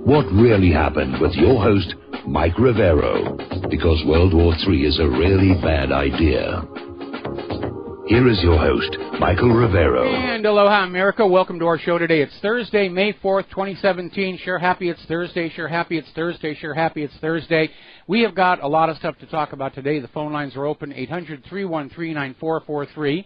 What really happened with your host, Mike Rivero, because World War III is a really bad idea. Here is your host, Michael Rivero. And aloha, America. Welcome to our show today. It's Thursday, May 4th, 2017. Sure happy it's Thursday. Sure happy it's Thursday. Sure happy it's Thursday. We have got a lot of stuff to talk about today. The phone lines are open, 800-313-9443.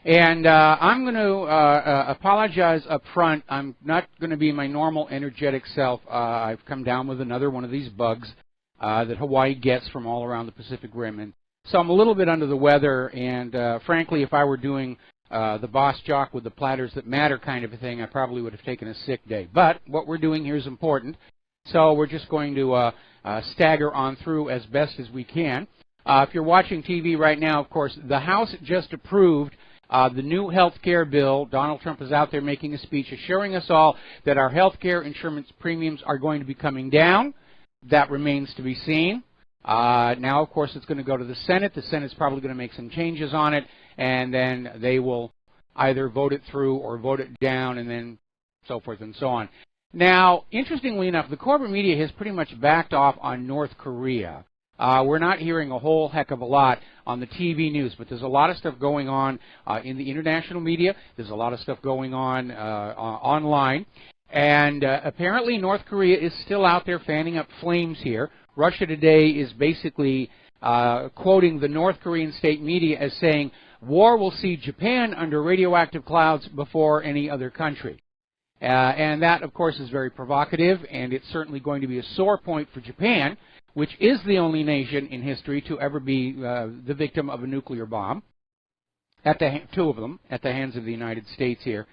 And I'm going to apologize up front. I'm not going to be my normal energetic self. I've come down with another one of these bugs that Hawaii gets from all around the Pacific Rim. And so I'm a little bit under the weather, and frankly, if I were doing the boss jock with the platters that matter kind of a thing, I probably would have taken a sick day. But what we're doing here is important, so we're just going to stagger on through as best as we can. If you're watching TV right now, of course, the House just approved the new health care bill. Donald Trump is out there making a speech assuring us all that our health care insurance premiums are going to be coming down. That remains to be seen. Now, of course, it's going to go to the Senate. The Senate's probably going to make some changes on it, and then they will either vote it through or vote it down, and then so forth and so on. Now, interestingly enough, the corporate media has pretty much backed off on North Korea. We're not hearing a whole heck of a lot on the TV news, but there's a lot of stuff going on in the international media. There's a lot of stuff going on online. And apparently North Korea is still out there fanning up flames here. Russia Today is basically quoting the North Korean state media as saying, war will see Japan under radioactive clouds before any other country. And that, of course, is very provocative, and it's certainly going to be a sore point for Japan, which is the only nation in history to ever be the victim of a nuclear bomb, two of them, at the hands of the United States here.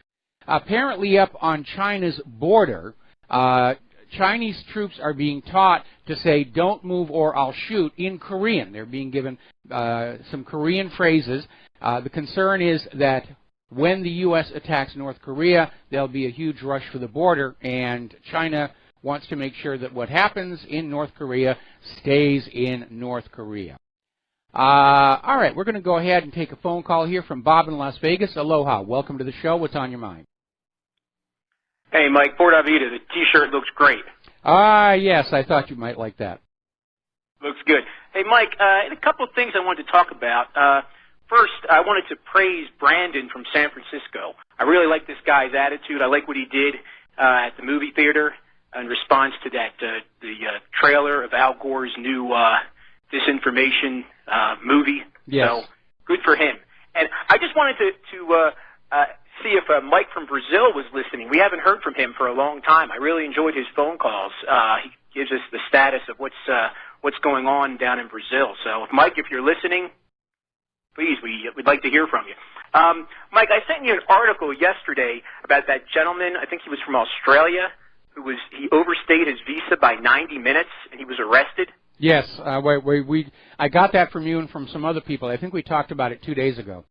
Apparently up on China's border, Chinese troops are being taught to say, don't move or I'll shoot, in Korean. They're being given some Korean phrases. The concern is that when the U.S. attacks North Korea, there'll be a huge rush for the border, and China wants to make sure that what happens in North Korea stays in North Korea. All right, we're going to go ahead and take a phone call here from Bob in Las Vegas. Aloha. Welcome to the show. What's on your mind? Hey, Mike, Port Avita, the T-shirt looks great. Yes, I thought you might like that. Looks good. Hey, Mike, a couple of things I wanted to talk about. First, I wanted to praise Brandon from San Francisco. I really like this guy's attitude. I like what he did at the movie theater in response to that the trailer of Al Gore's new disinformation movie. Yes. So good for him. And I just wanted to see if Mike from Brazil was listening. We haven't heard from him for a long time. I really enjoyed his phone calls. He gives us the status of what's going on down in Brazil. So, Mike, if you're listening, please, we'd like to hear from you. Mike, I sent you an article yesterday about that gentleman. I think he was from Australia. He overstayed his visa by 90 minutes, and he was arrested. Yes, I got that from you and from some other people. I think we talked about it 2 days ago.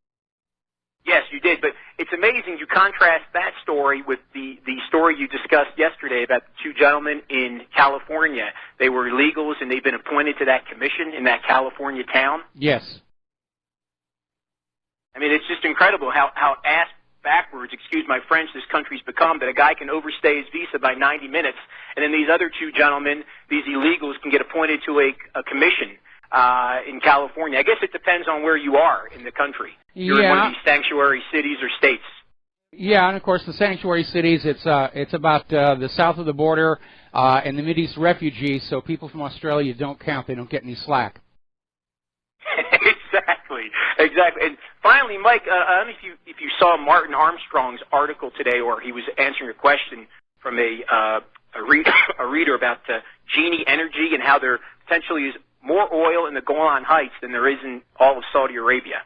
Yes, you did, but it's amazing you contrast that story with the story you discussed yesterday about the two gentlemen in California. They were illegals, and they've been appointed to that commission in that California town. Yes. I mean, it's just incredible how ass backwards, excuse my French, this country's become, that a guy can overstay his visa by 90 minutes, and then these other two gentlemen, these illegals, can get appointed to a commission in California. I guess it depends on where you are in the country. You're in one of these sanctuary cities or states. Yeah, and of course the sanctuary cities, it's about the south of the border and the Mideast refugees, so people from Australia don't count. They don't get any slack. Exactly. And finally, Mike, I don't know if you saw Martin Armstrong's article today, or he was answering a question from a reader about Genie Energy and how there potentially is more oil in the Golan Heights than there is in all of Saudi Arabia.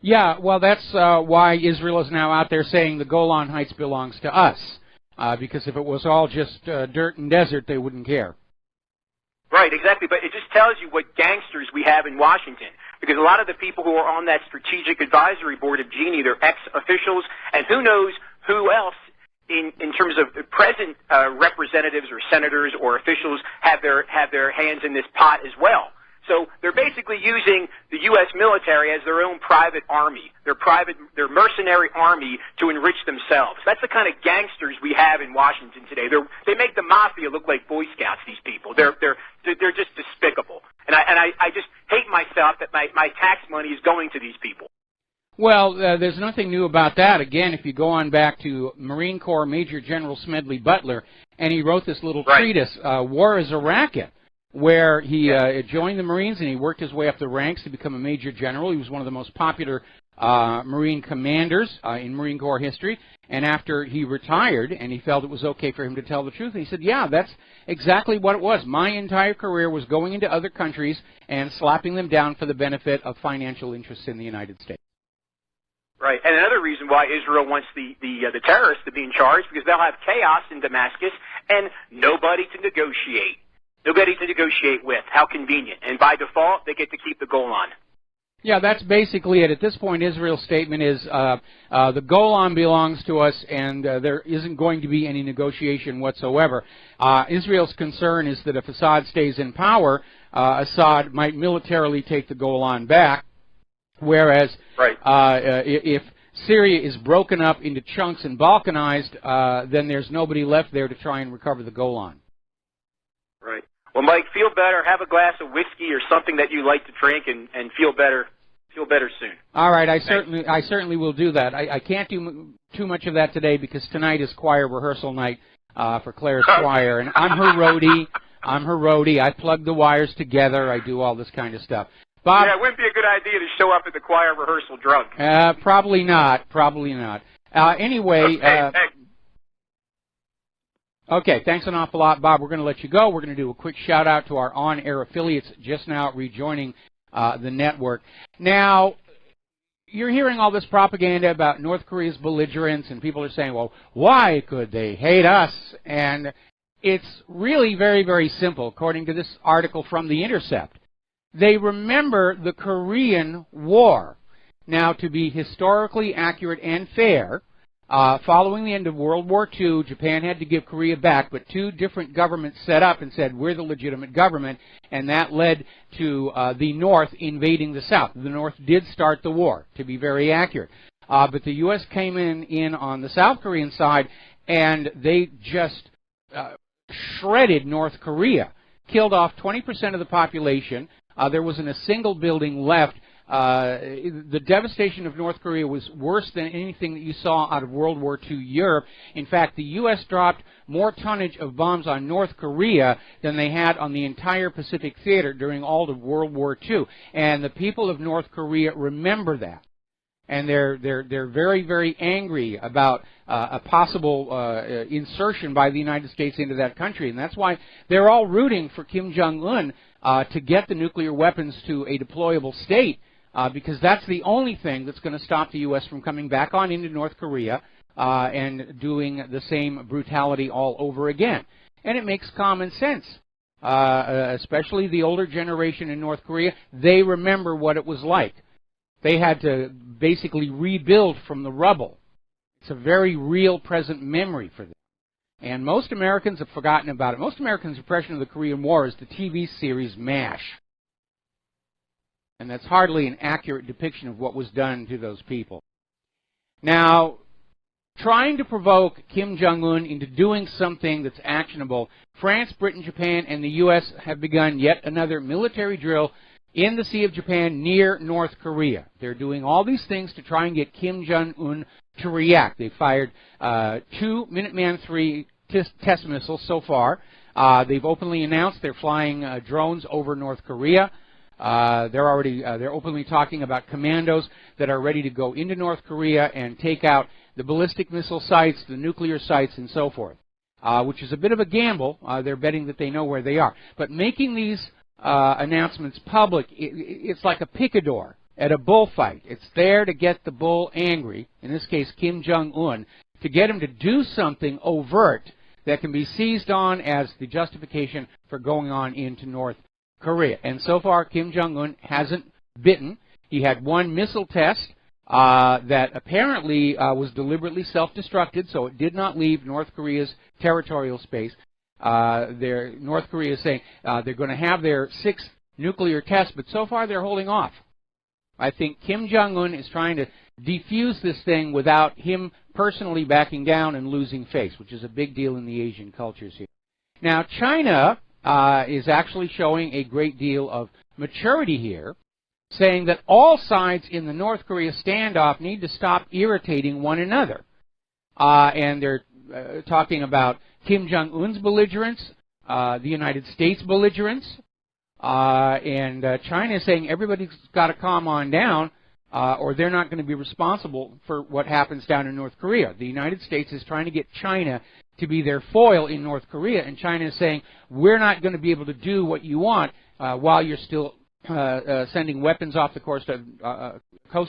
Yeah, well, that's why Israel is now out there saying the Golan Heights belongs to us, because if it was all just dirt and desert, they wouldn't care. Right, exactly. But it just tells you what gangsters we have in Washington. Because a lot of the people who are on that strategic advisory board of Genie, they're ex-officials, and who knows who else in terms of present representatives or senators or officials have their hands in this pot as well. So they're basically using the U.S. military as their own private army, their mercenary army to enrich themselves. That's the kind of gangsters we have in Washington today. They make the mafia look like Boy Scouts, these people. They're just despicable. And I just hate myself that my tax money is going to these people. Well, there's nothing new about that. Again, if you go on back to Marine Corps Major General Smedley Butler, and he wrote this little treatise, War is a Racket, where he joined the Marines and he worked his way up the ranks to become a major general. He was one of the most popular Marine commanders in Marine Corps history. And after he retired and he felt it was okay for him to tell the truth, he said, yeah, that's exactly what it was. My entire career was going into other countries and slapping them down for the benefit of financial interests in the United States. Right, and another reason why Israel wants the terrorists to be in charge, because they'll have chaos in Damascus and nobody to negotiate. Nobody to negotiate with. How convenient. And by default, they get to keep the Golan. Yeah, that's basically it. At this point, Israel's statement is the Golan belongs to us, and there isn't going to be any negotiation whatsoever. Israel's concern is that if Assad stays in power, Assad might militarily take the Golan back, whereas if Syria is broken up into chunks and balkanized, then there's nobody left there to try and recover the Golan. Right. Well, Mike, feel better. Have a glass of whiskey or something that you like to drink, and feel better. Feel better soon. All right. I certainly will do that. I can't do too much of that today because tonight is choir rehearsal night for Claire's choir, and I'm her roadie. I plug the wires together. I do all this kind of stuff. Bob, yeah, it wouldn't be a good idea to show up at the choir rehearsal drunk. Probably not. Probably not. Anyway. Okay, thanks an awful lot, Bob. We're going to let you go. We're going to do a quick shout-out to our on-air affiliates just now rejoining the network. Now, you're hearing all this propaganda about North Korea's belligerence, and people are saying, well, why could they hate us? And it's really very, very simple, according to this article from The Intercept. They remember the Korean War. Now, to be historically accurate and fair, following the end of World War II, Japan had to give Korea back, but two different governments set up and said, we're the legitimate government, and that led to the North invading the South. The North did start the war, to be very accurate. But the U.S. came in on the South Korean side, and they just shredded North Korea, killed off 20% of the population. There wasn't a single building left. The devastation of North Korea was worse than anything that you saw out of World War II Europe. In fact, the U.S. dropped more tonnage of bombs on North Korea than they had on the entire Pacific Theater during all of World War II. And the people of North Korea remember that. And they're very, very angry about a possible insertion by the United States into that country. And that's why they're all rooting for Kim Jong-un to get the nuclear weapons to a deployable state, because that's the only thing that's going to stop the U.S. from coming back on into North Korea and doing the same brutality all over again. And it makes common sense, especially the older generation in North Korea. They remember what it was like. They had to basically rebuild from the rubble. It's a very real present memory for them. And most Americans have forgotten about it. Most Americans' impression of the Korean War is the TV series MASH. And that's hardly an accurate depiction of what was done to those people. Now, trying to provoke Kim Jong-un into doing something that's actionable, France, Britain, Japan, and the U.S. have begun yet another military drill in the Sea of Japan near North Korea. They're doing all these things to try and get Kim Jong-un to react. They fired 2 Minuteman III test missiles so far. They've openly announced they're flying drones over North Korea. They're openly talking about commandos that are ready to go into North Korea and take out the ballistic missile sites, the nuclear sites, and so forth, which is a bit of a gamble. They're betting that they know where they are. But making these announcements public, it's like a picador at a bullfight. It's there to get the bull angry, in this case Kim Jong-un, to get him to do something overt that can be seized on as the justification for going on into North Korea. And so far, Kim Jong-un hasn't bitten. He had one missile test that apparently was deliberately self-destructed, so it did not leave North Korea's territorial space. North Korea is saying they're going to have their 6th nuclear tests, but so far they're holding off. I think Kim Jong-un is trying to defuse this thing without him personally backing down and losing face, which is a big deal in the Asian cultures here. Now, China is actually showing a great deal of maturity here, saying that all sides in the North Korea standoff need to stop irritating one another. And they're talking about Kim Jong-un's belligerence, the United States' belligerence, and China is saying everybody's got to calm on down, or they're not going to be responsible for what happens down in North Korea. The United States is trying to get China to be their foil in North Korea, and China is saying, we're not going to be able to do what you want while you're still sending weapons off the coast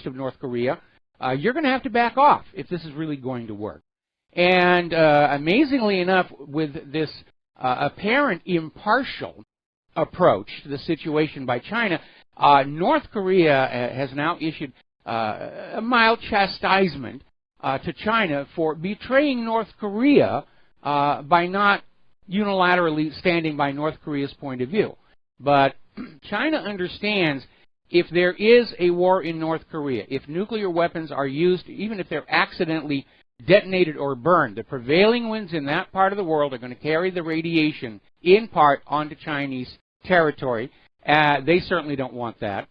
of North Korea. You're going to have to back off if this is really going to work. And amazingly enough, with this apparent impartial approach to the situation by China, North Korea has now issued a mild chastisement to China for betraying North Korea by not unilaterally standing by North Korea's point of view. But China understands if there is a war in North Korea, if nuclear weapons are used, even if they're accidentally detonated or burned, the prevailing winds in that part of the world are going to carry the radiation in part onto Chinese territory. They certainly don't want that.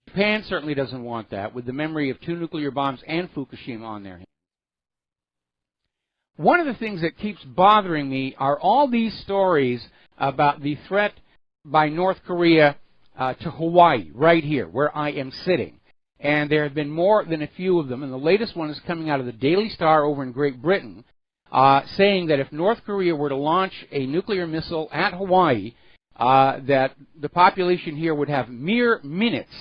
Japan certainly doesn't want that, with the memory of 2 nuclear bombs and Fukushima on their hands. One of the things that keeps bothering me are all these stories about the threat by North Korea to Hawaii, right here, where I am sitting. And there have been more than a few of them, and the latest one is coming out of the Daily Star over in Great Britain, saying that if North Korea were to launch a nuclear missile at Hawaii, that the population here would have mere minutes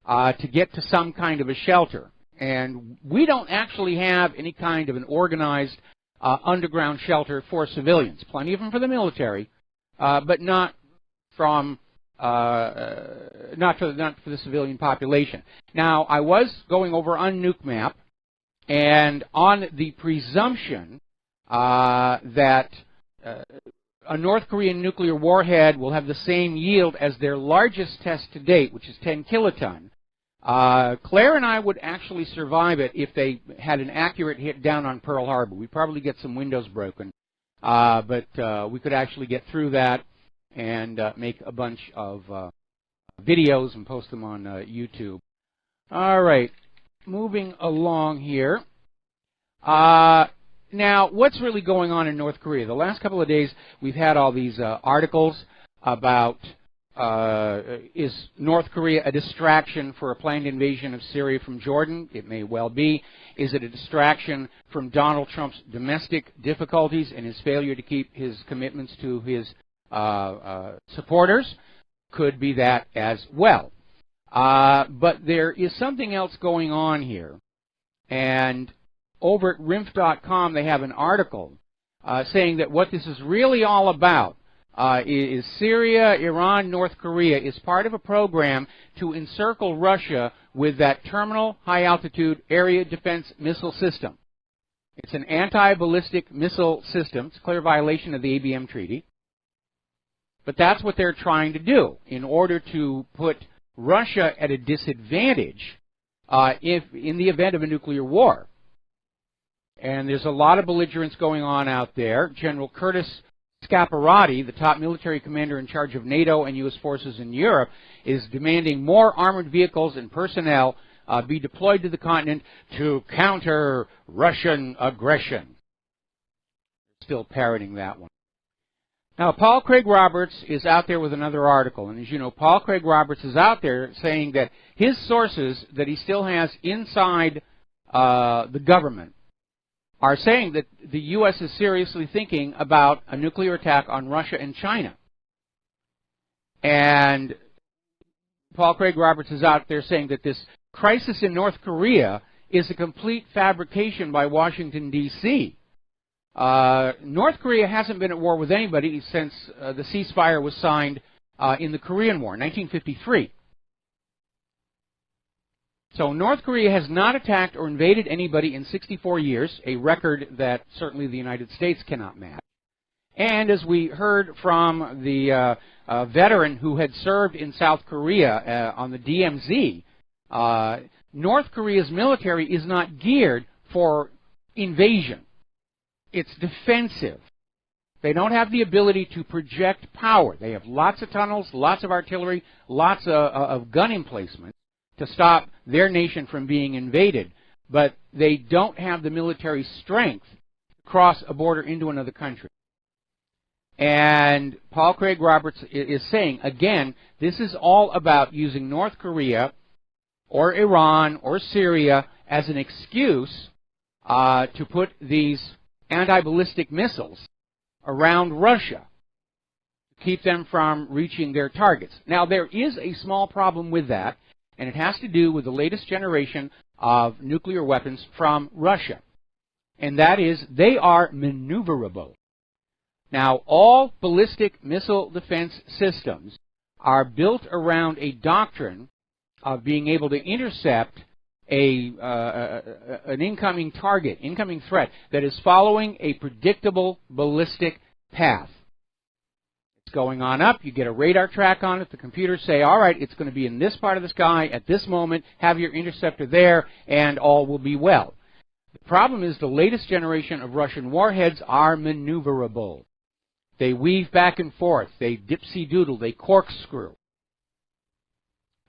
to get to some kind of a shelter. And we don't actually have any kind of an organized underground shelter for civilians. Plenty of them for the military, but not for the civilian population. Now, I was going over on Nuke Map, and on the presumption that a North Korean nuclear warhead will have the same yield as their largest test to date, which is 10 kiloton, Claire and I would actually survive it if they had an accurate hit down on Pearl Harbor. We'd probably get some windows broken, but we could actually get through that and make a bunch of videos and post them on YouTube. All right, moving along here. Now, what's really going on in North Korea? The last couple of days, we've had all these articles about is North Korea a distraction for a planned invasion of Syria from Jordan? It may well be. Is it a distraction from Donald Trump's domestic difficulties and his failure to keep his commitments to his supporters? Could be that as well. But there is something else going on here. And over at RINF.com, they have an article saying that what this is really all about is Syria, Iran, North Korea is part of a program to encircle Russia with that terminal high-altitude area defense missile system. It's an anti-ballistic missile system. It's a clear violation of the ABM Treaty. But that's what they're trying to do in order to put Russia at a disadvantage in the event of a nuclear war. And there's a lot of belligerence going on out there. General Curtis Scaparrotti, the top military commander in charge of NATO and U.S. forces in Europe, is demanding more armored vehicles and personnel be deployed to the continent to counter Russian aggression. Still parroting that one. Now, Paul Craig Roberts is out there with another article, and as you know, Paul Craig Roberts is out there saying that his sources that he still has inside the government are saying that the U.S. is seriously thinking about a nuclear attack on Russia and China. And Paul Craig Roberts is out there saying that this crisis in North Korea is a complete fabrication by Washington, D.C. North Korea hasn't been at war with anybody since the ceasefire was signed in the Korean War, 1953. So North Korea has not attacked or invaded anybody in 64 years, a record that certainly the United States cannot match. And as we heard from the veteran who had served in South Korea on the DMZ, North Korea's military is not geared for invasion. It's defensive. They don't have the ability to project power. They have lots of tunnels, lots of artillery, lots of gun emplacements to stop their nation from being invaded. But they don't have the military strength to cross a border into another country. And Paul Craig Roberts is saying, again, this is all about using North Korea or Iran or Syria as an excuse to put these anti-ballistic missiles around Russia to keep them from reaching their targets. Now, there is a small problem with that, and it has to do with the latest generation of nuclear weapons from Russia. And that is, they are maneuverable. Now, all ballistic missile defense systems are built around a doctrine of being able to intercept an incoming target, incoming threat, that is following a predictable ballistic path. It's going on up, you get a radar track on it, the computers say, all right, it's going to be in this part of the sky at this moment, have your interceptor there, and all will be well. The problem is the latest generation of Russian warheads are maneuverable. They weave back and forth, they dipsy-doodle, they corkscrew.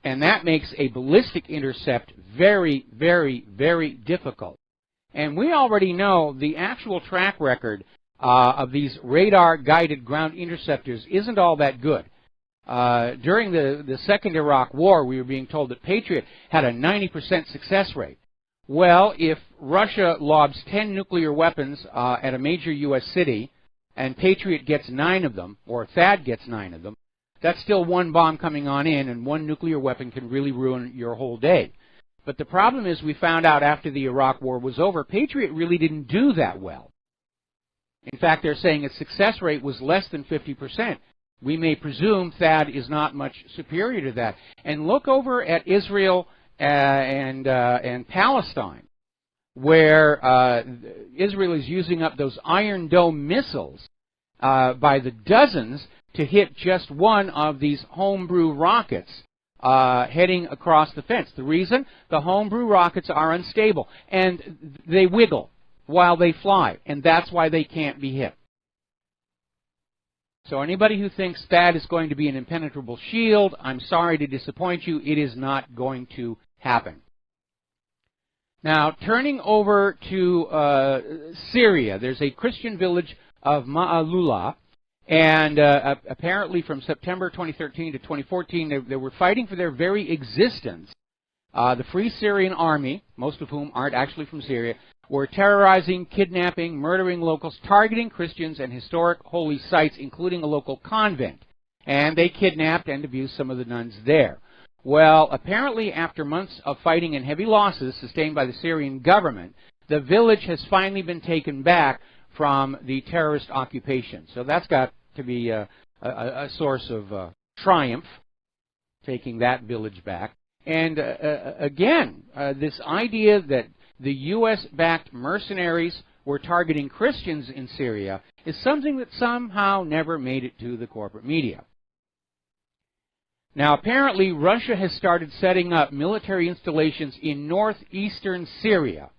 And that makes a ballistic intercept very, very, very difficult. And we already know the actual track record of these radar-guided ground interceptors isn't all that good. During the Second Iraq War, we were being told that Patriot had a 90% success rate. Well, if Russia lobs 10 nuclear weapons at a major U.S. city, and Patriot gets 9 of them, or THAAD gets 9 of them, that's still one bomb coming on in, and one nuclear weapon can really ruin your whole day. But the problem is, we found out after the Iraq War was over, Patriot really didn't do that well. In fact, they're saying its success rate was less than 50%. We may presume THAAD is not much superior to that. And look over at Israel and Palestine, where Israel is using up those Iron Dome missiles by the dozens to hit just one of these homebrew rockets heading across the fence. The reason? The homebrew rockets are unstable, and they wiggle while they fly, and that's why they can't be hit. So anybody who thinks that is going to be an impenetrable shield, I'm sorry to disappoint you, it is not going to happen. Now, turning over to Syria, there's a Christian village of Ma'alula, and apparently from September 2013 to 2014, they were fighting for their very existence. The Free Syrian Army, most of whom aren't actually from Syria, were terrorizing, kidnapping, murdering locals, targeting Christians and historic holy sites, including a local convent. And they kidnapped and abused some of the nuns there. Well, apparently after months of fighting and heavy losses sustained by the Syrian government, the village has finally been taken back from the terrorist occupation. So that's got to be a source of triumph, taking that village back. And again, this idea that the U.S.-backed mercenaries were targeting Christians in Syria is something that somehow never made it to the corporate media. Now, apparently, Russia has started setting up military installations in northeastern Syria.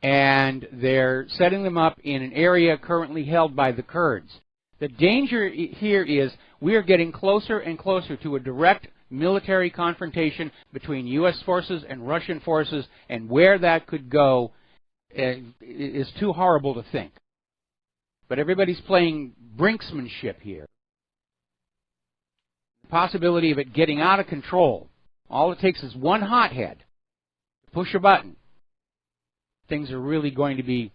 And they're setting them up in an area currently held by the Kurds. The danger here is we are getting closer and closer to a direct military confrontation between U.S. forces and Russian forces, and where that could go is too horrible to think. But everybody's playing brinksmanship here. The possibility of it getting out of control. All it takes is one hothead to push a button. Things are really going to be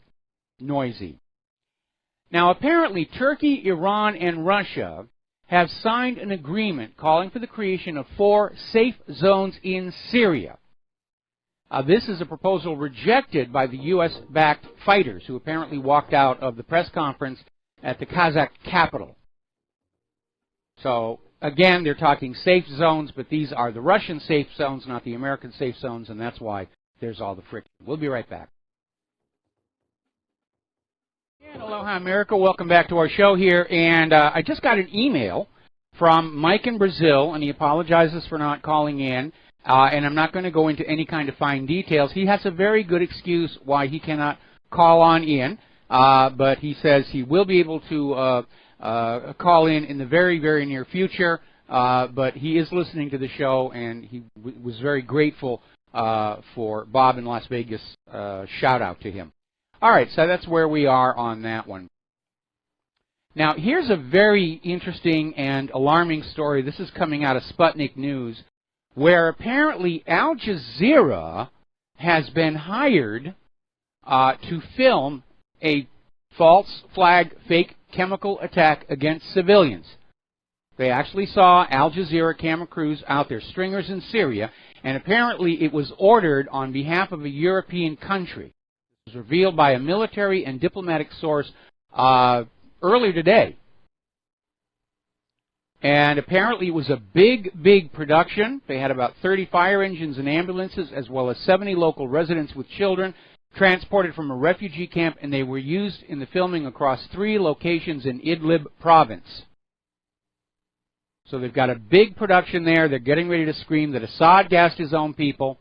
noisy. Now, apparently, Turkey, Iran, and Russia have signed an agreement calling for the creation of 4 safe zones in Syria. This is a proposal rejected by the U.S.-backed fighters who apparently walked out of the press conference at the Kazakh capital. So, again, they're talking safe zones, but these are the Russian safe zones, not the American safe zones, and that's why there's all the friction. We'll be right back. Aloha, America. Welcome back to our show here. And I just got an email from Mike in Brazil, and he apologizes for not calling in. And I'm not going to go into any kind of fine details. He has a very good excuse why he cannot call on in, but he says he will be able to call in the very, very near future. But he is listening to the show, and he was very grateful for Bob in Las Vegas' shout-out to him. All right, so that's where we are on that one. Now, here's a very interesting and alarming story. This is coming out of Sputnik News, where apparently Al Jazeera has been hired to film a false flag, fake chemical attack against civilians. They actually saw Al Jazeera camera crews out there, stringers in Syria, and apparently it was ordered on behalf of a European country. It was revealed by a military and diplomatic source earlier today. And apparently it was a big, big production. They had about 30 fire engines and ambulances, as well as 70 local residents with children transported from a refugee camp, and they were used in the filming across 3 locations in Idlib province. So they've got a big production there. They're getting ready to scream that Assad gassed his own people.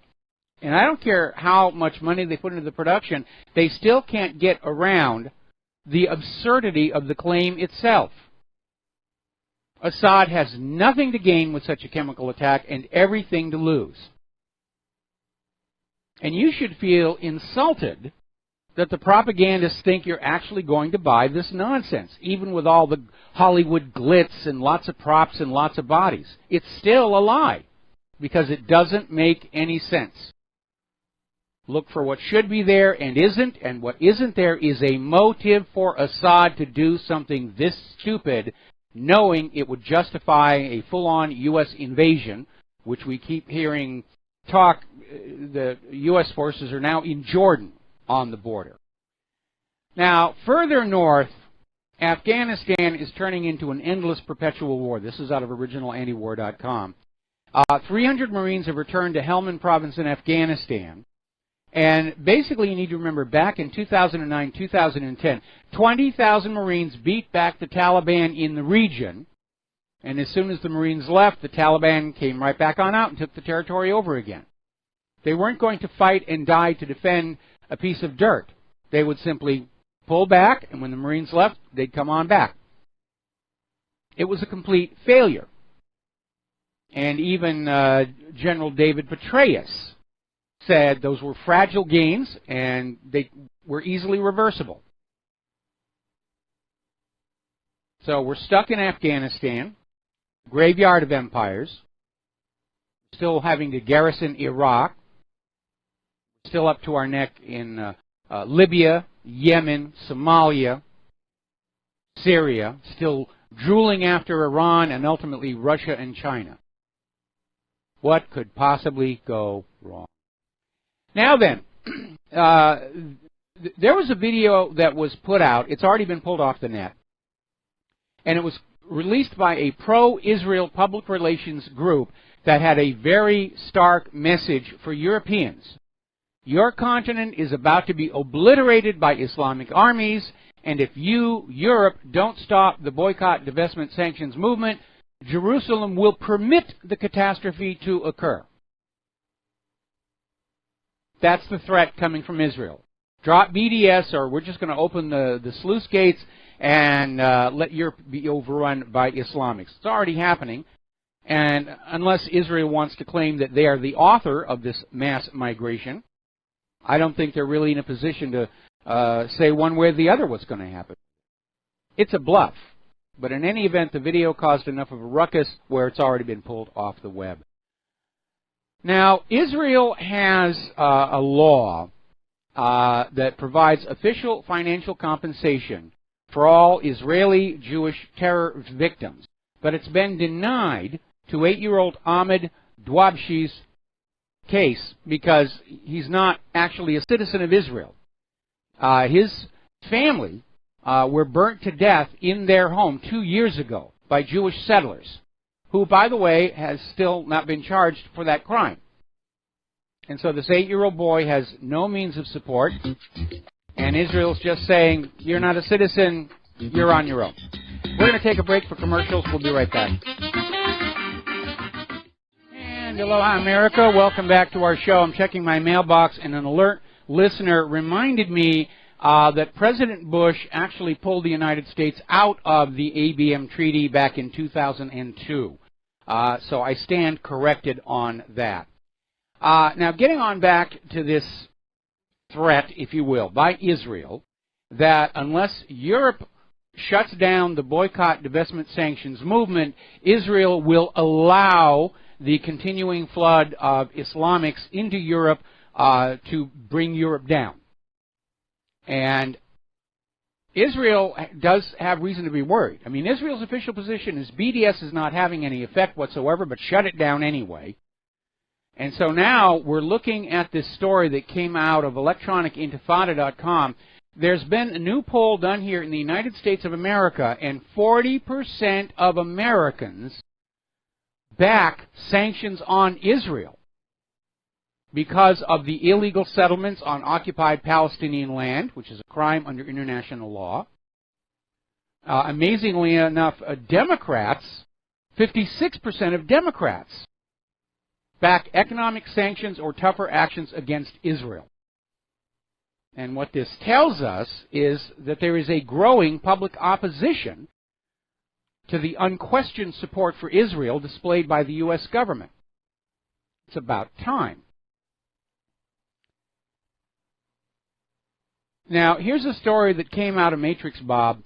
And I don't care how much money they put into the production, they still can't get around the absurdity of the claim itself. Assad has nothing to gain with such a chemical attack and everything to lose. And you should feel insulted that the propagandists think you're actually going to buy this nonsense, even with all the Hollywood glitz and lots of props and lots of bodies. It's still a lie, because it doesn't make any sense. Look for what should be there and isn't, and what isn't there is a motive for Assad to do something this stupid, knowing it would justify a full-on U.S. invasion, which we keep hearing talk. The U.S. forces are now in Jordan on the border. Now, further north, Afghanistan is turning into an endless perpetual war. This is out of originalantiwar.com. 300 Marines have returned to Helmand province in Afghanistan. And basically, you need to remember, back in 2009, 2010, 20,000 Marines beat back the Taliban in the region. And as soon as the Marines left, the Taliban came right back on out and took the territory over again. They weren't going to fight and die to defend a piece of dirt. They would simply pull back, and when the Marines left, they'd come on back. It was a complete failure. And even General David Petraeus said those were fragile gains and they were easily reversible. So we're stuck in Afghanistan, graveyard of empires, still having to garrison Iraq, still up to our neck in Libya, Yemen, Somalia, Syria, still drooling after Iran and ultimately Russia and China. What could possibly go wrong? Now then, there was a video that was put out. It's already been pulled off the net. And it was released by a pro-Israel public relations group that had a very stark message for Europeans. Your continent is about to be obliterated by Islamic armies, and if you, Europe, don't stop the boycott, divestment, sanctions movement, Jerusalem will permit the catastrophe to occur. That's the threat coming from Israel. Drop BDS, or we're just going to open the sluice gates and let Europe be overrun by Islamics. It's already happening. And unless Israel wants to claim that they are the author of this mass migration, I don't think they're really in a position to say one way or the other what's going to happen. It's a bluff. But in any event, the video caused enough of a ruckus where it's already been pulled off the web. Now, Israel has a law that provides official financial compensation for all Israeli Jewish terror victims. But it's been denied to 8-year-old Ahmed Dwabshi's case because he's not actually a citizen of Israel. His family were burnt to death in their home 2 years ago by Jewish settlers, who, by the way, has still not been charged for that crime. And so this 8-year-old boy has no means of support. And Israel's just saying, you're not a citizen, you're on your own. We're going to take a break for commercials. We'll be right back. And aloha, America. Welcome back to our show. I'm checking my mailbox, and an alert listener reminded me that President Bush actually pulled the United States out of the ABM Treaty back in 2002. So I stand corrected on that. Now, getting on back to this threat, if you will, by Israel, that unless Europe shuts down the boycott, divestment, sanctions movement, Israel will allow the continuing flood of Islamics into Europe to bring Europe down. And Israel does have reason to be worried. I mean, Israel's official position is BDS is not having any effect whatsoever, but shut it down anyway. And so now we're looking at this story that came out of electronicintifada.com. There's been a new poll done here in the United States of America, and 40% of Americans back sanctions on Israel because of the illegal settlements on occupied Palestinian land, which is a crime under international law. Amazingly enough, Democrats, 56% of Democrats back economic sanctions or tougher actions against Israel. And what this tells us is that there is a growing public opposition to the unquestioned support for Israel displayed by the U.S. government. It's about time. Now, here's a story that came out of Matrix, Bob,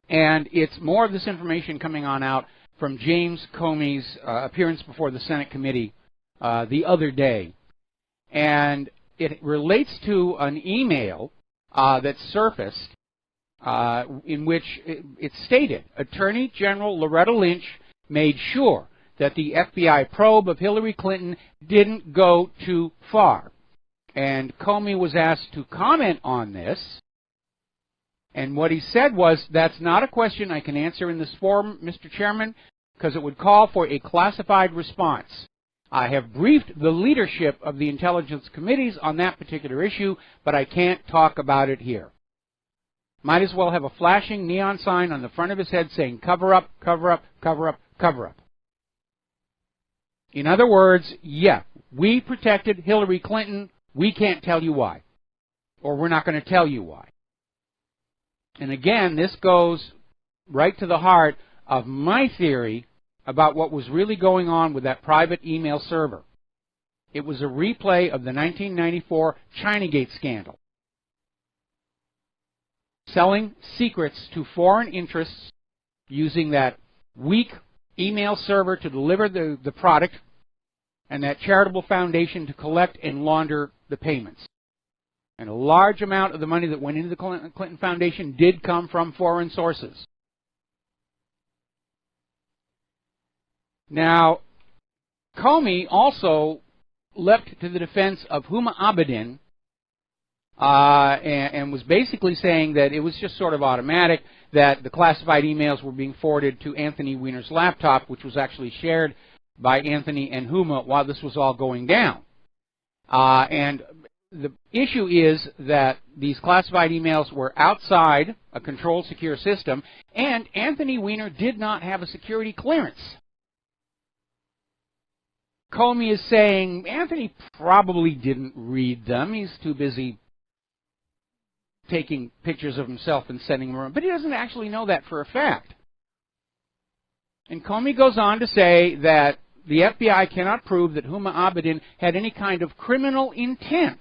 and it's more of this information coming on out from James Comey's appearance before the Senate committee the other day. And it relates to an email that surfaced in which it stated, Attorney General Loretta Lynch made sure that the FBI probe of Hillary Clinton didn't go too far. And Comey was asked to comment on this. And what he said was, that's not a question I can answer in this forum, Mr. Chairman, because it would call for a classified response. I have briefed the leadership of the intelligence committees on that particular issue, but I can't talk about it here. Might as well have a flashing neon sign on the front of his head saying, cover up, cover up, cover up, cover up. In other words, yeah, we protected Hillary Clinton. We can't tell you why. Or we're not going to tell you why. And again, this goes right to the heart of my theory about what was really going on with that private email server. It was a replay of the 1994 Chinagate scandal. Selling secrets to foreign interests using that weak email server to deliver the product and that charitable foundation to collect and launder the payments. And a large amount of the money that went into the Clinton Foundation did come from foreign sources. Now, Comey also leapt to the defense of Huma Abedin and was basically saying that it was just sort of automatic, that the classified emails were being forwarded to Anthony Weiner's laptop, which was actually shared by Anthony and Huma while this was all going down. And the issue is that these classified emails were outside a controlled, secure system, and Anthony Weiner did not have a security clearance. Comey is saying Anthony probably didn't read them. He's too busy taking pictures of himself and sending them around. But he doesn't actually know that for a fact. And Comey goes on to say that the FBI cannot prove that Huma Abedin had any kind of criminal intent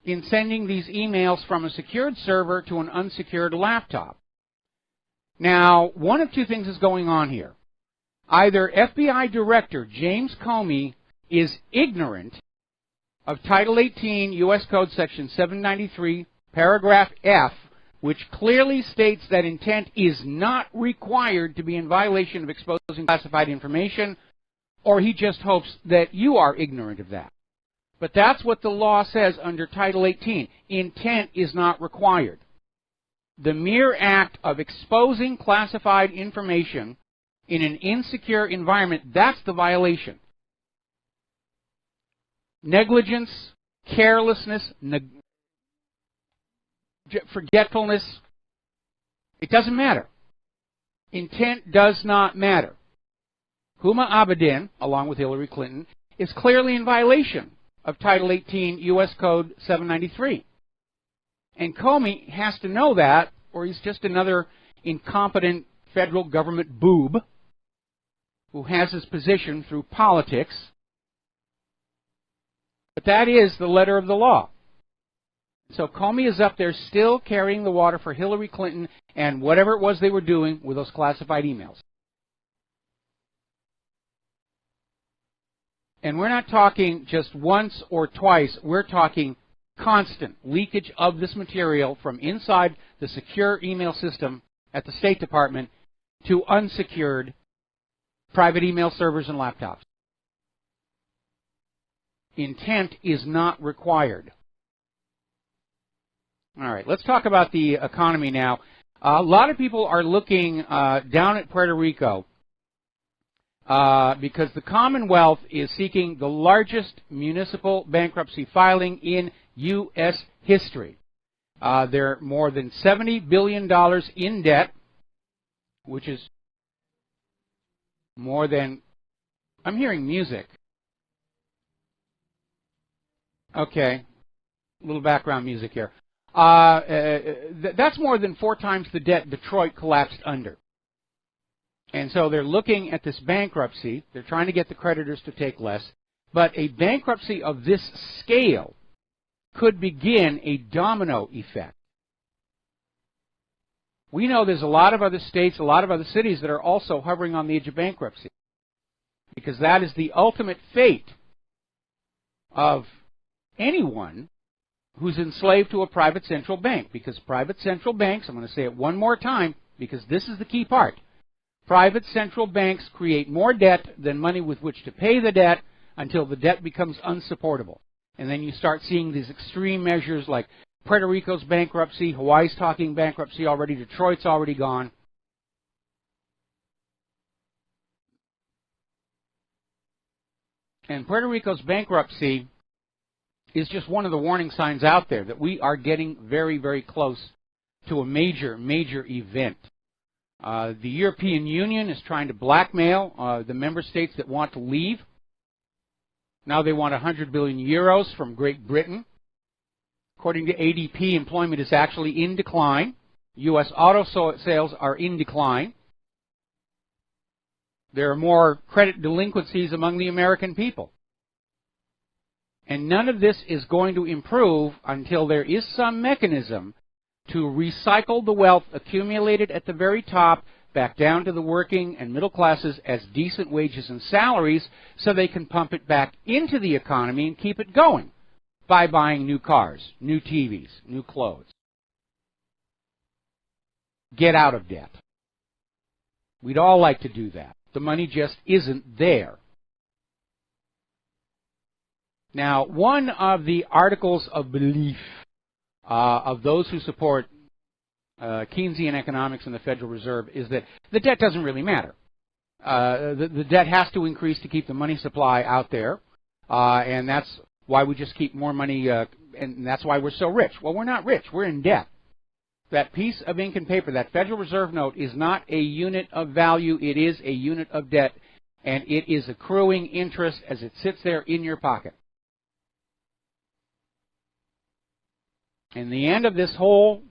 in sending these emails from a secured server to an unsecured laptop. Now, one of two things is going on here. Either FBI Director James Comey is ignorant of Title 18 U.S. Code Section 793, Paragraph F, which clearly states that intent is not required to be in violation of exposing classified information, or he just hopes that you are ignorant of that. But that's what the law says under Title 18. Intent is not required. The mere act of exposing classified information in an insecure environment, that's the violation. Negligence, carelessness, forgetfulness. It doesn't matter. Intent does not matter. Huma Abedin, along with Hillary Clinton, is clearly in violation of Title 18 U.S. Code 793. And Comey has to know that, or he's just another incompetent federal government boob who has his position through politics. But that is the letter of the law. So Comey is up there still carrying the water for Hillary Clinton and whatever it was they were doing with those classified emails. And we're not talking just once or twice. We're talking constant leakage of this material from inside the secure email system at the State Department to unsecured private email servers and laptops. Intent is not required. All right, let's talk about the economy now. A lot of people are looking down at Puerto Rico because the Commonwealth is seeking the largest municipal bankruptcy filing in U.S. history. They're more than $70 billion in debt, which is more than... I'm hearing music. Okay, a little background music here. That's more than 4 times the debt Detroit collapsed under. And so they're looking at this bankruptcy. They're trying to get the creditors to take less. But a bankruptcy of this scale could begin a domino effect. We know there's a lot of other states, a lot of other cities that are also hovering on the edge of bankruptcy, because that is the ultimate fate of anyone who's enslaved to a private central bank. Because private central banks, I'm going to say it one more time because this is the key part, private central banks create more debt than money with which to pay the debt until the debt becomes unsupportable. And then you start seeing these extreme measures like Puerto Rico's bankruptcy, Hawaii's talking bankruptcy already, Detroit's already gone. And Puerto Rico's bankruptcy is just one of the warning signs out there that we are getting very, very close to a major, major event. The European Union is trying to blackmail the member states that want to leave. Now they want 100 billion euros from Great Britain. According to ADP, employment is actually in decline. U.S. auto sales are in decline. There are more credit delinquencies among the American people. And none of this is going to improve until there is some mechanism to recycle the wealth accumulated at the very top back down to the working and middle classes as decent wages and salaries so they can pump it back into the economy and keep it going by buying new cars, new TVs, new clothes. Get out of debt. We'd all like to do that. The money just isn't there. Now, one of the articles of belief of those who support Keynesian economics and the Federal Reserve is that the debt doesn't really matter. The debt has to increase to keep the money supply out there, and that's why we just keep more money, and that's why we're so rich. Well, we're not rich. We're in debt. That piece of ink and paper, that Federal Reserve note, is not a unit of value. It is a unit of debt, and it is accruing interest as it sits there in your pocket. In the end of this whole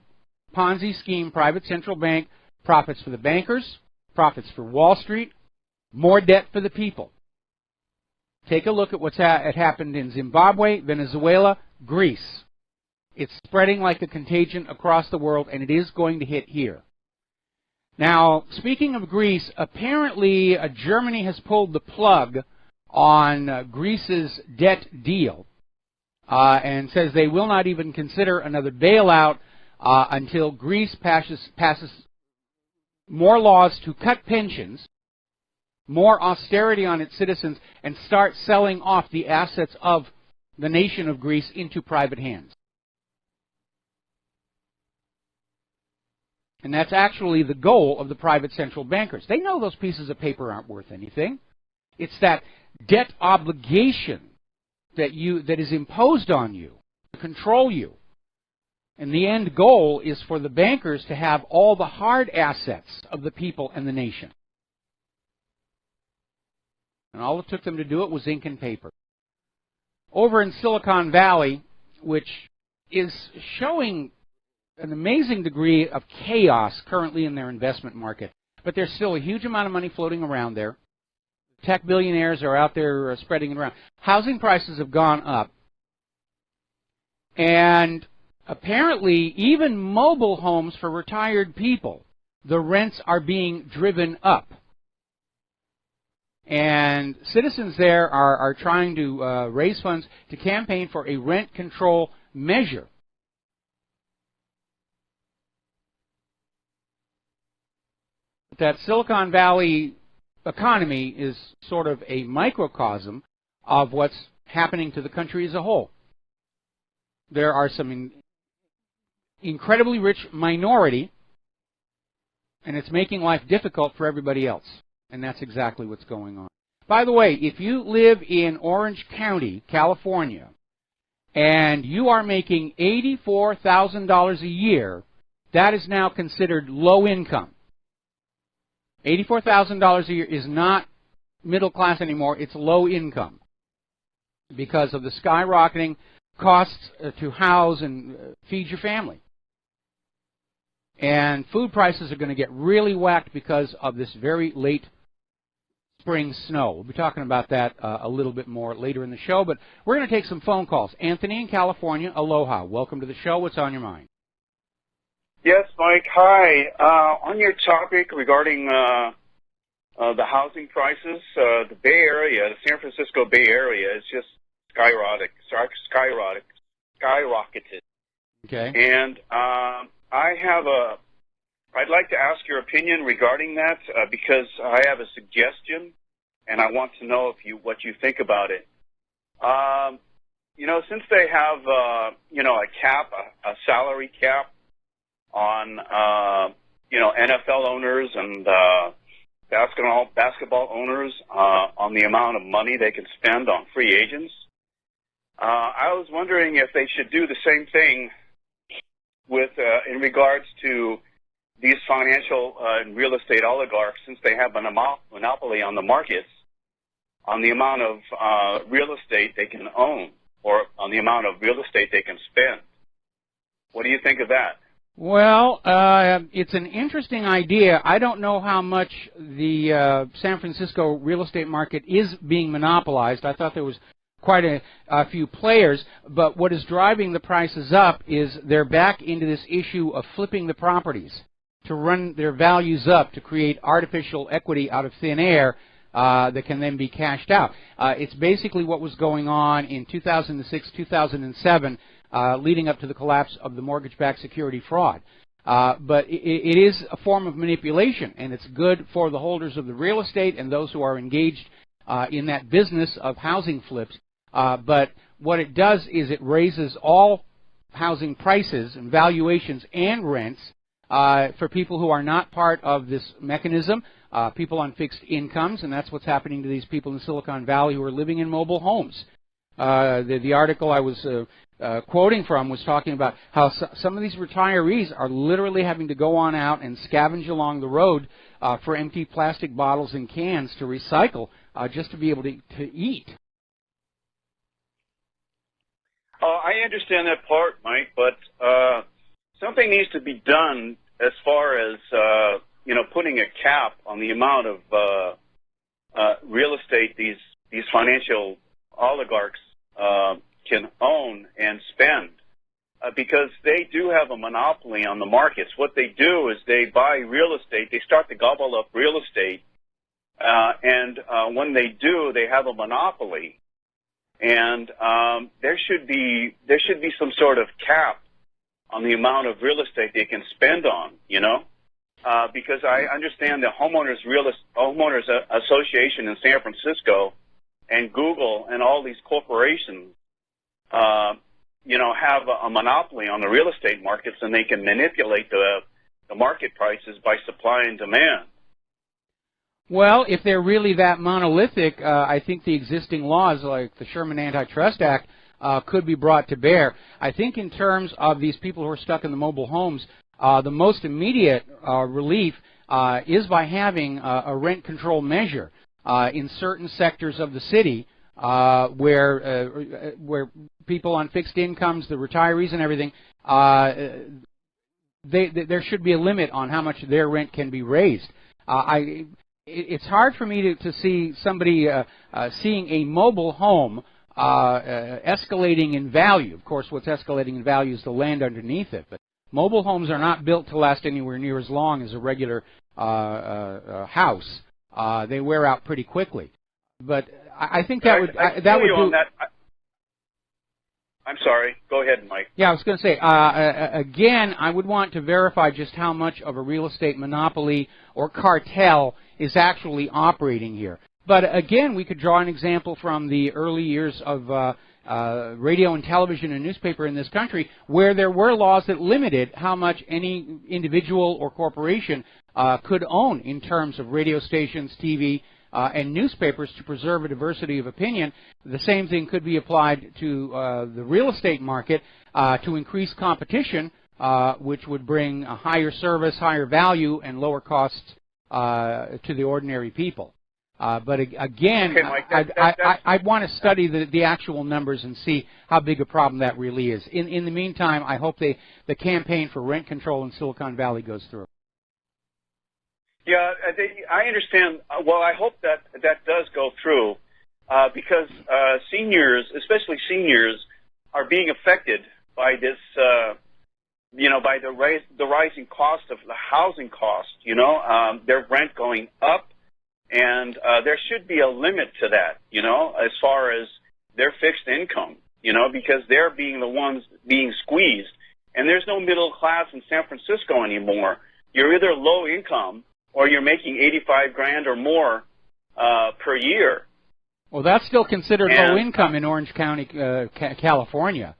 Ponzi scheme, private central bank, profits for the bankers, profits for Wall Street, more debt for the people. Take a look at what's happened in Zimbabwe, Venezuela, Greece. It's spreading like a contagion across the world, and it is going to hit here. Now, speaking of Greece, apparently Germany has pulled the plug on Greece's debt deal and says they will not even consider another bailout until Greece passes more laws to cut pensions, more austerity on its citizens, and start selling off the assets of the nation of Greece into private hands. And that's actually the goal of the private central bankers. They know those pieces of paper aren't worth anything. It's that debt obligation that is imposed on you to control you, And the end goal is for the bankers to have all the hard assets of the people and the nation. And all it took them to do it was ink and paper. Over in Silicon Valley, which is showing an amazing degree of chaos currently in their investment market, but there's still a huge amount of money floating around there. Tech billionaires are out there spreading it around. Housing prices have gone up. And apparently, even mobile homes for retired people, the rents are being driven up. And citizens there are trying to raise funds to campaign for a rent control measure. That Silicon Valley economy is sort of a microcosm of what's happening to the country as a whole. There are some incredibly rich minority, and it's making life difficult for everybody else. And that's exactly what's going on. By the way, if you live in Orange County, California, and you are making $84,000 a year, that is now considered low income. $84,000 a year is not middle class anymore, it's low income because of the skyrocketing costs to house and feed your family. And food prices are going to get really whacked because of this very late spring snow. We'll be talking about that a little bit more later in the show, but we're going to take some phone calls. Anthony in California, aloha. Welcome to the show. What's on your mind? Yes, Mike. Hi. On your topic regarding the housing prices, the Bay Area, the San Francisco Bay Area, is just skyrocketed. Okay. And I'd like to ask your opinion regarding that because I have a suggestion, and I want to know what you think about it. Since they have a cap, a salary cap on NFL owners and basketball owners on the amount of money they can spend on free agents, I was wondering if they should do the same thing with in regards to these financial and real estate oligarchs, since they have a monopoly on the markets, on the amount of real estate they can own or on the amount of real estate they can spend. What do you think of that? Well, it's an interesting idea. I don't know how much the San Francisco real estate market is being monopolized. I thought there was quite a few players, but what is driving the prices up is they're back into this issue of flipping the properties to run their values up to create artificial equity out of thin air that can then be cashed out. It's basically what was going on in 2006, 2007, leading up to the collapse of the mortgage-backed security fraud. But it is a form of manipulation, and it's good for the holders of the real estate and those who are engaged in that business of housing flips. But what it does is it raises all housing prices and valuations and rents for people who are not part of this mechanism, people on fixed incomes, and that's what's happening to these people in Silicon Valley who are living in mobile homes. The article I was quoting from was talking about how some of these retirees are literally having to go on out and scavenge along the road for empty plastic bottles and cans to recycle just to be able to eat. I understand that part, Mike, but something needs to be done as far as putting a cap on the amount of real estate these financial oligarchs can own and spend, because they do have a monopoly on the markets. What they do is they buy real estate, they start to gobble up real estate, and when they do, they have a monopoly. And there should be some sort of cap on the amount of real estate they can spend on, because I understand the homeowners association in San Francisco and Google and all these corporations, have a monopoly on the real estate markets, and they can manipulate the market prices by supply and demand. Well, if they're really that monolithic, I think the existing laws, like the Sherman Antitrust Act, could be brought to bear. I think in terms of these people who are stuck in the mobile homes, the most immediate relief is by having a rent control measure in certain sectors of the city where people on fixed incomes, the retirees and everything, there should be a limit on how much their rent can be raised. It's hard for me to see somebody seeing a mobile home escalating in value. Of course, what's escalating in value is the land underneath it. But mobile homes are not built to last anywhere near as long as a regular house. They wear out pretty quickly. But I think that would do. I'm sorry. Go ahead, Mike. Yeah, I was going to say, again, I would want to verify just how much of a real estate monopoly or cartel is actually operating here. But again, we could draw an example from the early years of radio and television and newspaper in this country, where there were laws that limited how much any individual or corporation could own in terms of radio stations, TV, and newspapers to preserve a diversity of opinion. The same thing could be applied to the real estate market to increase competition, which would bring a higher service, higher value, and lower costs to the ordinary people. But again, okay, Mike, I want to study the actual numbers and see how big a problem that really is. In the meantime, I hope the campaign for rent control in Silicon Valley goes through. Yeah, I understand. Well, I hope that does go through because seniors, especially seniors, are being affected by this, by the rising cost of the housing cost, their rent going up, and there should be a limit to that, as far as their fixed income, because they're being the ones being squeezed. And there's no middle class in San Francisco anymore. You're either low income or you're making $85,000 or more per year. Well, that's still considered low income in Orange County, California.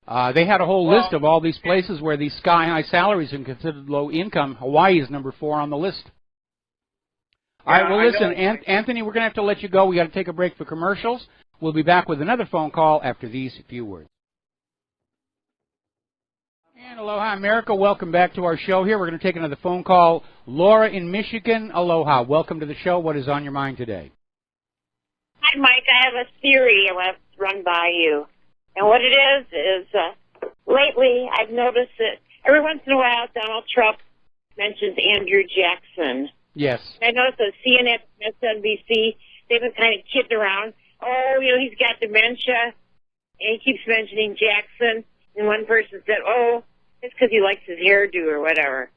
They had a whole list of all these places where these sky-high salaries are considered low income. Hawaii is number 4 on the list. All right, well, listen, Anthony, we're going to have to let you go. We got to take a break for commercials. We'll be back with another phone call after these few words. And aloha, America. Welcome back to our show here. We're going to take another phone call. Laura in Michigan, aloha. Welcome to the show. What is on your mind today? Hi, Mike. I have a theory I want to run by you. And what it is lately I've noticed that every once in a while Donald Trump mentions Andrew Jackson. Yes. I noticed that CNN, MSNBC, they've been kind of kidding around. Oh, he's got dementia, and he keeps mentioning Jackson. And one person said, oh, it's because he likes his hairdo or whatever.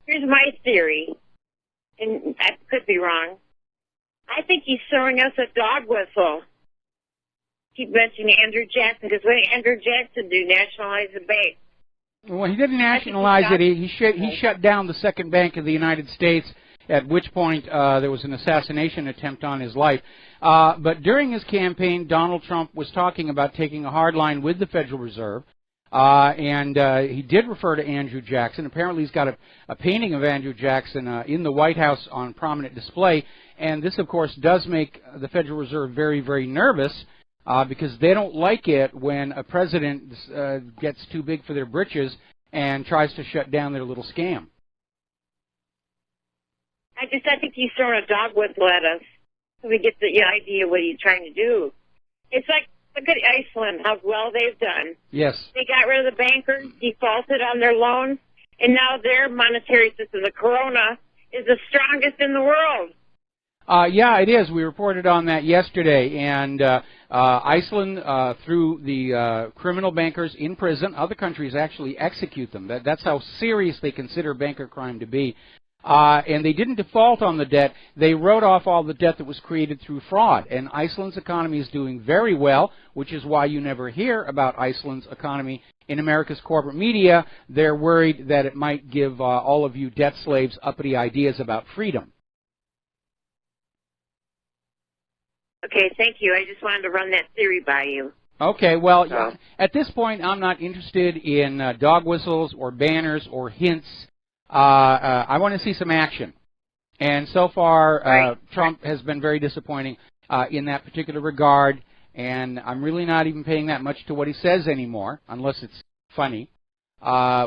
Here's my theory, and I could be wrong. I think he's throwing us a dog whistle. Keep mentioning Andrew Jackson, because what did Andrew Jackson do? Nationalize the bank. Well, he didn't nationalize it. He shut down the second bank of the United States, at which point there was an assassination attempt on his life. But during his campaign, Donald Trump was talking about taking a hard line with the Federal Reserve. And he did refer to Andrew Jackson. Apparently he's got a painting of Andrew Jackson in the White House on prominent display. And this, of course, does make the Federal Reserve very, very nervous because they don't like it when a president gets too big for their britches and tries to shut down their little scam. I think he's throwing a dog whistle at us so we get the idea of what he's trying to do. It's like, look at Iceland, how well they've done. Yes. They got rid of the bankers, defaulted on their loans, and now their monetary system, the corona, is the strongest in the world. Yeah, it is. We reported on that yesterday. And Iceland threw the criminal bankers in prison. Other countries actually execute them. That's how serious they consider banker crime to be. And they didn't default on the debt. They wrote off all the debt that was created through fraud. And Iceland's economy is doing very well, which is why you never hear about Iceland's economy in America's corporate media. They're worried that it might give all of you debt slaves uppity ideas about freedom. Okay, thank you. I just wanted to run that theory by you. Okay, well, at this point, I'm not interested in dog whistles or banners or hints. I want to see some action. And so far, Trump has been very disappointing in that particular regard. and I'm really not even paying that much to what he says anymore, unless it's funny,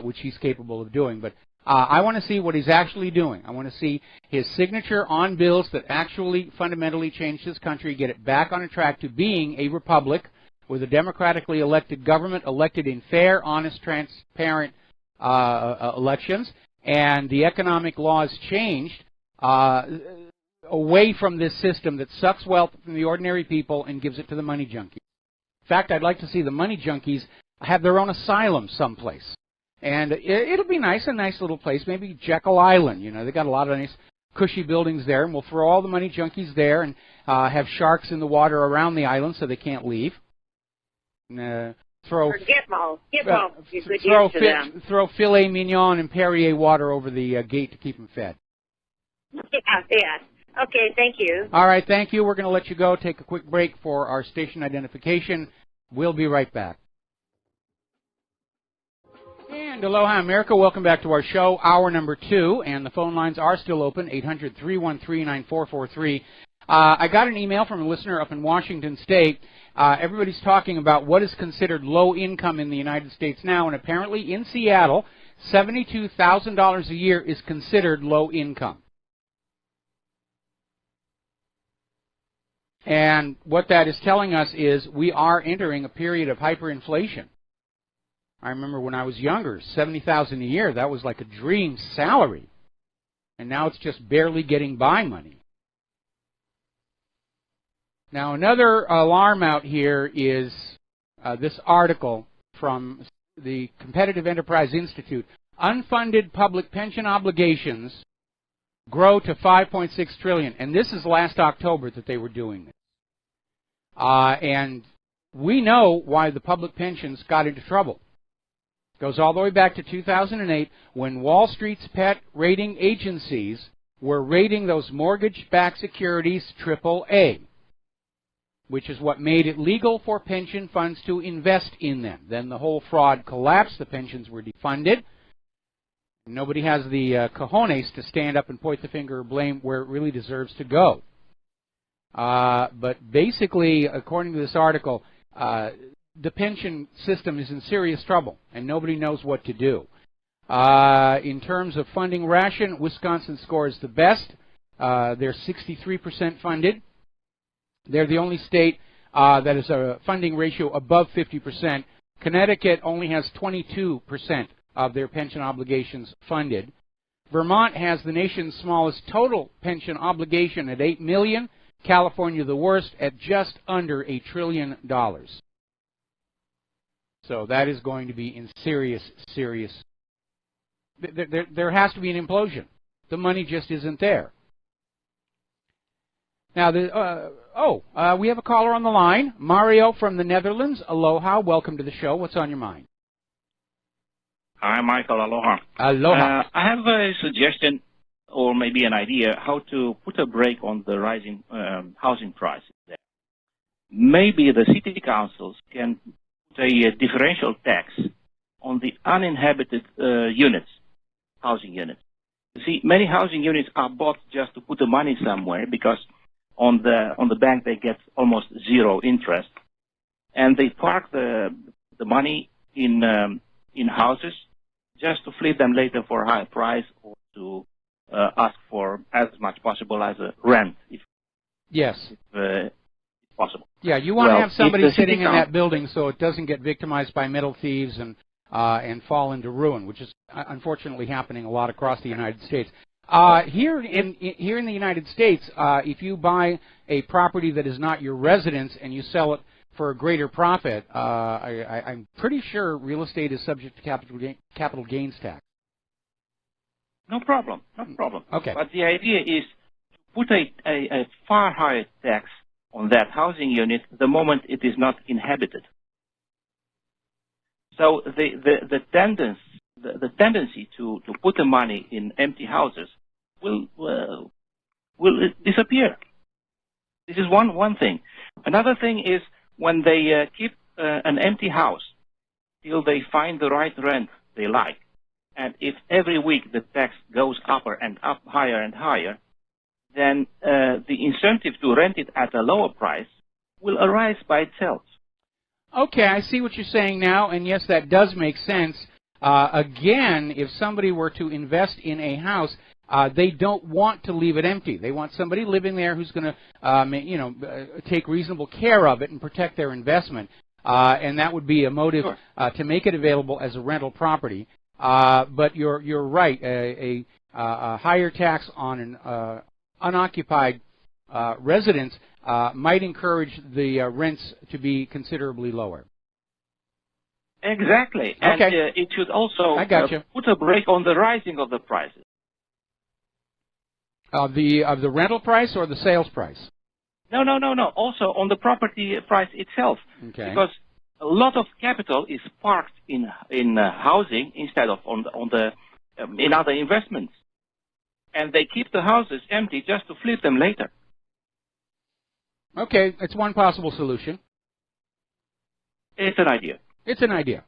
which he's capable of doing. But I want to see what he's actually doing. I want to see his signature on bills that actually fundamentally change this country, get it back on a track to being a republic with a democratically elected government, elected in fair, honest, transparent elections, and the economic laws changed away from this system that sucks wealth from the ordinary people and gives it to the money junkies. In fact, I'd like to see the money junkies have their own asylum someplace. And it'll be nice, a nice little place, maybe Jekyll Island. You know, they got a lot of nice, cushy buildings there, and we'll throw all the money junkies there and have sharks in the water around the island so they can't leave. Throw filet mignon and Perrier water over the gate to keep them fed. Yeah. Okay, thank you. All right, thank you. We're going to let you go. Take a quick break for our station identification. We'll be right back. And aloha, America. Welcome back to our show, hour number 2, and the phone lines are still open, 800-313-9443. I got an email from a listener up in Washington State. Everybody's talking about what is considered low income in the United States now, and apparently in Seattle, $72,000 a year is considered low income. And what that is telling us is we are entering a period of hyperinflation. I remember when I was younger, $70,000 a year, that was like a dream salary. And now it's just barely getting by money. Now, another alarm out here is this article from the Competitive Enterprise Institute. Unfunded public pension obligations grow to $5.6 trillion. And this is last October that they were doing this. And we know why the public pensions got into trouble. It goes all the way back to 2008 when Wall Street's pet rating agencies were rating those mortgage-backed securities AAA, which is what made it legal for pension funds to invest in them. Then the whole fraud collapsed. The pensions were defunded. Nobody has the cojones to stand up and point the finger or blame where it really deserves to go. But basically, according to this article, the pension system is in serious trouble, and nobody knows what to do. In terms of funding ration, Wisconsin scores the best. They're 63% funded. They're the only state that has a funding ratio above 50%. Connecticut only has 22% of their pension obligations funded. Vermont has the nation's smallest total pension obligation at $8 million. California the worst at just under $1 trillion. So that is going to be in serious. There has to be an implosion. The money just isn't there. Now, we have a caller on the line. Mario from the Netherlands. Aloha. Welcome to the show. What's on your mind? Hi, Michael. Aloha. Aloha. I have a suggestion or maybe an idea how to put a brake on the rising housing prices there. Maybe the city councils can put a differential tax on the uninhabited housing units. You see, many housing units are bought just to put the money somewhere because on the bank they get almost zero interest, and they park the money in houses just to flip them later for a high price or to ask for as much possible as a rent, if possible. Yeah, you want to have somebody sitting in that building so it doesn't get victimized by metal thieves and fall into ruin, which is unfortunately happening a lot across the United States. Here in the United States, if you buy a property that is not your residence and you sell it for a greater profit, I'm pretty sure real estate is subject to capital gains tax. No problem. Okay. But the idea is to put a far higher tax on that housing unit the moment it is not inhabited. So the tendency to put the money in empty houses will disappear. This is one thing. Another thing is when they keep an empty house till they find the right rent they like, and if every week the tax goes up and up, higher and higher, then the incentive to rent it at a lower price will arise by itself. Okay, I see what you're saying now, and yes, that does make sense. Again, if somebody were to invest in a house, they don't want to leave it empty. They want somebody living there who's going to, take reasonable care of it and protect their investment. And that would be a motive to make it available as a rental property. But you're right. A higher tax on an unoccupied residence might encourage the rents to be considerably lower. Exactly. And it should also put a brake on the rising of the prices. Of the rental price or the sales price? No. Also on the property price itself. Okay. Because a lot of capital is parked in housing instead of in other investments. And they keep the houses empty just to flip them later. Okay, it's one possible solution. It's an idea. It's an idea.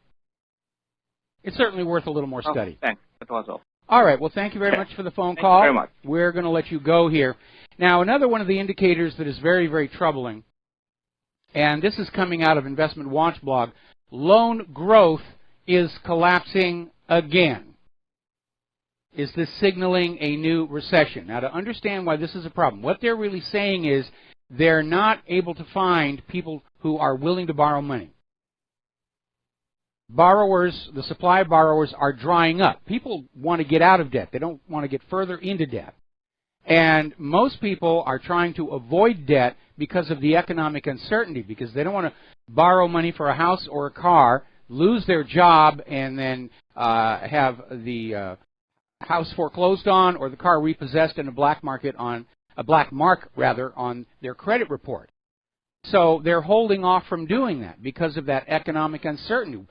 It's certainly worth a little more study. Thanks. That was all. All right. Well, thank you very much for the phone call. Thank you very much. We're going to let you go here. Now, another one of the indicators that is very, very troubling, and this is coming out of Investment Watch blog, loan growth is collapsing again. Is this signaling a new recession? Now, to understand why this is a problem, what they're really saying is they're not able to find people who are willing to borrow money. Borrowers, the supply of borrowers are drying up. People want to get out of debt. They don't want to get further into debt. And most people are trying to avoid debt because of the economic uncertainty, because they don't want to borrow money for a house or a car, lose their job, and then have the house foreclosed on or the car repossessed in a black mark on their credit report. So they're holding off from doing that because of that economic uncertainty.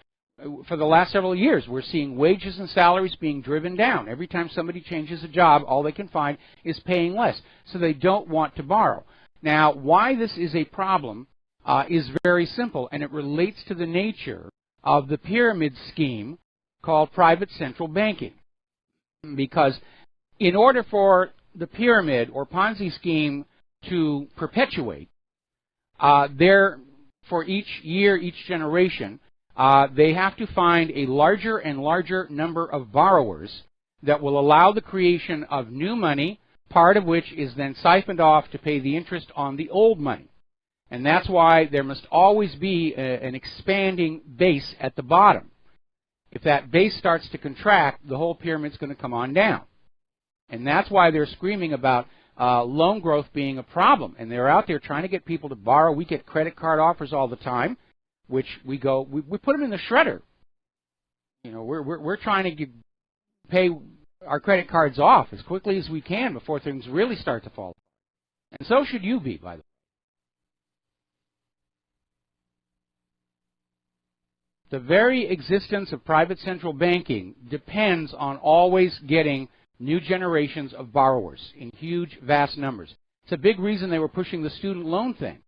For the last several years, we're seeing wages and salaries being driven down. Every time somebody changes a job, all they can find is paying less. So they don't want to borrow. Now, why this is a problem is very simple, and it relates to the nature of the pyramid scheme called private central banking. Because in order for the pyramid or Ponzi scheme to perpetuate, for each year, each generation, they have to find a larger and larger number of borrowers that will allow the creation of new money, part of which is then siphoned off to pay the interest on the old money. And that's why there must always be an expanding base at the bottom. If that base starts to contract, the whole pyramid's going to come on down. And that's why they're screaming about loan growth being a problem. And they're out there trying to get people to borrow. We get credit card offers all the time, which we put them in the shredder. You know, we're trying to pay our credit cards off as quickly as we can before things really start to fall. And so should you be, by the way. The very existence of private central banking depends on always getting new generations of borrowers in huge, vast numbers. It's a big reason they were pushing the student loan thing.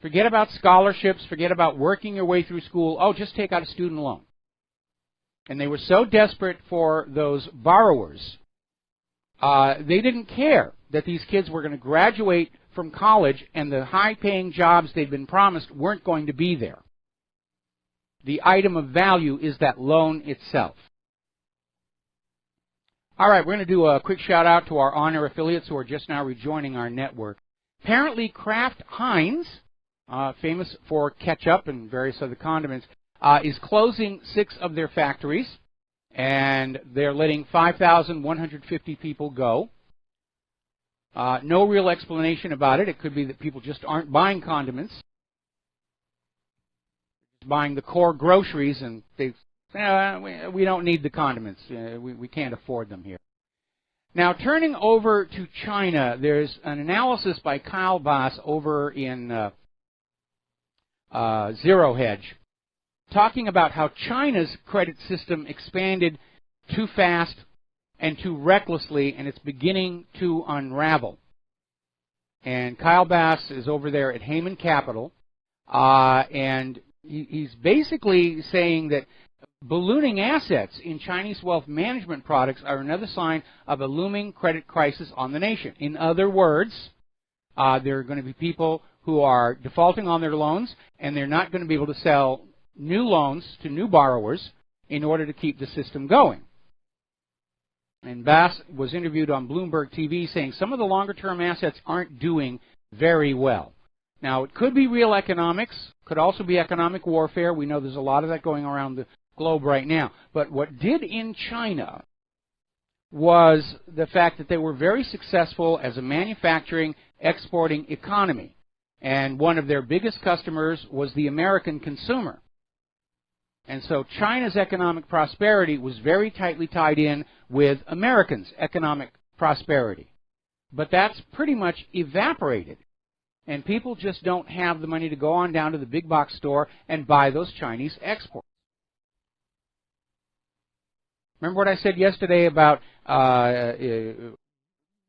Forget about scholarships, forget about working your way through school. Oh, just take out a student loan. And they were so desperate for those borrowers, they didn't care that these kids were going to graduate from college and the high-paying jobs they'd been promised weren't going to be there. The item of value is that loan itself. All right, we're going to do a quick shout-out to our on-air affiliates who are just now rejoining our network. Apparently, Kraft Heinz, famous for ketchup and various other condiments, is closing 6 of their factories, and they're letting 5,150 people go. No real explanation about it. It could be that people just aren't buying condiments, buying the core groceries, and they we don't need the condiments. We can't afford them here. Now, turning over to China, there's an analysis by Kyle Bass over in Zero Hedge, talking about how China's credit system expanded too fast and too recklessly, and it's beginning to unravel. And Kyle Bass is over there at Heyman Capital, and he's basically saying that ballooning assets in Chinese wealth management products are another sign of a looming credit crisis on the nation. In other words, there are going to be people who are defaulting on their loans, and they're not going to be able to sell new loans to new borrowers in order to keep the system going. And Bass was interviewed on Bloomberg TV saying some of the longer-term assets aren't doing very well. Now, it could be real economics, could also be economic warfare. We know there's a lot of that going around the globe right now. But what did in China was the fact that they were very successful as a manufacturing, exporting economy. And one of their biggest customers was the American consumer. And so China's economic prosperity was very tightly tied in with Americans' economic prosperity. But that's pretty much evaporated. And people just don't have the money to go on down to the big box store and buy those Chinese exports. Remember what I said yesterday about a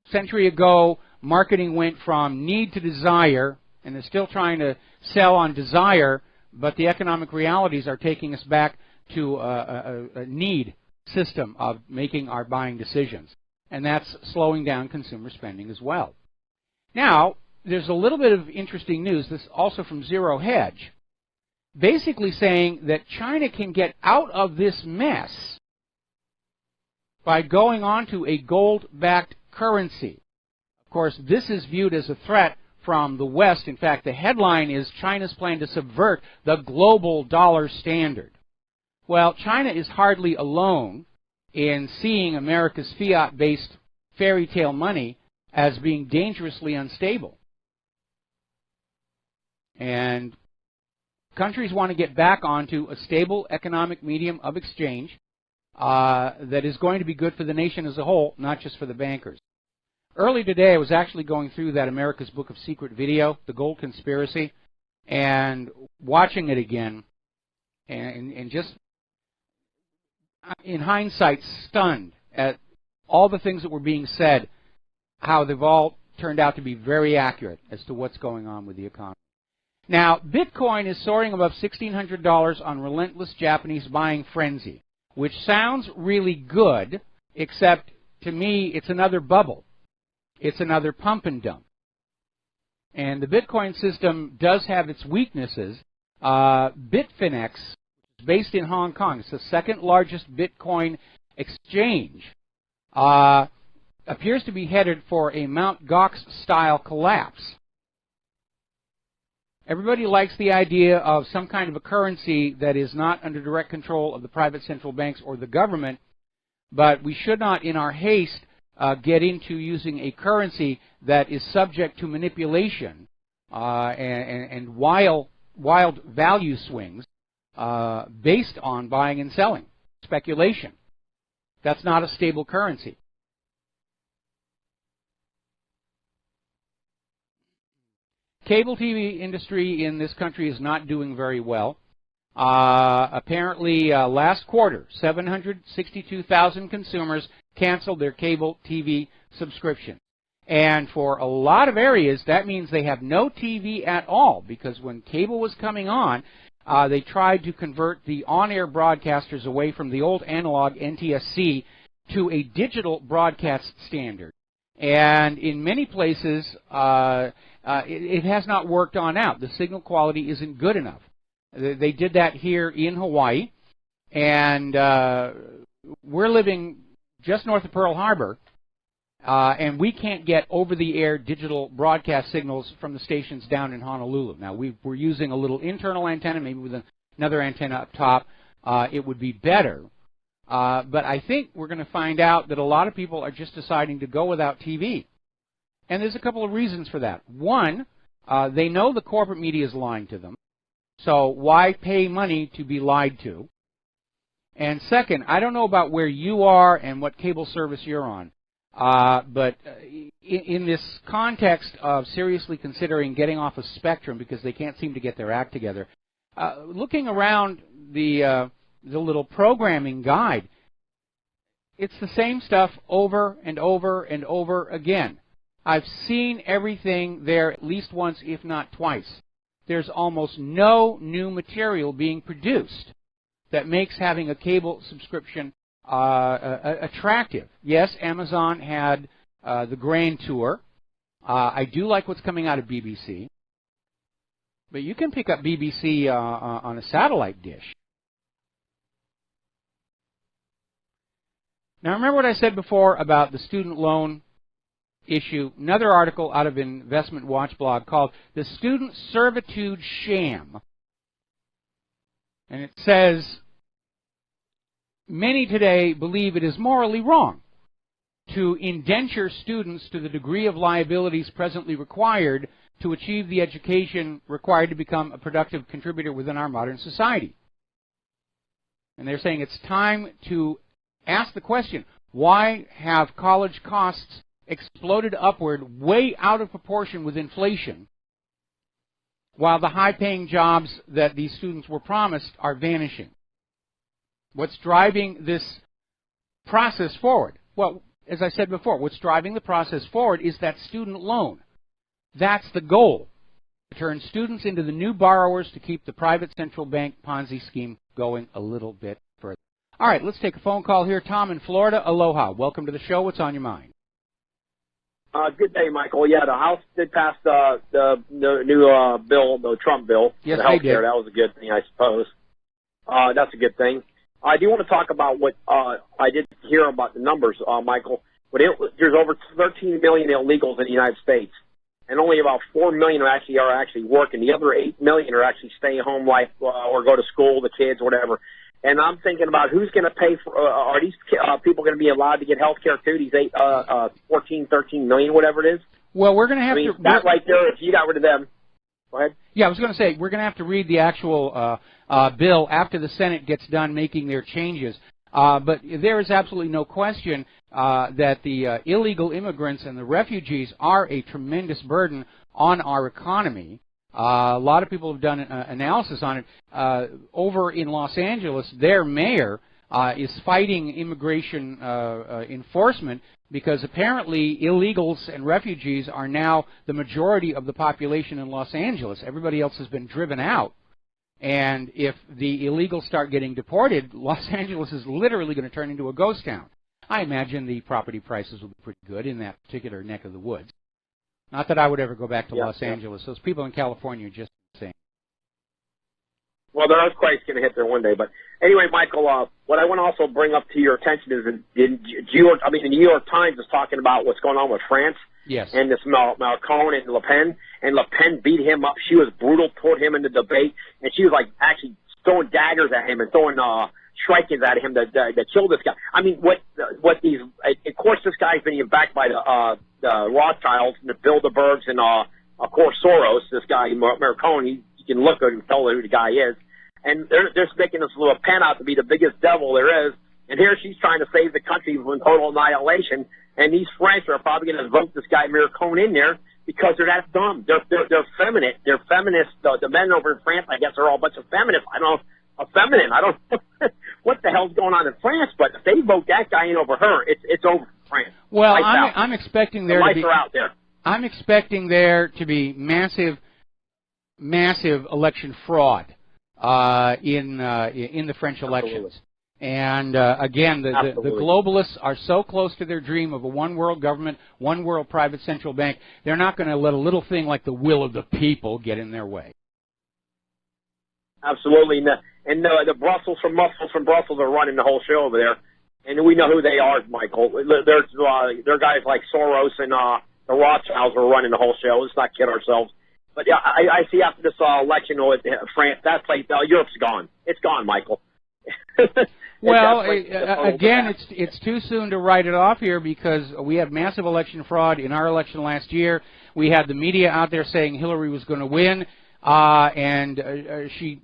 century ago, marketing went from need to desire, and they're still trying to sell on desire, but the economic realities are taking us back to a need system of making our buying decisions. And that's slowing down consumer spending as well. Now, there's a little bit of interesting news, this also from Zero Hedge, basically saying that China can get out of this mess by going on to a gold-backed currency. Of course, this is viewed as a threat from the West. In fact, the headline is China's plan to subvert the global dollar standard. Well, China is hardly alone in seeing America's fiat-based fairy tale money as being dangerously unstable. And countries want to get back onto a stable economic medium of exchange that is going to be good for the nation as a whole, not just for the bankers. Early today, I was actually going through that America's Book of Secret video, The Gold Conspiracy, and watching it again, and just, in hindsight, stunned at all the things that were being said, how they've all turned out to be very accurate as to what's going on with the economy. Now, Bitcoin is soaring above $1,600 on relentless Japanese buying frenzy, which sounds really good, except to me it's another bubble. It's another pump and dump. And the Bitcoin system does have its weaknesses. Bitfinex, based in Hong Kong, it's the second largest Bitcoin exchange, appears to be headed for a Mt. Gox-style collapse. Everybody likes the idea of some kind of a currency that is not under direct control of the private central banks or the government, but we should not, in our haste, get into using a currency that is subject to manipulation and wild value swings based on buying and selling, speculation. That's not a stable currency. Cable TV industry in this country is not doing very well. Apparently, last quarter, 762,000 consumers canceled their cable TV subscription. And for a lot of areas, that means they have no TV at all, because when cable was coming on, they tried to convert the on-air broadcasters away from the old analog NTSC to a digital broadcast standard. And in many places, it has not worked on out. The signal quality isn't good enough. They did that here in Hawaii, and we're living just north of Pearl Harbor, and we can't get over-the-air digital broadcast signals from the stations down in Honolulu. Now, we're using a little internal antenna, maybe with another antenna up top. It would be better. But I think we're going to find out that a lot of people are just deciding to go without TV. And there's a couple of reasons for that. One, they know the corporate media is lying to them. So why pay money to be lied to? And second, I don't know about where you are and what cable service you're on, but in this context of seriously considering getting off of Spectrum because they can't seem to get their act together, looking around the little programming guide, it's the same stuff over and over and over again. I've seen everything there at least once, if not twice. There's almost no new material being produced that makes having a cable subscription attractive. Yes, Amazon had the Grand Tour. I do like what's coming out of BBC. But you can pick up BBC on a satellite dish. Now, remember what I said before about the student loan issue? Another article out of Investment Watch blog called The Student Servitude Sham. And it says, many today believe it is morally wrong to indenture students to the degree of liabilities presently required to achieve the education required to become a productive contributor within our modern society. And they're saying it's time to ask the question, why have college costs exploded upward way out of proportion with inflation, while the high-paying jobs that these students were promised are vanishing? What's driving this process forward? Well, as I said before, what's driving the process forward is that student loan. That's the goal, to turn students into the new borrowers to keep the private central bank Ponzi scheme going a little bit further. All right, let's take a phone call here. Tom in Florida, aloha. Welcome to the show. What's on your mind? Good day, Michael. Yeah, the House did pass the new bill, the Trump bill. Yes, the they healthcare. did. That was a good thing, I suppose. That's a good thing. I do want to talk about what I did hear about the numbers, Michael. But there's over 13 million illegals in the United States, and only about 4 million are actually working. The other 8 million are actually staying home life or go to school, the kids, whatever. And I'm thinking about who's going to pay for, are these people going to be allowed to get health care too, these 14, 13 million, whatever it is? Well, we're going to have to... That right there, if you got rid of them. Go ahead. Yeah, I was going to say, we're going to have to read the actual bill after the Senate gets done making their changes. But there is absolutely no question that the illegal immigrants and the refugees are a tremendous burden on our economy. A lot of people have done analysis on it. Over in Los Angeles, their mayor is fighting immigration enforcement because apparently illegals and refugees are now the majority of the population in Los Angeles. Everybody else has been driven out. And if the illegals start getting deported, Los Angeles is literally going to turn into a ghost town. I imagine the property prices will be pretty good in that particular neck of the woods. Not that I would ever go back to Los Angeles. Those people in California are just insane. Well, the earthquake's going to hit there one day. But anyway, Michael, what I want to also bring up to your attention is the New York Times is talking about what's going on with France. Yes. And this Macron and Le Pen. And Le Pen beat him up. She was brutal toward him in the debate. And she was like actually throwing daggers at him and throwing strikers at him to kill this guy. I mean, what these, of course, this guy's being backed by the Rothschilds, the Bilderbergs, and of course Soros. This guy Macron, you can look at him and tell who the guy is. And they're making this little pen out to be the biggest devil there is. And here she's trying to save the country from total annihilation. And these French are probably going to vote this guy Macron in there because they're that dumb. They're feminine. They're feminists. The men over in France, I guess, are all a bunch of feminists. I don't know. Feminine. I don't know what the hell's going on in France. But if they vote that guy in over her, it's over for France. Well, I'm expecting there to be. The lights are out there. I'm expecting there to be massive election fraud in the French elections. Absolutely. And again, the globalists are so close to their dream of a one-world government, one-world private central bank, they're not going to let a little thing like the will of the people get in their way. Absolutely. And the Brussels from Brussels are running the whole show over there. And we know who they are, Michael. They're guys like Soros and the Rothschilds are running the whole show. Let's not kid ourselves. But yeah, I see after this election with France, that place, Europe's gone. It's gone, Michael. Well, again, it's too soon to write it off here because we have massive election fraud in our election last year. We had the media out there saying Hillary was going to win, and she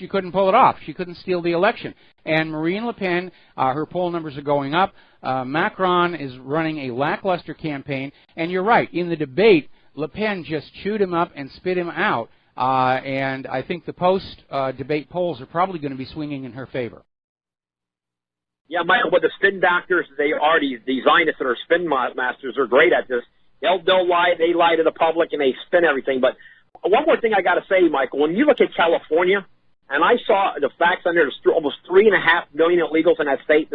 couldn't pull it off. She couldn't steal the election. And Marine Le Pen, her poll numbers are going up. Macron is running a lackluster campaign. And you're right, in the debate, Le Pen just chewed him up and spit him out. And I think the post-debate polls are probably going to be swinging in her favor. Yeah, Michael, but the spin doctors, they are these Zionists that are spin masters are great at this. They'll lie, they lie to the public, and they spin everything. But one more thing I got to say, Michael, when you look at California, and I saw the facts on there, there's almost 3.5 million illegals in that state.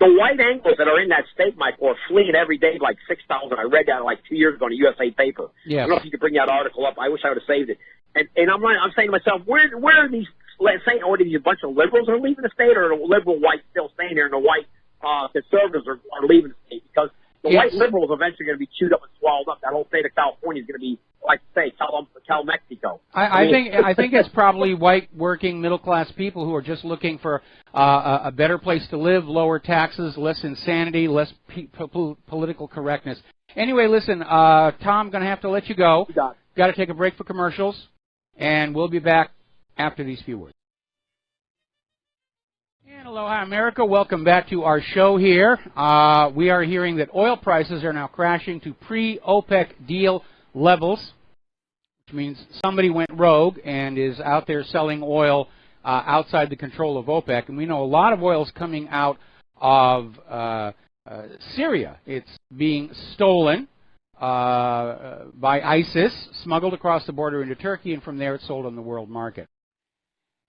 The white Anglos that are in that state, Michael, are fleeing every day like 6,000. I read that like 2 years ago in a USA paper. Yes. I don't know if you could bring that article up. I wish I would have saved it. And I'm saying to myself, where are these? Let's say, are these a bunch of liberals are leaving the state, or are the liberal whites still staying there, and the white conservatives are leaving the state? Because the white liberals are eventually going to be chewed up and swallowed up. That whole state of California is going to be, like say, Cal Mexico. I think it's probably white working middle class people who are just looking for a better place to live, lower taxes, less insanity, less political correctness. Anyway, listen, Tom, I'm going to have to let you go. Got to take a break for commercials, and we'll be back after these few words. And aloha, America. Welcome back to our show here. We are hearing that oil prices are now crashing to pre-OPEC deal levels, which means somebody went rogue and is out there selling oil outside the control of OPEC. And we know a lot of oil is coming out of Syria. It's being stolen by ISIS, smuggled across the border into Turkey, and from there it's sold on the world market.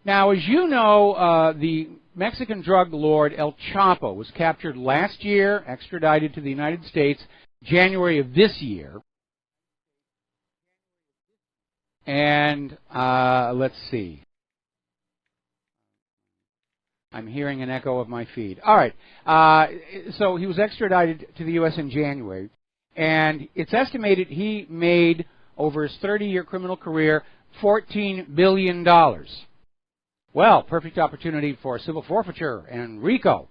Now, as you know, the Mexican drug lord El Chapo was captured last year, extradited to the United States, January of this year. And let's see. I'm hearing an echo of my feed. All right. So he was extradited to the U.S. in January, and it's estimated he made, over his 30-year criminal career, $14 billion. Well, perfect opportunity for civil forfeiture and RICO.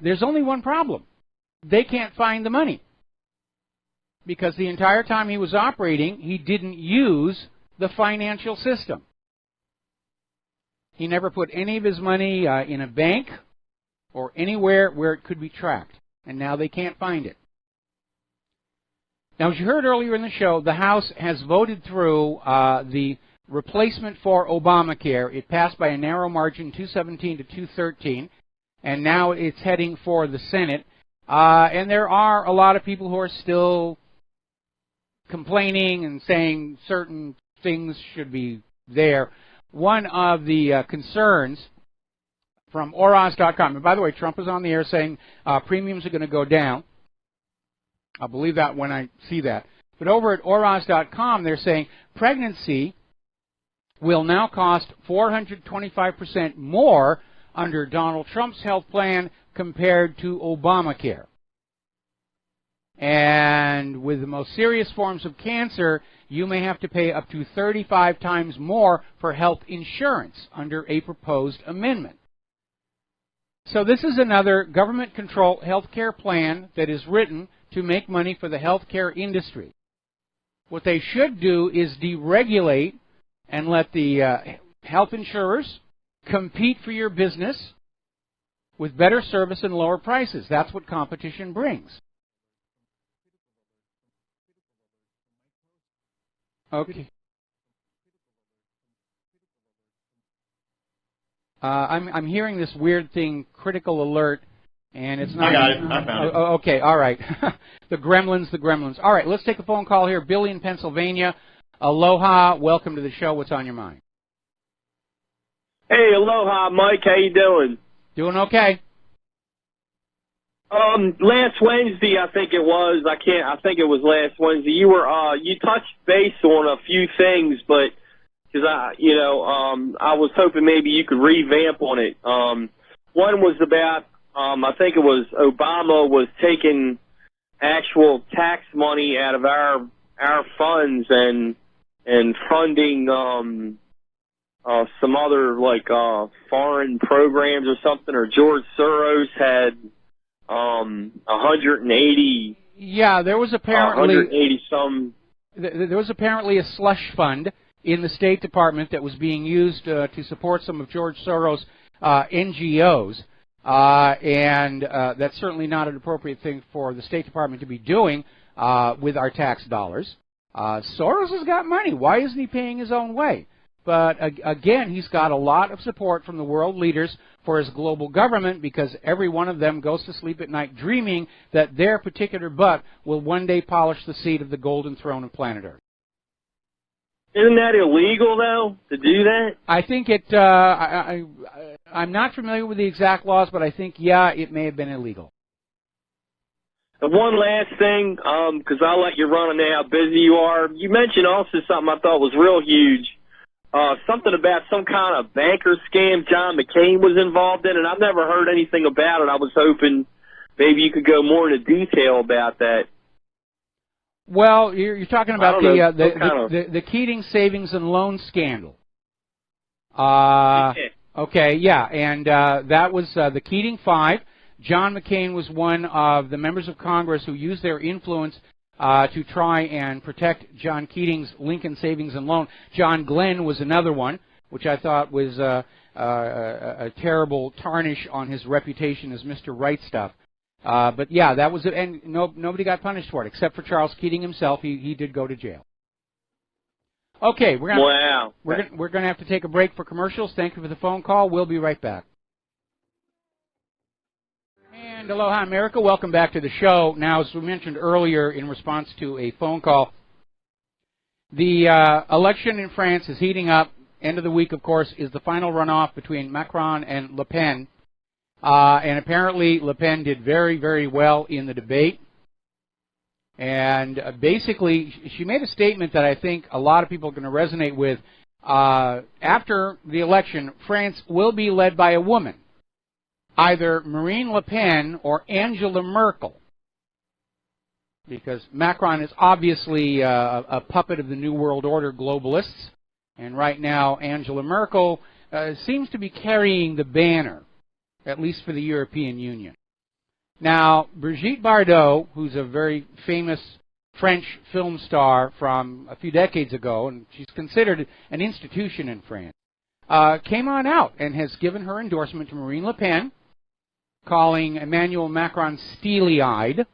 There's only one problem. They can't find the money. Because the entire time he was operating, he didn't use the financial system. He never put any of his money in a bank or anywhere where it could be tracked. And now they can't find it. Now, as you heard earlier in the show, the House has voted through the replacement for Obamacare. It passed by a narrow margin, 217 to 213, and now it's heading for the Senate. And there are a lot of people who are still complaining and saying certain things should be there. One of the concerns from Oraz.com, and by the way, Trump is on the air saying premiums are going to go down. I'll believe that when I see that. But over at Oraz.com, they're saying pregnancy will now cost 425% more under Donald Trump's health plan compared to Obamacare. And with the most serious forms of cancer, you may have to pay up to 35 times more for health insurance under a proposed amendment. So this is another government-controlled health care plan that is written to make money for the health care industry. What they should do is deregulate and let the health insurers compete for your business with better service and lower prices. That's what competition brings. Okay. I'm hearing this weird thing, critical alert, and it's not. I got it. I found it. Okay, all right. The gremlins. All right, let's take a phone call here. Billy in Pennsylvania. Aloha. Welcome to the show. What's on your mind? Hey, aloha, Mike. How you doing? Doing okay. Last Wednesday, I think it was. I think it was last Wednesday. You touched base on a few things, but because I was hoping maybe you could revamp on it. One was about, I think it was Obama was taking actual tax money out of our funds and funding some other foreign programs or something. Or George Soros had 180. Yeah, there was apparently 180 some. There was apparently a slush fund in the State Department that was being used to support some of George Soros' NGOs, and that's certainly not an appropriate thing for the State Department to be doing with our tax dollars. Soros has got money. Why isn't he paying his own way? But again, he's got a lot of support from the world leaders for his global government, because every one of them goes to sleep at night dreaming that their particular butt will one day polish the seat of the golden throne of planet Earth. Isn't that illegal, though, to do that? I think it, I'm not familiar with the exact laws, but I think, yeah, it may have been illegal. And one last thing, because I'll let you run on how busy you are. You mentioned also something I thought was real huge. something about some kind of banker scam John McCain was involved in, and I've never heard anything about it. I was hoping maybe you could go more into detail about that. Well, you're talking about the Keating savings and loan scandal. Okay, yeah, and that was the Keating Five. John McCain was one of the members of Congress who used their influence to try and protect John Keating's Lincoln savings and loan. John Glenn was another one, which I thought was a terrible tarnish on his reputation as Mr. Right Stuff. But yeah, that was it, and nobody got punished for it except for Charles Keating himself. He did go to jail. Okay, we're going to have to take a break for commercials. Thank you for the phone call. We'll be right back. And aloha, America. Welcome back to the show. Now, as we mentioned earlier in response to a phone call, the election in France is heating up. End of the week, of course, is the final runoff between Macron and Le Pen. And apparently Le Pen did very, very well in the debate. And basically, she made a statement that I think a lot of people are going to resonate with. After the election, France will be led by a woman, either Marine Le Pen or Angela Merkel, because Macron is obviously a puppet of the New World Order globalists, and right now Angela Merkel seems to be carrying the banner, at least for the European Union. Now, Brigitte Bardot, who's a very famous French film star from a few decades ago, and she's considered an institution in France, came on out and has given her endorsement to Marine Le Pen, calling Emmanuel Macron steely-eyed.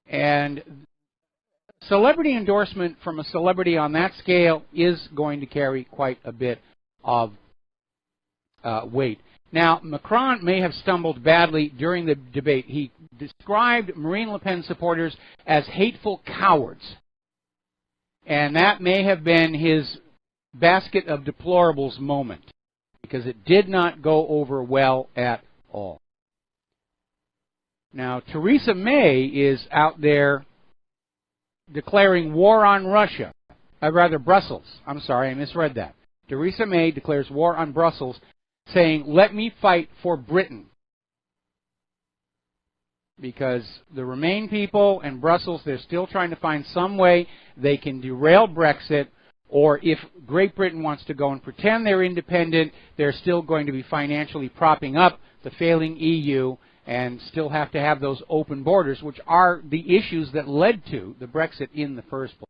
And celebrity endorsement from a celebrity on that scale is going to carry quite a bit of weight. Now, Macron may have stumbled badly during the debate. He described Marine Le Pen supporters as hateful cowards. And that may have been his basket of deplorables moment, because it did not go over well at all. Now, Theresa May is out there declaring war on Russia. Brussels. I'm sorry, I misread that. Theresa May declares war on Brussels, saying, let me fight for Britain. Because the Remain people and Brussels, they're still trying to find some way they can derail Brexit, or if Great Britain wants to go and pretend they're independent, they're still going to be financially propping up the failing EU and still have to have those open borders, which are the issues that led to the Brexit in the first place.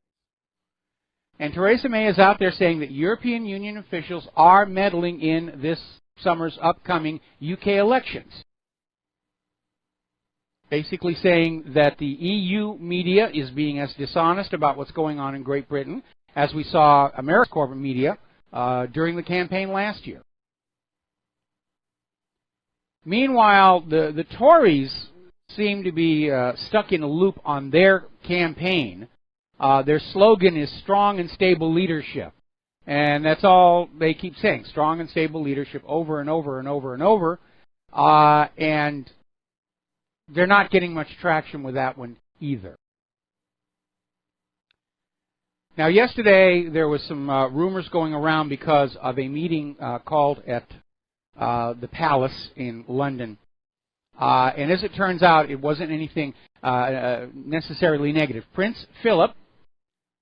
And Theresa May is out there saying that European Union officials are meddling in this summer's upcoming UK elections. Basically saying that the EU media is being as dishonest about what's going on in Great Britain as we saw American corporate media during the campaign last year. Meanwhile, the Tories seem to be stuck in a loop on their campaign. Their slogan is strong and stable leadership. And that's all they keep saying, strong and stable leadership, over and over and over and over. And they're not getting much traction with that one either. Now, yesterday there was some rumors going around because of a meeting called at the Palace in London. And as it turns out, it wasn't anything necessarily negative. Prince Philip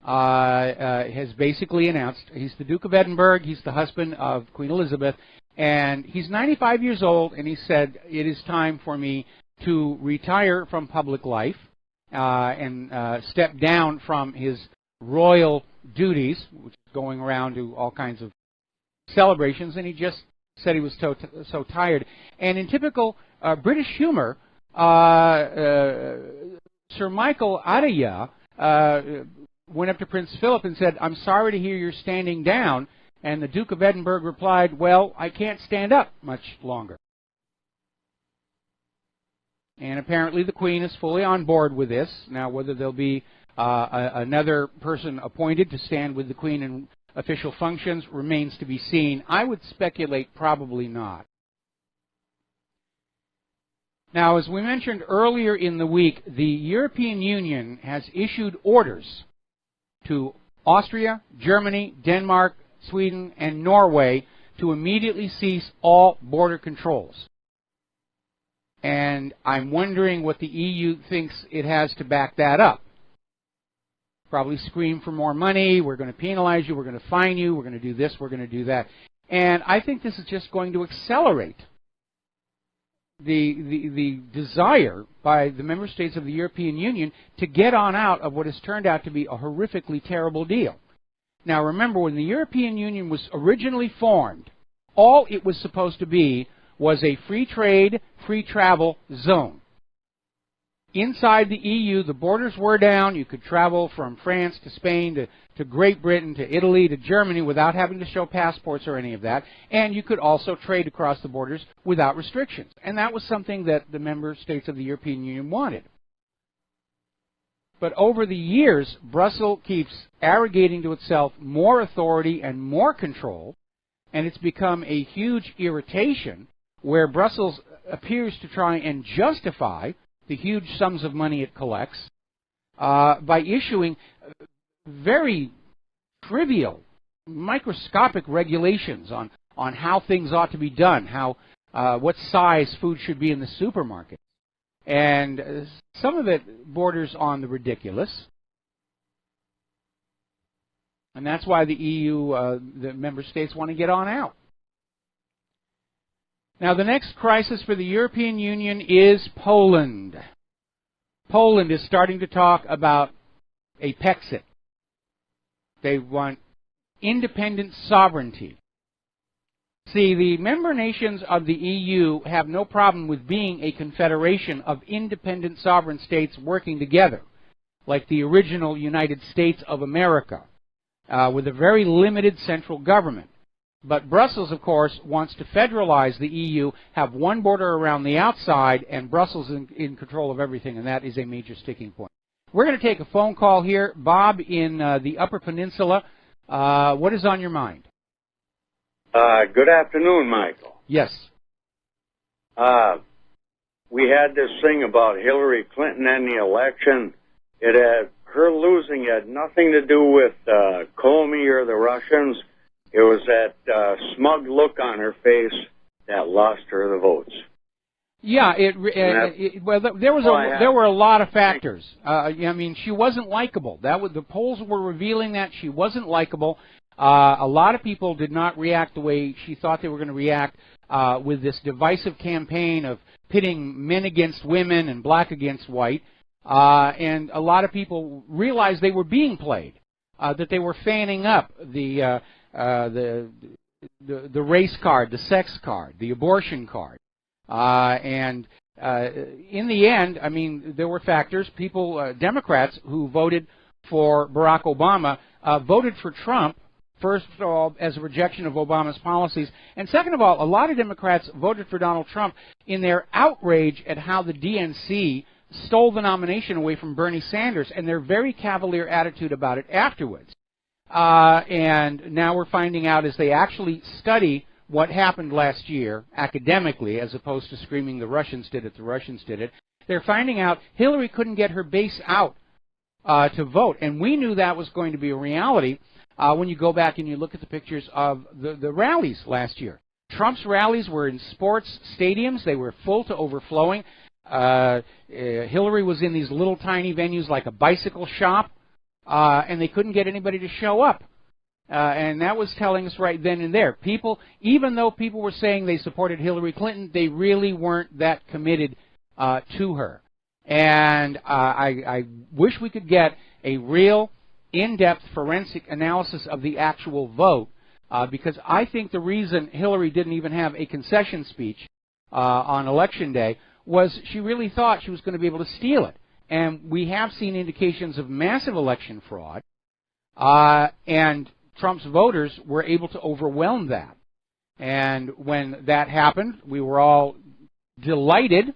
has basically announced, he's the Duke of Edinburgh, he's the husband of Queen Elizabeth, and he's 95 years old, and he said, it is time for me to retire from public life and step down from his royal duties, which is going around to all kinds of celebrations, and he just said he was so tired. And in typical British humor, Sir Michael Aiea went up to Prince Philip and said, I'm sorry to hear you're standing down. And the Duke of Edinburgh replied, well, I can't stand up much longer. And apparently the Queen is fully on board with this. Now, whether there'll be another person appointed to stand with the Queen in official functions remains to be seen. I would speculate probably not. Now, as we mentioned earlier in the week, the European Union has issued orders to Austria, Germany, Denmark, Sweden, and Norway to immediately cease all border controls. And I'm wondering what the EU thinks it has to back that up. Probably scream for more money, we're going to penalize you, we're going to fine you, we're going to do this, we're going to do that. And I think this is just going to accelerate the desire by the member states of the European Union to get on out of what has turned out to be a horrifically terrible deal. Now remember, when the European Union was originally formed, all it was supposed to be was a free trade, free travel zone. Inside the EU, the borders were down. You could travel from France to Spain to Great Britain to Italy to Germany without having to show passports or any of that. And you could also trade across the borders without restrictions. And that was something that the member states of the European Union wanted. But over the years, Brussels keeps arrogating to itself more authority and more control, and it's become a huge irritation where Brussels appears to try and justify the huge sums of money it collects by issuing very trivial, microscopic regulations on how things ought to be done, what size food should be in the supermarket. And some of it borders on the ridiculous. And that's why the EU, the member states, want to get on out. Now, the next crisis for the European Union is Poland. Poland is starting to talk about a Pexit. They want independent sovereignty. See, the member nations of the EU have no problem with being a confederation of independent sovereign states working together, like the original United States of America, with a very limited central government. But Brussels, of course, wants to federalize the EU, have one border around the outside, and Brussels in control of everything, and that is a major sticking point. We're going to take a phone call here. Bob in the Upper Peninsula, what is on your mind? Good afternoon, Michael. Yes. We had this thing about Hillary Clinton and the election. Her losing had nothing to do with Comey or the Russians. It was that smug look on her face that lost her the votes. Yeah, there were a lot of factors. I mean, she wasn't likable. The polls were revealing that she wasn't likable. A lot of people did not react the way she thought they were going to react with this divisive campaign of pitting men against women and black against white. And a lot of people realized they were being played, that they were fanning up the race card, the sex card, the abortion card. And in the end, I mean, there were factors. Democrats who voted for Barack Obama voted for Trump, first of all, as a rejection of Obama's policies. And second of all, a lot of Democrats voted for Donald Trump in their outrage at how the DNC stole the nomination away from Bernie Sanders and their very cavalier attitude about it afterwards. And now we're finding out as they actually study what happened last year academically, as opposed to screaming the Russians did it, they're finding out Hillary couldn't get her base out to vote. And we knew that was going to be a reality when you go back and you look at the pictures of the rallies last year. Trump's rallies were in sports stadiums. They were full to overflowing. Hillary was in these little tiny venues like a bicycle shop. And they couldn't get anybody to show up. And that was telling us right then and there. Even though people were saying they supported Hillary Clinton, they really weren't that committed to her. And I wish we could get a real in-depth forensic analysis of the actual vote, because I think the reason Hillary didn't even have a concession speech on Election Day was she really thought she was going to be able to steal it. And we have seen indications of massive election fraud, and Trump's voters were able to overwhelm that. And when that happened, we were all delighted.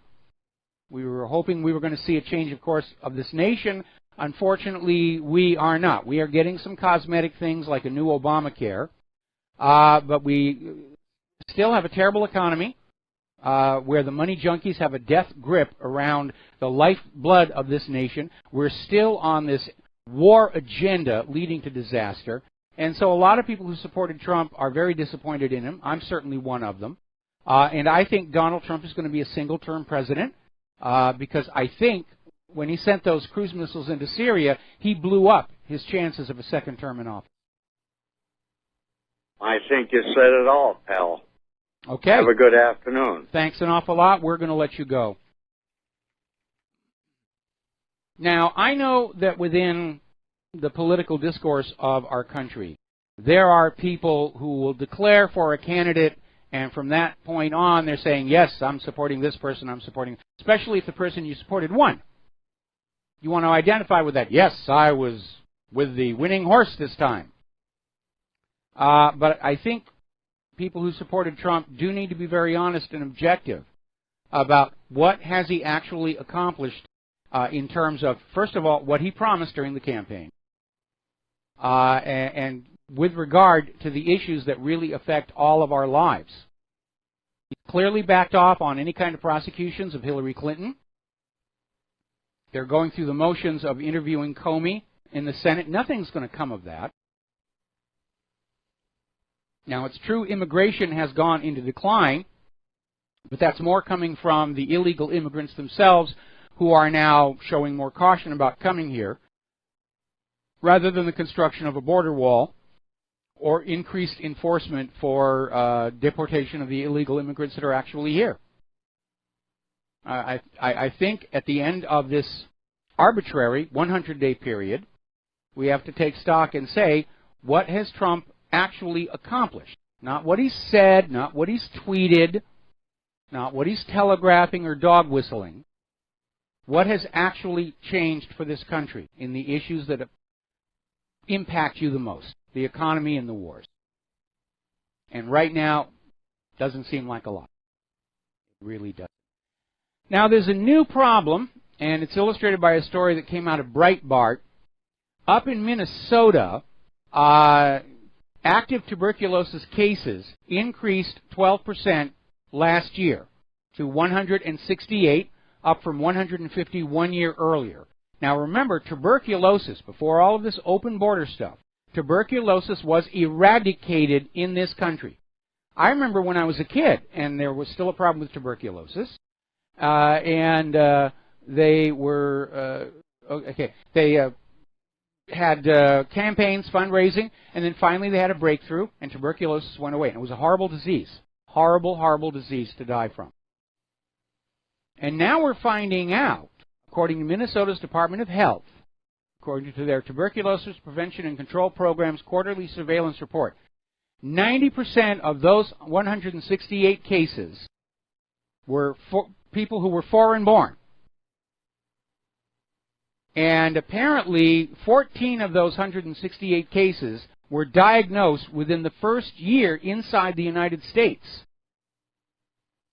We were hoping we were going to see a change, of course, of this nation. Unfortunately, we are not. We are getting some cosmetic things like a new Obamacare, but we still have a terrible economy. Where the money junkies have a death grip around the lifeblood of this nation. We're still on this war agenda leading to disaster. And so a lot of people who supported Trump are very disappointed in him. I'm certainly one of them. And I think Donald Trump is going to be a single-term president because I think when he sent those cruise missiles into Syria, he blew up his chances of a second term in office. I think you said it all, pal. Okay. Have a good afternoon. Thanks an awful lot. We're going to let you go. Now, I know that within the political discourse of our country, there are people who will declare for a candidate, and from that point on, they're saying, yes, I'm supporting this person, I'm supporting, especially if the person you supported won. You want to identify with that. Yes, I was with the winning horse this time. But I think people who supported Trump do need to be very honest and objective about what has he actually accomplished in terms of, first of all, what he promised during the campaign, and with regard to the issues that really affect all of our lives. He clearly backed off on any kind of prosecutions of Hillary Clinton. They're going through the motions of interviewing Comey in the Senate. Nothing's going to come of that. Now, it's true immigration has gone into decline, but that's more coming from the illegal immigrants themselves who are now showing more caution about coming here, rather than the construction of a border wall or increased enforcement for deportation of the illegal immigrants that are actually here. I think at the end of this arbitrary 100-day period, we have to take stock and say, what has Trump actually accomplished? Not what he's said, not what he's tweeted, not what he's telegraphing or dog whistling. What has actually changed for this country in the issues that impact you the most, the economy and the wars? And right now, doesn't seem like a lot. It really doesn't. Now, there's a new problem, and it's illustrated by a story that came out of Breitbart. Up in Minnesota, active tuberculosis cases increased 12% last year to 168, up from 150 1 year earlier. Now remember, tuberculosis, before all of this open border stuff, tuberculosis was eradicated in this country. I remember when I was a kid, and there was still a problem with tuberculosis, they were, they had campaigns, fundraising, and then finally they had a breakthrough, and tuberculosis went away. And it was a horrible disease, horrible, horrible disease to die from. And now we're finding out, according to Minnesota's Department of Health, according to their Tuberculosis Prevention and Control Program's quarterly surveillance report, 90% of those 168 cases were people who were foreign-born. And apparently, 14 of those 168 cases were diagnosed within the first year inside the United States.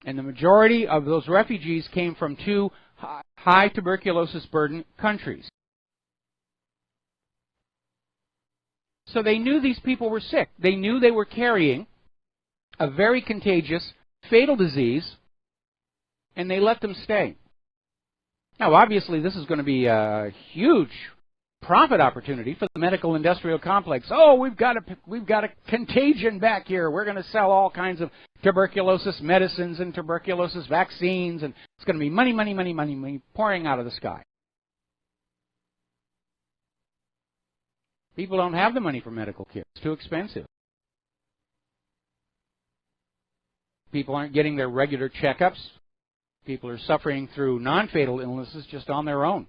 And the majority of those refugees came from two high tuberculosis burden countries. So they knew these people were sick. They knew they were carrying a very contagious, fatal disease, and they let them stay. Now, obviously, this is going to be a huge profit opportunity for the medical industrial complex. Oh, we've got a contagion back here. We're going to sell all kinds of tuberculosis medicines and tuberculosis vaccines, and it's going to be money, money, money, money, money pouring out of the sky. People don't have the money for medical care. It's too expensive. People aren't getting their regular checkups. People are suffering through non-fatal illnesses just on their own.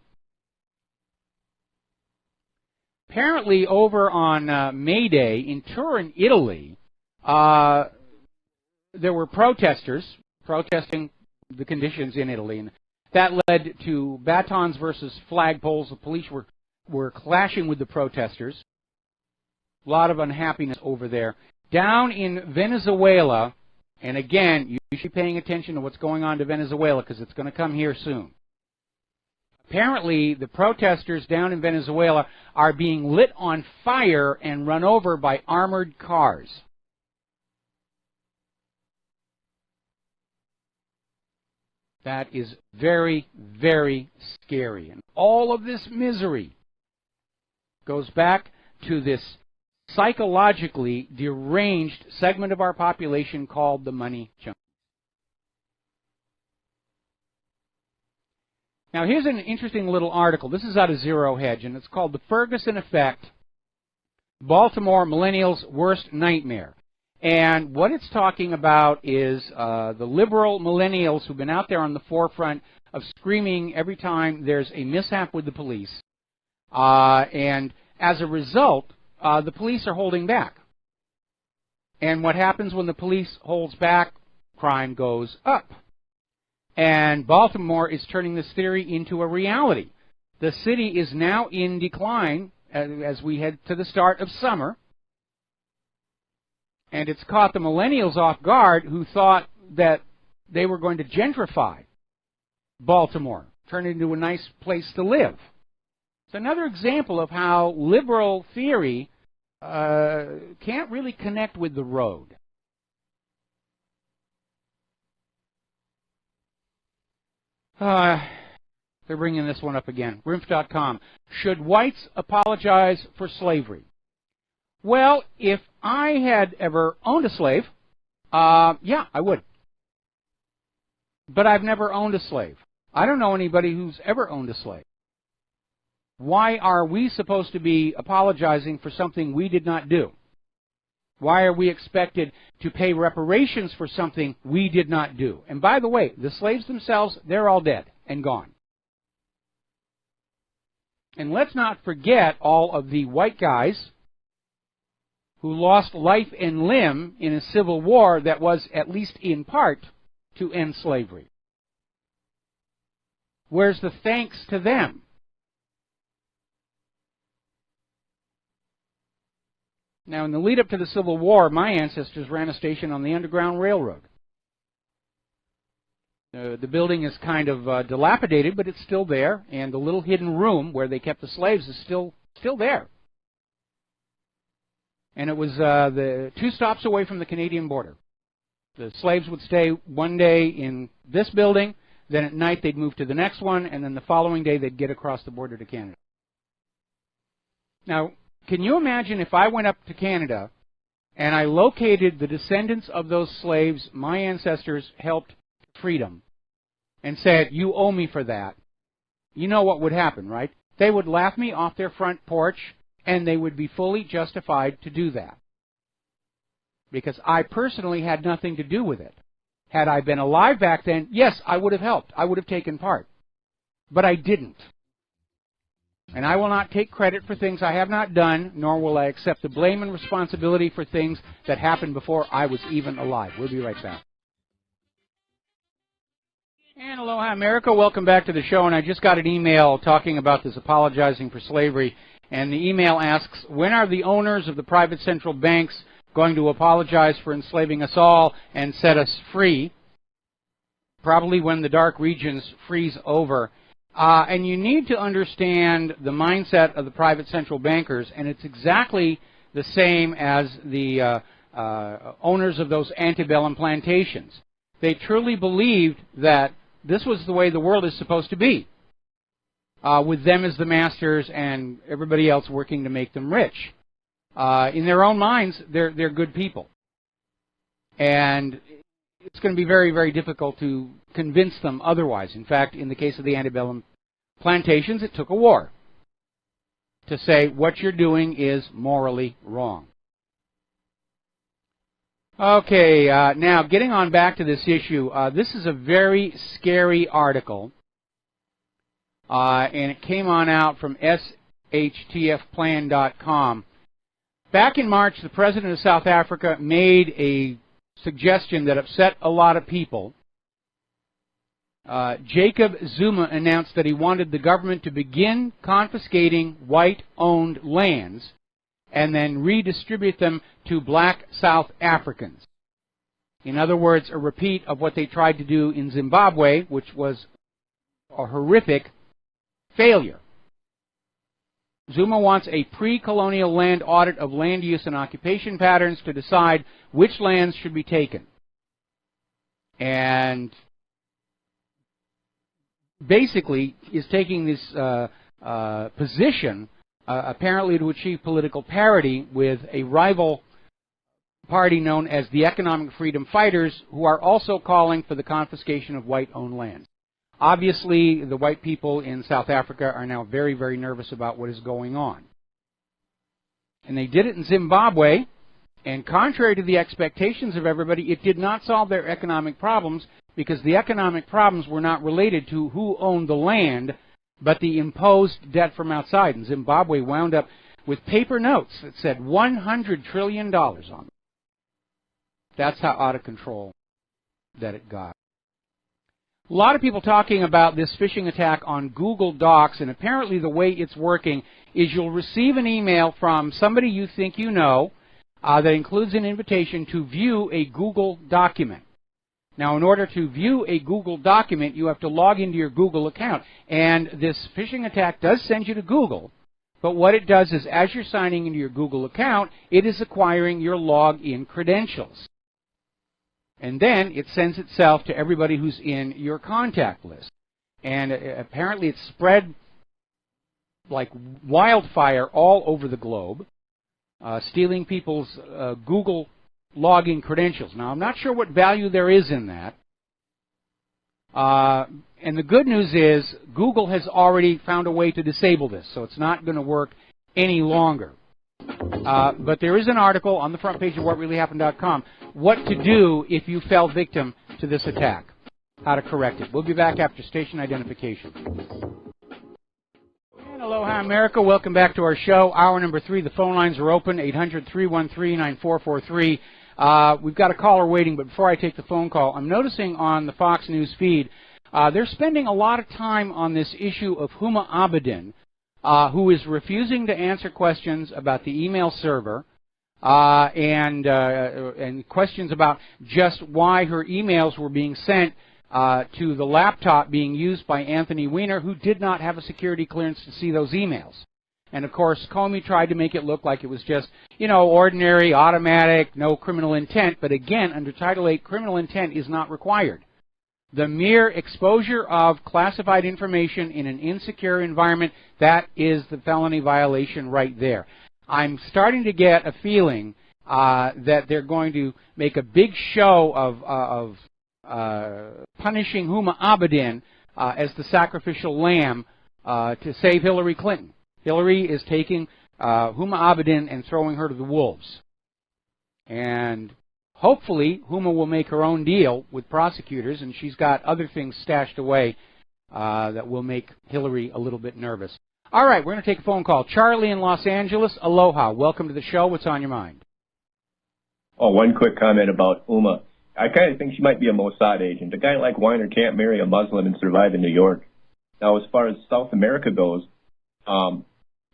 Apparently, over on May Day in Turin, Italy, there were protesters protesting the conditions in Italy, and that led to batons versus flagpoles. The police were clashing with the protesters. A lot of unhappiness over there. Down in Venezuela, and again, you should be paying attention to what's going on to Venezuela because it's going to come here soon. Apparently, the protesters down in Venezuela are being lit on fire and run over by armored cars. That is very, very scary. And all of this misery goes back to this psychologically deranged segment of our population called the money junkies. Now, here's an interesting little article. This is out of Zero Hedge, and it's called The Ferguson Effect, Baltimore Millennials' Worst Nightmare. And what it's talking about is the liberal millennials who've been out there on the forefront of screaming every time there's a mishap with the police. And as a result, the police are holding back. And what happens when the police holds back? Crime goes up. And Baltimore is turning this theory into a reality. The city is now in decline as we head to the start of summer. And it's caught the millennials off guard who thought that they were going to gentrify Baltimore, turn it into a nice place to live. It's another example of how liberal theory can't really connect with the road. They're bringing this one up again. RIMF.com. Should whites apologize for slavery? Well, if I had ever owned a slave, yeah, I would. But I've never owned a slave. I don't know anybody who's ever owned a slave. Why are we supposed to be apologizing for something we did not do? Why are we expected to pay reparations for something we did not do? And by the way, the slaves themselves, they're all dead and gone. And let's not forget all of the white guys who lost life and limb in a civil war that was, at least in part, to end slavery. Where's the thanks to them? Now, in the lead-up to the Civil War, my ancestors ran a station on the Underground Railroad. The building is kind of dilapidated, but it's still there, and the little hidden room where they kept the slaves is still there. And it was the 2 stops away from the Canadian border. The slaves would stay one day in this building, then at night they'd move to the next one, and then the following day they'd get across the border to Canada. Now, can you imagine if I went up to Canada and I located the descendants of those slaves my ancestors helped freedom and said, you owe me for that? You know what would happen, right? They would laugh me off their front porch, and they would be fully justified to do that. Because I personally had nothing to do with it. Had I been alive back then, yes, I would have helped. I would have taken part. But I didn't. And I will not take credit for things I have not done, nor will I accept the blame and responsibility for things that happened before I was even alive. We'll be right back. And aloha, America. Welcome back to the show. And I just got an email talking about this apologizing for slavery. And the email asks, when are the owners of the private central banks going to apologize for enslaving us all and set us free? Probably when the dark regions freeze over. And you need to understand the mindset of the private central bankers, and it's exactly the same as the owners of those antebellum plantations. They truly believed that this was the way the world is supposed to be, with them as the masters and everybody else working to make them rich. In their own minds, they're good people. And it's going to be very, very difficult to convince them otherwise. In fact, in the case of the antebellum plantations, it took a war to say what you're doing is morally wrong. Okay, now getting on back to this issue, this is a very scary article, and it came on out from shtfplan.com. Back in March, the president of South Africa made a suggestion that upset a lot of people. Jacob Zuma announced that he wanted the government to begin confiscating white-owned lands and then redistribute them to black South Africans. In other words, a repeat of what they tried to do in Zimbabwe, which was a horrific failure. Zuma wants a pre-colonial land audit of land use and occupation patterns to decide which lands should be taken. And basically is taking this position apparently to achieve political parity with a rival party known as the Economic Freedom Fighters, who are also calling for the confiscation of white-owned land. Obviously, the white people in South Africa are now very, very nervous about what is going on. And they did it in Zimbabwe, and contrary to the expectations of everybody, it did not solve their economic problems, because the economic problems were not related to who owned the land, but the imposed debt from outside. And Zimbabwe wound up with paper notes that said $100 trillion on them. That's how out of control that it got. A lot of people talking about this phishing attack on Google Docs, and apparently the way it's working is you'll receive an email from somebody you think you know that includes an invitation to view a Google document. Now, in order to view a Google document, you have to log into your Google account. And this phishing attack does send you to Google, but what it does is as you're signing into your Google account, it is acquiring your login credentials. And then it sends itself to everybody who's in your contact list. And apparently it's spread like wildfire all over the globe, stealing people's Google login credentials. Now, I'm not sure what value there is in that. And the good news is Google has already found a way to disable this, so it's not going to work any longer. But there is an article on the front page of whatreallyhappened.com, what to do if you fell victim to this attack, how to correct it. We'll be back after station identification. And aloha, America. Welcome back to our show. Hour number 3. The phone lines are open, 800-313-9443. We've got a caller waiting, but before I take the phone call, I'm noticing on the Fox News feed, they're spending a lot of time on this issue of Huma Abedin, who is refusing to answer questions about the email server and questions about just why her emails were being sent to the laptop being used by Anthony Weiner, who did not have a security clearance to see those emails. And, of course, Comey tried to make it look like it was just, you know, ordinary, automatic, no criminal intent. But, again, under Title VIII, criminal intent is not required. The mere exposure of classified information in an insecure environment, that is the felony violation right there. I'm starting to get a feeling that they're going to make a big show of punishing Huma Abedin as the sacrificial lamb to save Hillary Clinton. Hillary is taking Huma Abedin and throwing her to the wolves. And hopefully, Huma will make her own deal with prosecutors, and she's got other things stashed away that will make Hillary a little bit nervous. All right, we're going to take a phone call. Charlie in Los Angeles, aloha. Welcome to the show. What's on your mind? Oh, one quick comment about Huma. I kind of think she might be a Mossad agent. A guy like Weiner can't marry a Muslim and survive in New York. Now, as far as South America goes,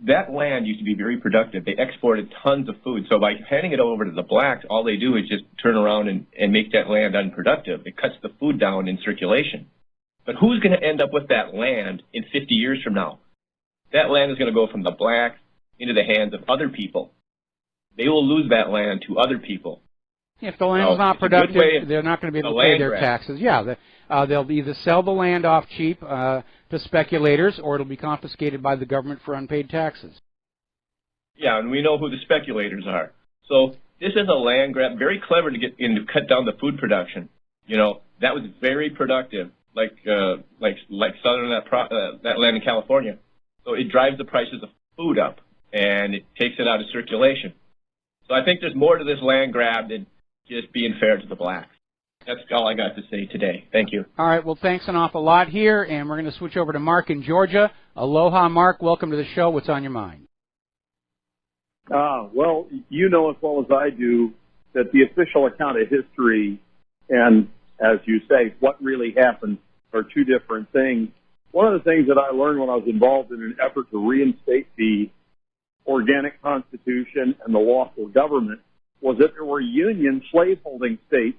that land used to be very productive. They exported tons of food. So by handing it over to the blacks, all they do is just turn around and make that land unproductive. It cuts the food down in circulation. But who's going to end up with that land in 50 years from now? That land is going to go from the blacks into the hands of other people. They will lose that land to other people. If the land is not productive, they're not going to be able to pay their taxes. Yeah, they'll either sell the land off cheap to speculators, or it'll be confiscated by the government for unpaid taxes. Yeah, and we know who the speculators are. So this is a land grab, very clever to get in to cut down the food production. You know, that was very productive, like southern that land in California. So it drives the prices of food up, and it takes it out of circulation. So I think there's more to this land grab than just being fair to the blacks. That's all I got to say today. Thank you. All right. Well, thanks an awful lot here, and we're going to switch over to Mark in Georgia. Aloha, Mark. Welcome to the show. What's on your mind? Well, you know as well as I do that the official account of history and, as you say, what really happened are two different things. One of the things that I learned when I was involved in an effort to reinstate the organic constitution and the lawful government was that there were union slaveholding states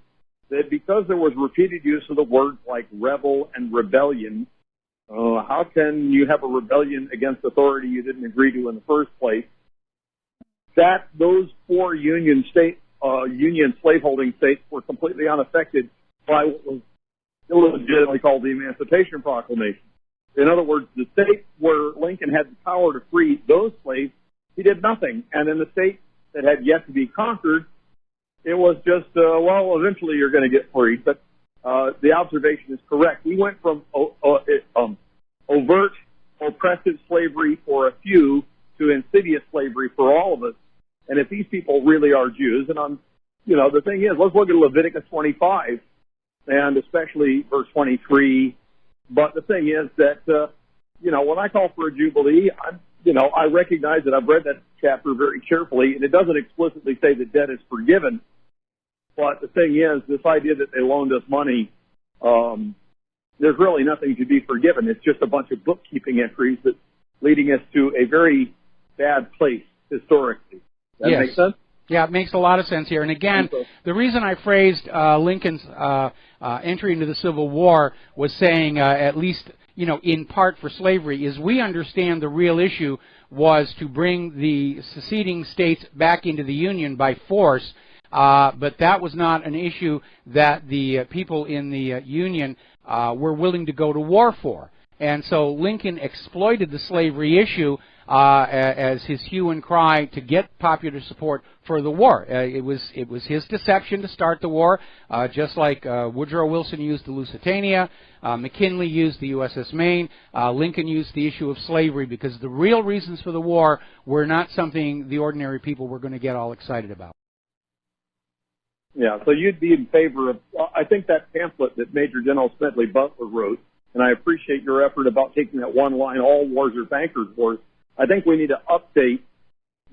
that, because there was repeated use of the words like rebel and rebellion, how can you have a rebellion against authority you didn't agree to in the first place? That those four union slaveholding states were completely unaffected by what was illegitimately called the Emancipation Proclamation. In other words, the state where Lincoln had the power to free those slaves, he did nothing. And in the state that had yet to be conquered, it was just, well, eventually you're going to get freed. But the observation is correct. We went from overt, oppressive slavery for a few to insidious slavery for all of us. And if these people really are Jews, and the thing is, let's look at Leviticus 25, and especially verse 23. But the thing is that, when I call for a jubilee, I recognize that I've read that chapter very carefully, and it doesn't explicitly say that debt is forgiven. But the thing is, this idea that they loaned us money, there's really nothing to be forgiven. It's just a bunch of bookkeeping entries that's leading us to a very bad place historically. That yes. make sense? Yeah, it makes a lot of sense here. And again, the reason I phrased Lincoln's entry into the Civil War was saying, at least, in part for slavery, is we understand the real issue was to bring the seceding states back into the Union by force, but that was not an issue that the people in the Union were willing to go to war for. And so Lincoln exploited the slavery issue as his hue and cry to get popular support for the war. It was his deception to start the war, just like Woodrow Wilson used the Lusitania, McKinley used the USS Maine, Lincoln used the issue of slavery, because the real reasons for the war were not something the ordinary people were going to get all excited about. Yeah, so you'd be in favor of, I think that pamphlet that Major General Smedley Butler wrote, and I appreciate your effort about taking that one line, all wars are bankers' wars. I think we need to update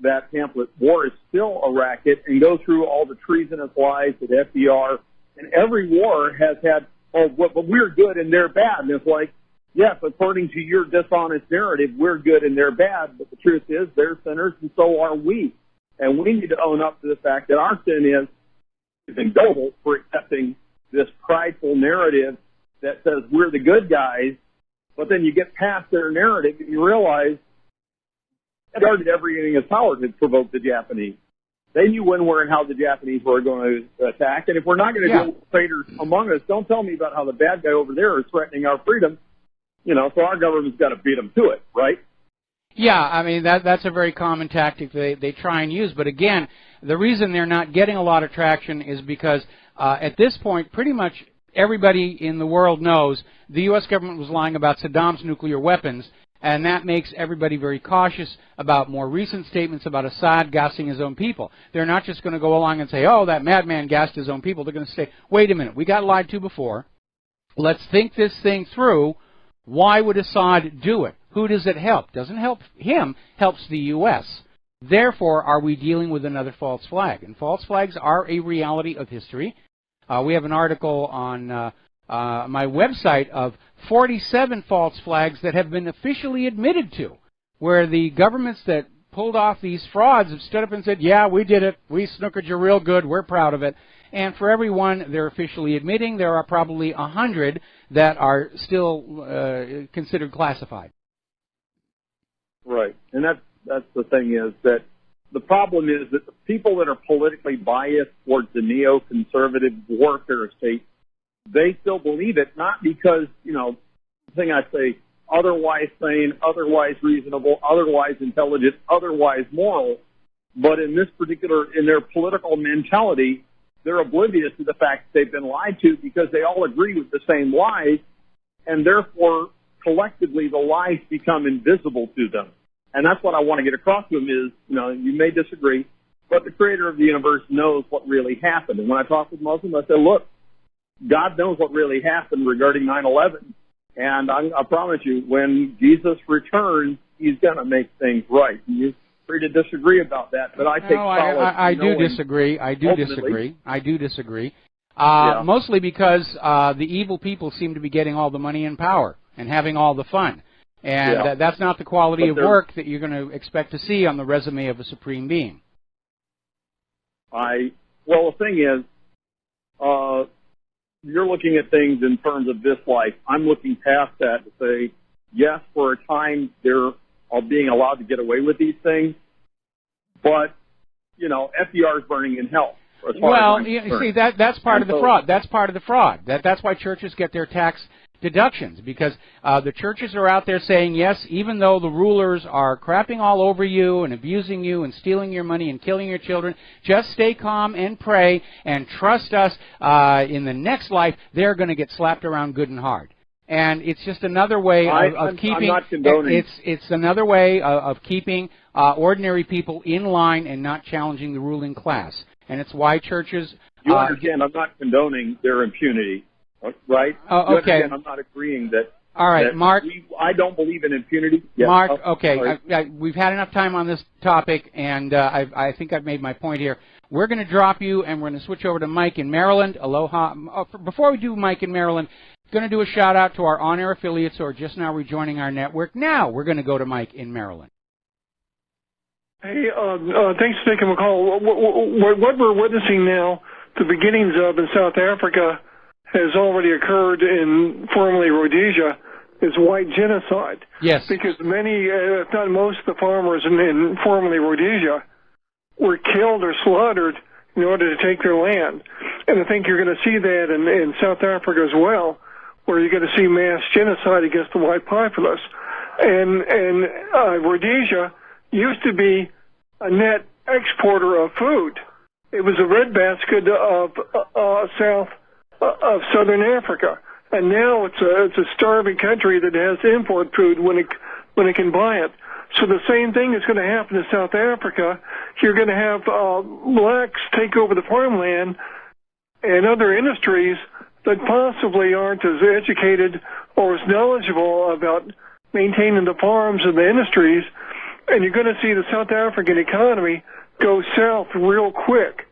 that pamphlet, War is Still a Racket, and go through all the treasonous lies that FDR, and every war has had, but we're good and they're bad. And it's like, yes, according to your dishonest narrative, we're good and they're bad, but the truth is they're sinners and so are we. And we need to own up to the fact that our sin is indulgent for accepting this prideful narrative that says we're the good guys, but then you get past their narrative and you realize FDR did everything in his power to provoke the Japanese. They knew when, where, and how the Japanese were going to attack. And if we're not going to deal with traitors among us, don't tell me about how the bad guy over there is threatening our freedom. So our government's got to beat them to it, right? Yeah, I mean, that's a very common tactic they try and use. But again, the reason they're not getting a lot of traction is because at this point, pretty much everybody in the world knows the U.S. government was lying about Saddam's nuclear weapons, and that makes everybody very cautious about more recent statements about Assad gassing his own people. They're not just going to go along and say, oh, that madman gassed his own people. They're going to say, wait a minute, we got lied to before. Let's think this thing through. Why would Assad do it? Who does it help? Doesn't help him, helps the U.S. Therefore, are we dealing with another false flag? And false flags are a reality of history. We have an article on my website of 47 false flags that have been officially admitted to, where the governments that pulled off these frauds have stood up and said, yeah, we did it. We snookered you real good. We're proud of it. And for every one they're officially admitting, there are probably 100 that are still considered classified. Right. And that's the thing is that the problem is that the people that are politically biased towards the neoconservative warfare state, they still believe it, not because, the thing I say, otherwise sane, otherwise reasonable, otherwise intelligent, otherwise moral, but in their political mentality, they're oblivious to the fact that they've been lied to because they all agree with the same lies, and therefore, collectively, the lies become invisible to them. And that's what I want to get across to them is, you may disagree, but the creator of the universe knows what really happened. And when I talk with Muslims, I say, look, God knows what really happened regarding 9/11. And I promise you, when Jesus returns, he's going to make things right. And you're free to disagree about that, but I take solace. I do disagree. I do disagree. Mostly because the evil people seem to be getting all the money and power and having all the fun. And that's not the quality of work that you're going to expect to see on the resume of a supreme being. Well, the thing is, you're looking at things in terms of this life. I'm looking past that to say, yes, for a time they're being allowed to get away with these things, but, FDR is burning in hell. Well, you see, that's part of the fraud. That's part of the fraud. That's why churches get their tax deductions, because the churches are out there saying, yes, even though the rulers are crapping all over you and abusing you and stealing your money and killing your children, just stay calm and pray and trust us. In the next life, they're going to get slapped around good and hard. And it's just another way of keeping. I'm not condoning. It's another way of keeping ordinary people in line and not challenging the ruling class. And it's why churches. You understand? I'm not condoning their impunity, right? Oh, okay. I'm not agreeing that. All right, that Mark. I don't believe in impunity. Yeah. Mark, okay. We've had enough time on this topic, and I think I've made my point here. We're going to drop you, and we're going to switch over to Mike in Maryland. Aloha. Before we do Mike in Maryland, going to do a shout-out to our on-air affiliates who are just now rejoining our network. Now we're going to go to Mike in Maryland. Hey, thanks for taking my call. What we're witnessing now, the beginnings of in South Africa, has already occurred in formerly Rhodesia, is white genocide. Yes. Because many, if not most, of the farmers in formerly Rhodesia were killed or slaughtered in order to take their land. And I think you're going to see that in South Africa as well, where you're going to see mass genocide against the white populace. And Rhodesia used to be a net exporter of food. It was a breadbasket of southern Africa, and now it's a starving country that has to import food when it can buy it. So the same thing is going to happen in South Africa. You're going to have blacks take over the farmland and other industries that possibly aren't as educated or as knowledgeable about maintaining the farms and the industries, and you're going to see the South African economy go south real quick.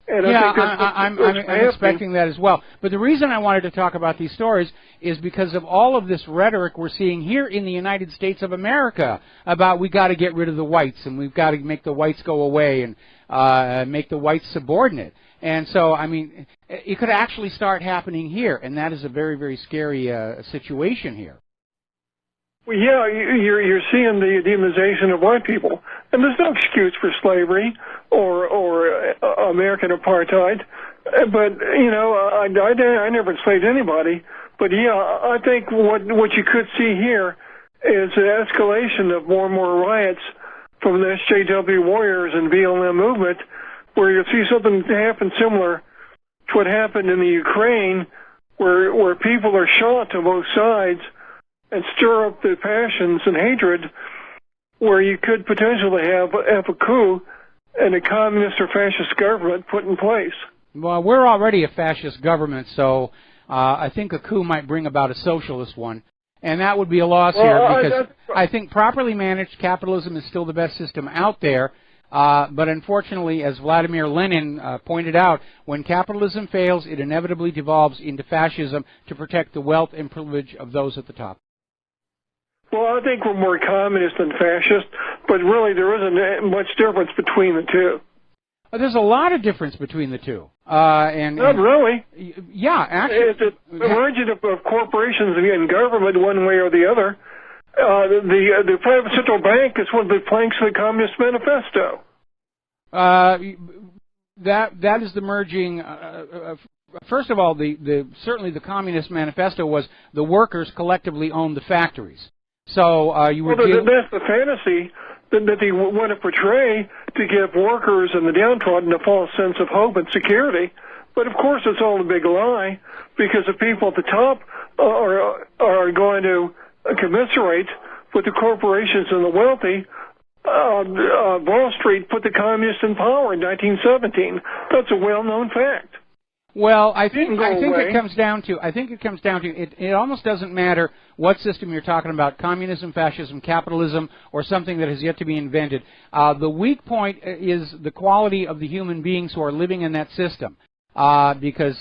And yeah, I'm expecting that as well. But the reason I wanted to talk about these stories is because of all of this rhetoric we're seeing here in the United States of America about we got to get rid of the whites and we've got to make the whites go away and make the whites subordinate. And so, I mean, it could actually start happening here, and that is a very, very scary situation here. Well, yeah, you're seeing the demonization of white people, and there's no excuse for slavery or American apartheid. But you know, I never enslaved anybody. But yeah, I think what you could see here is an escalation of more and more riots from the SJW warriors and BLM movement, where you'll see something happen similar to what happened in the Ukraine, where people are shot on both sides and stir up the passions and hatred, where you could potentially have a coup and a communist or fascist government put in place. Well, we're already a fascist government, so I think a coup might bring about a socialist one. And that would be a loss here, because I think properly managed capitalism is still the best system out there. But unfortunately, as Vladimir Lenin pointed out, when capitalism fails, it inevitably devolves into fascism to protect the wealth and privilege of those at the top. Well, I think we're more communist than fascist, but really there isn't much difference between the two. There's a lot of difference between the two. Not really. Yeah, actually. It's a merging of corporations and government one way or the other. The private central bank is one of the planks of the Communist Manifesto. That is the merging. First of all, certainly the Communist Manifesto was the workers collectively owned the factories. So you were. Well, that's the fantasy that they want to portray to give workers and the downtrodden a false sense of hope and security. But of course, it's all a big lie, because the people at the top are going to commiserate with the corporations and the wealthy. Wall Street put the communists in power in 1917. That's a well-known fact. Well, I think it comes down to it almost doesn't matter what system you're talking about, communism, fascism, capitalism, or something that has yet to be invented. The weak point is the quality of the human beings who are living in that system. Because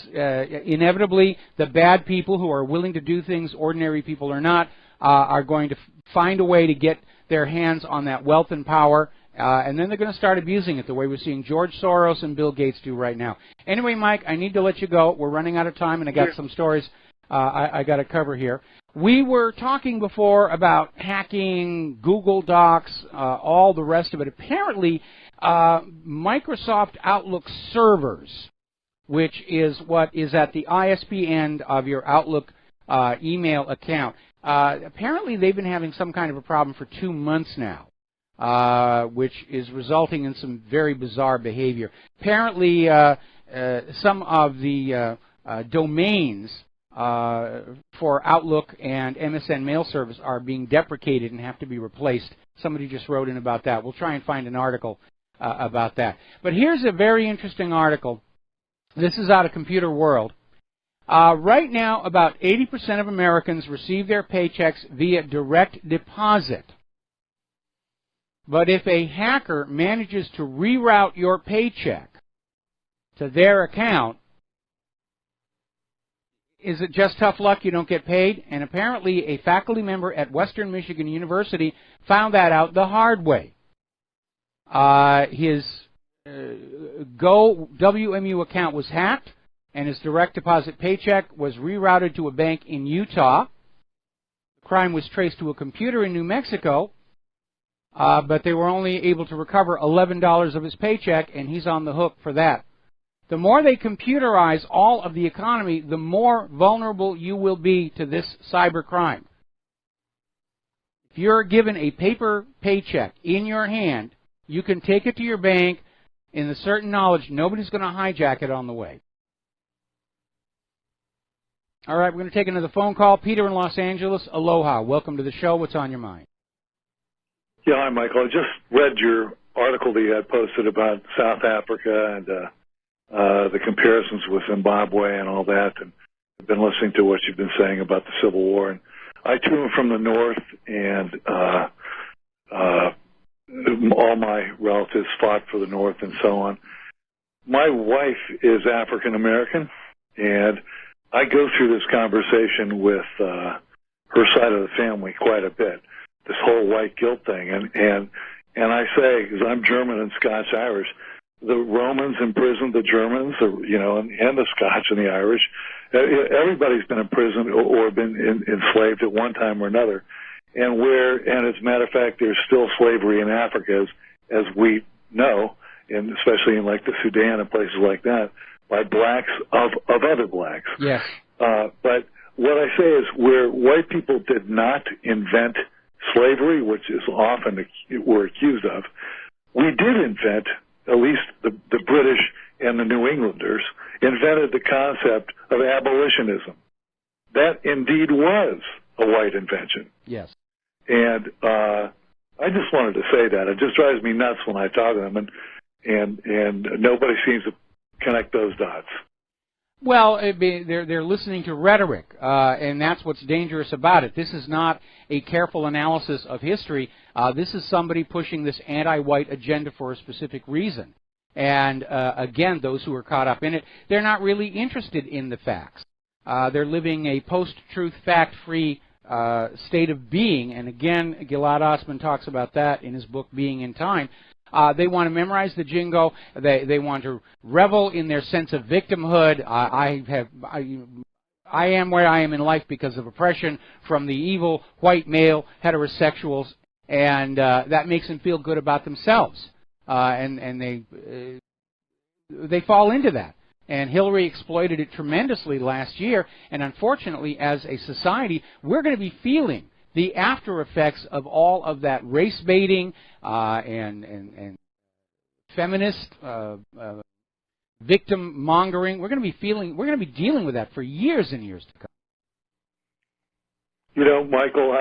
inevitably the bad people who are willing to do things ordinary people are not are going to find a way to get their hands on that wealth and power, and then they're going to start abusing it the way we're seeing George Soros and Bill Gates do right now. Anyway, Mike, I need to let you go. We're running out of time, and I got some stories I got to cover here. We were talking before about hacking, Google Docs, all the rest of it. Apparently, Microsoft Outlook servers, which is what is at the ISP end of your Outlook email account. Apparently, they've been having some kind of a problem for 2 months now, which is resulting in some very bizarre behavior. Apparently, some of the domains for Outlook and MSN mail service are being deprecated and have to be replaced. Somebody just wrote in about that. We'll try and find an article about that. But here's a very interesting article. This is out of Computer World. Right now, about 80% of Americans receive their paychecks via direct deposit. But if a hacker manages to reroute your paycheck to their account, is it just tough luck you don't get paid? And apparently a faculty member at Western Michigan University found that out the hard way. His Go WMU account was hacked, and his direct deposit paycheck was rerouted to a bank in Utah. The crime was traced to a computer in New Mexico, but they were only able to recover $11 of his paycheck, and he's on the hook for that. The more they computerize all of the economy, the more vulnerable you will be to this cyber crime. If you're given a paper paycheck in your hand, you can take it to your bank in the certain knowledge nobody's going to hijack it on the way. All right, we're going to take another phone call. Peter in Los Angeles, aloha. Welcome to the show. What's on your mind? Yeah, hi, Michael. I just read your article that you had posted about South Africa and the comparisons with Zimbabwe and all that, and I've been listening to what you've been saying about the Civil War. And I, too, am from the North, and all my relatives fought for the North and so on. My wife is African-American, and I go through this conversation with her side of the family quite a bit, this whole white guilt thing. And I say, because I'm German and Scots-Irish, the Romans imprisoned the Germans, you know, and the Scots and the Irish. Everybody's been imprisoned or been enslaved at one time or another. And as a matter of fact, there's still slavery in Africa, as we know, and especially in like the Sudan and places like that, by blacks of other blacks. Yes. But what I say is, where white people did not invent slavery, which is often we're accused of, we did invent, at least the British and the New Englanders, invented the concept of abolitionism. That indeed was a white invention. Yes. And I just wanted to say that. It just drives me nuts when I talk to them, and nobody seems to connect those dots. Well, they're listening to rhetoric, and that's what's dangerous about it. This is not a careful analysis of history. This is somebody pushing this anti-white agenda for a specific reason. And again, those who are caught up in it, they're not really interested in the facts. They're living a post-truth, fact-free state of being. And again, Gilad Osman talks about that in his book, Being in Time. They want to memorize the jingo. They want to revel in their sense of victimhood. I am where I am in life because of oppression from the evil white male heterosexuals, and that makes them feel good about themselves. And they fall into that. And Hillary exploited it tremendously last year. And unfortunately, as a society, we're going to be feeling the after effects of all of that race baiting and feminist victim mongering. We're going to be dealing with that for years and years to come. You know, Michael,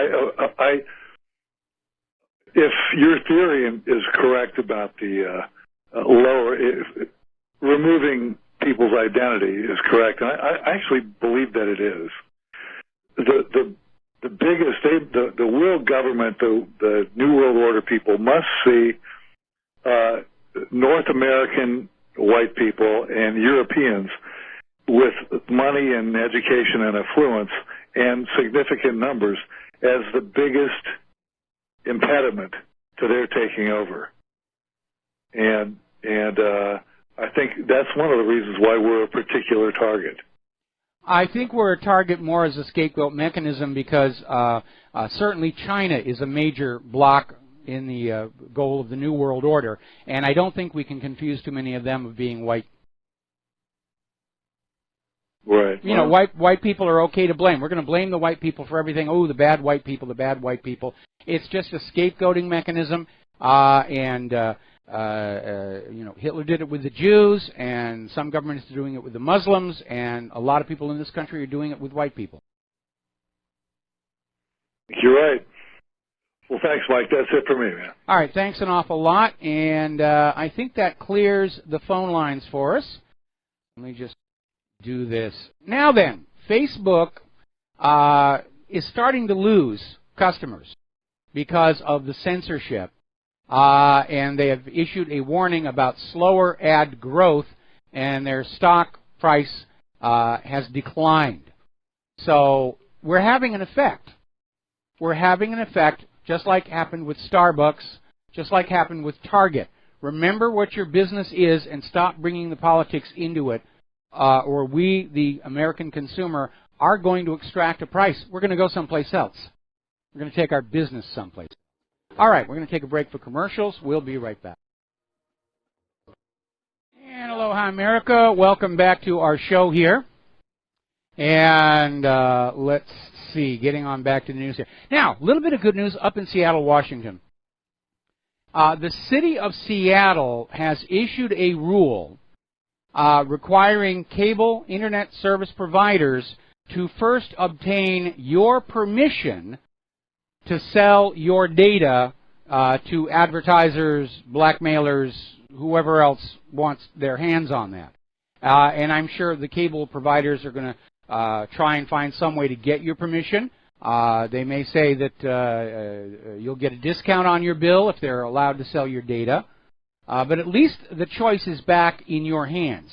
if your theory is correct about the removing people's identity is correct, and I actually believe that it is. The biggest, the world government, the New World Order people must see North American white people and Europeans with money and education and affluence and significant numbers as the biggest impediment to their taking over. And I think that's one of the reasons why we're a particular target. I think we're a target more as a scapegoat mechanism because certainly China is a major block in the goal of the New World Order, and I don't think we can confuse too many of them of being white. Right. You know, white people are okay to blame. We're going to blame the white people for everything. Oh, the bad white people, the bad white people. It's just a scapegoating mechanism. You know, Hitler did it with the Jews, and some governments are doing it with the Muslims, and a lot of people in this country are doing it with white people. You're right. Well, thanks, Mike. That's it for me, man. All right, thanks an awful lot, and I think that clears the phone lines for us. Let me just do this. Now then, Facebook is starting to lose customers because of the censorship, and they have issued a warning about slower ad growth, and their stock price has declined. So we're having an effect. We're having an effect just like happened with Starbucks, just like happened with Target. Remember what your business is and stop bringing the politics into it, or we, the American consumer, are going to extract a price. We're going to go someplace else. We're going to take our business someplace. All right, we're going to take a break for commercials. We'll be right back. And aloha, America. Welcome back to our show here. And let's see, getting on back to the news here. Now, a little bit of good news up in Seattle, Washington. The city of Seattle has issued a rule requiring cable internet service providers to first obtain your permission to sell your data to advertisers, blackmailers, whoever else wants their hands on that. And I'm sure the cable providers are going to try and find some way to get your permission. They may say that you'll get a discount on your bill if they're allowed to sell your data. But at least the choice is back in your hands.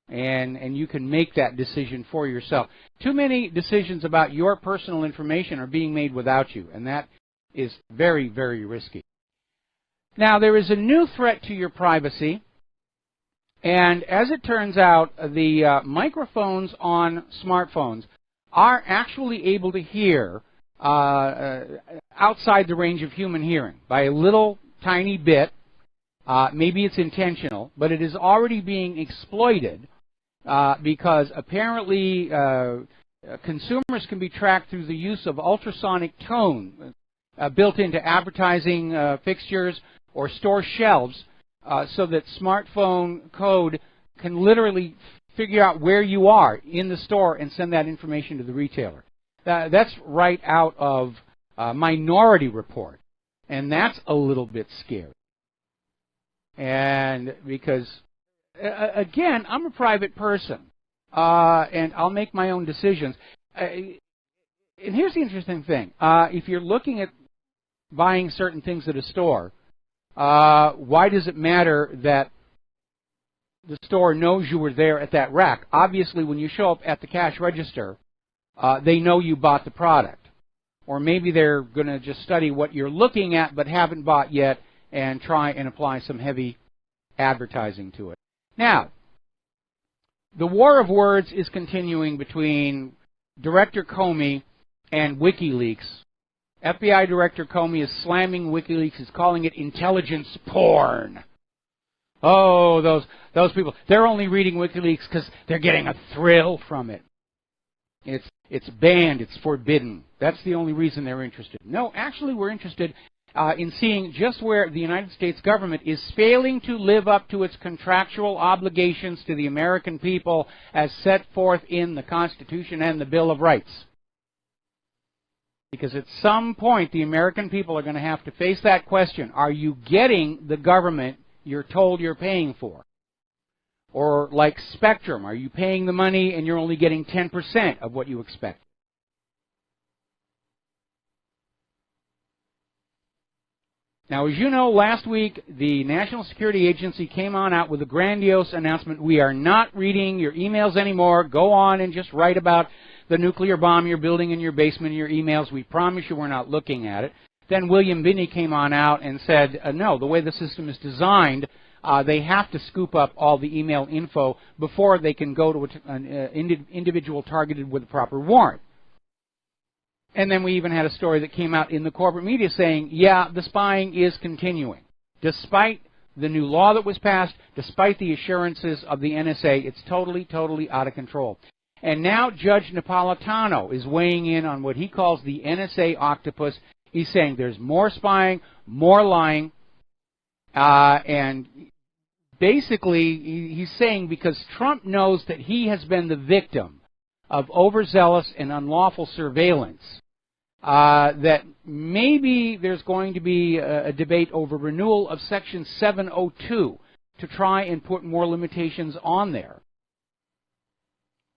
And you can make that decision for yourself. Too many decisions about your personal information are being made without you, and that is very, very risky. Now, there is a new threat to your privacy, and as it turns out, the microphones on smartphones are actually able to hear outside the range of human hearing by a little tiny bit. Maybe it's intentional, but it is already being exploited because apparently consumers can be tracked through the use of ultrasonic tone built into advertising fixtures or store shelves so that smartphone code can literally figure out where you are in the store and send that information to the retailer. That's right out of Minority Report, and that's a little bit scary. And because, again, I'm a private person, and I'll make my own decisions. And here's the interesting thing. If you're looking at buying certain things at a store, why does it matter that the store knows you were there at that rack? Obviously, when you show up at the cash register, they know you bought the product. Or maybe they're going to just study what you're looking at but haven't bought yet and try and apply some heavy advertising to it. Now, the war of words is continuing between Director Comey and WikiLeaks. FBI Director Comey is slamming WikiLeaks, is calling it intelligence porn. Oh, those people, they're only reading WikiLeaks because they're getting a thrill from it. It's banned, it's forbidden. That's the only reason they're interested. No, actually we're interested in seeing just where the United States government is failing to live up to its contractual obligations to the American people as set forth in the Constitution and the Bill of Rights. Because at some point, the American people are going to have to face that question. Are you getting the government you're told you're paying for? Or like Spectrum, are you paying the money and you're only getting 10% of what you expect? Now, as you know, last week, the National Security Agency came on out with a grandiose announcement. We are not reading your emails anymore. Go on and just write about the nuclear bomb you're building in your basement in your emails. We promise you we're not looking at it. Then William Binney came on out and said, no, the way the system is designed, they have to scoop up all the email info before they can go to an individual targeted with a proper warrant. And then we even had a story that came out in the corporate media saying, yeah, the spying is continuing. Despite the new law that was passed, despite the assurances of the NSA, it's totally, totally out of control. And now Judge Napolitano is weighing in on what he calls the NSA Octopus. He's saying there's more spying, more lying, and basically he's saying because Trump knows that he has been the victim of overzealous and unlawful surveillance, that maybe there's going to be a debate over renewal of Section 702 to try and put more limitations on there.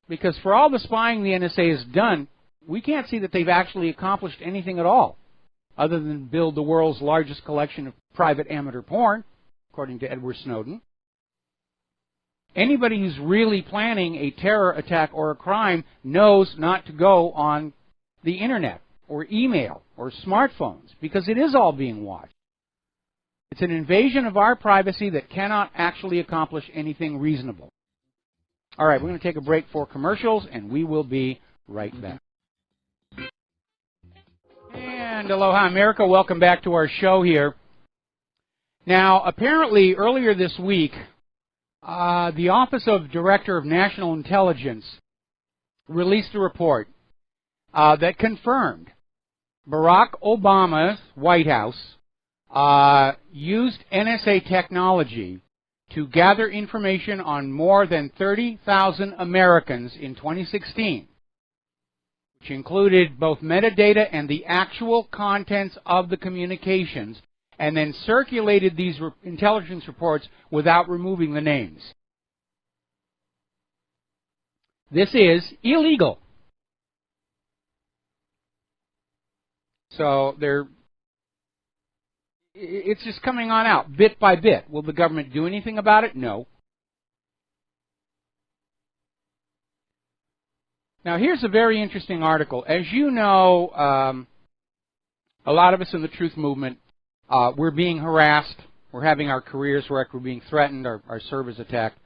Because for all the spying the NSA has done, we can't see that they've actually accomplished anything at all, other than build the world's largest collection of private amateur porn, according to Edward Snowden. Anybody who's really planning a terror attack or a crime knows not to go on the internet or email or smartphones, because it is all being watched. It's an invasion of our privacy that cannot actually accomplish anything reasonable. All right, we're going to take a break for commercials, and we will be right back. And aloha, America. Welcome back to our show here. Now, apparently, earlier this week, the Office of Director of National Intelligence released a report that confirmed Barack Obama's White House used NSA technology to gather information on more than 30,000 Americans in 2016, which included both metadata and the actual contents of the communications, and then circulated these intelligence reports without removing the names. This is illegal. So it's just coming on out, bit by bit. Will the government do anything about it? No. Now, here's a very interesting article. As you know, a lot of us in the truth movement, we're being harassed. We're having our careers wrecked. We're being threatened. Our servers attacked.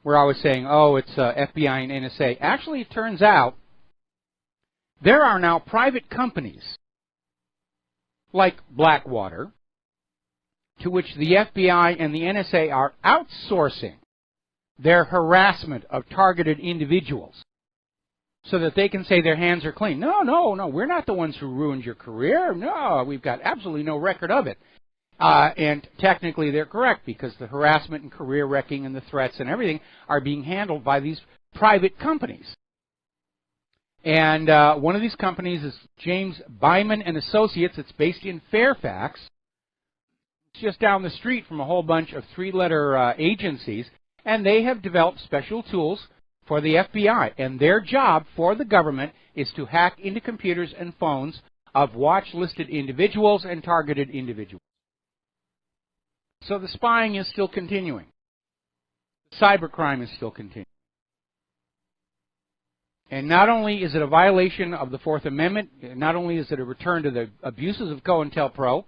We're always saying, oh, it's FBI and NSA. Actually, it turns out there are now private companies like Blackwater, to which the FBI and the NSA are outsourcing their harassment of targeted individuals so that they can say their hands are clean. No, we're not the ones who ruined your career. No, we've got absolutely no record of it. And technically they're correct, because the harassment and career wrecking and the threats and everything are being handled by these private companies. And one of these companies is James Byman and Associates. It's based in Fairfax. It's just down the street from a whole bunch of three-letter agencies, and they have developed special tools for the FBI. And their job for the government is to hack into computers and phones of watch-listed individuals and targeted individuals. So the spying is still continuing. Cybercrime is still continuing. And not only is it a violation of the Fourth Amendment, not only is it a return to the abuses of COINTELPRO,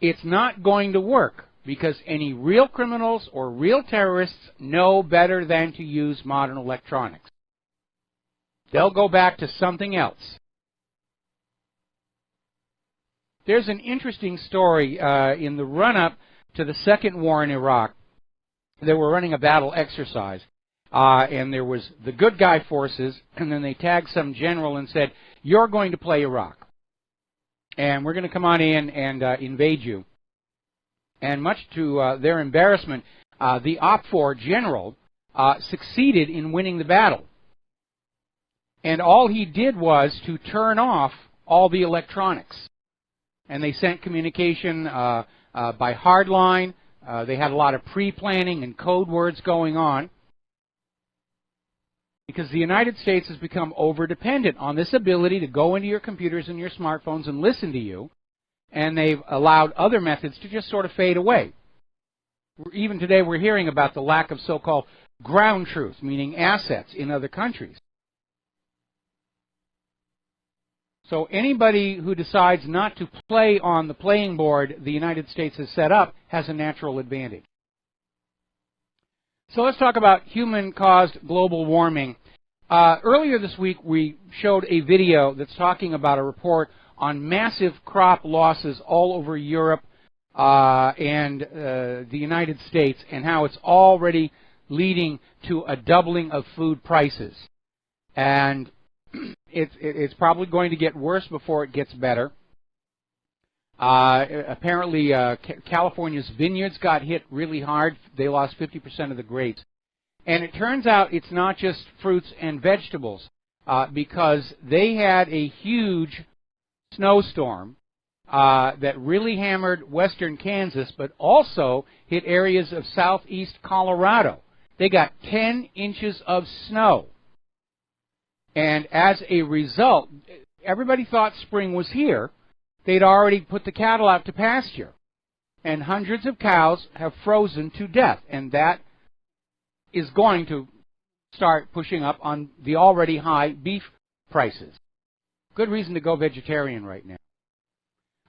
it's not going to work, because any real criminals or real terrorists know better than to use modern electronics. They'll go back to something else. There's an interesting story in the run-up to the second war in Iraq. They were running a battle exercise, and there was the good guy forces, and then they tagged some general and said, you're going to play Iraq, and we're going to come on in and invade you. And much to their embarrassment, the OPFOR general succeeded in winning the battle. And all he did was to turn off all the electronics. And they sent communication by hardline. They had a lot of pre-planning and code words going on, because the United States has become over-dependent on this ability to go into your computers and your smartphones and listen to you, and they've allowed other methods to just sort of fade away. Even today we're hearing about the lack of so-called ground truth, meaning assets in other countries. So anybody who decides not to play on the playing board the United States has set up has a natural advantage. So let's talk about human-caused global warming. Earlier this week we showed a video that's talking about a report on massive crop losses all over Europe and the United States, and how it's already leading to a doubling of food prices. And it's probably going to get worse before it gets better. Apparently, California's vineyards got hit really hard. They lost 50% of the grapes. And it turns out it's not just fruits and vegetables, because they had a huge snowstorm that really hammered western Kansas, but also hit areas of southeast Colorado. They got 10 inches of snow. And as a result, everybody thought spring was here. They'd already put the cattle out to pasture. And hundreds of cows have frozen to death. And that is going to start pushing up on the already high beef prices. Good reason to go vegetarian right now.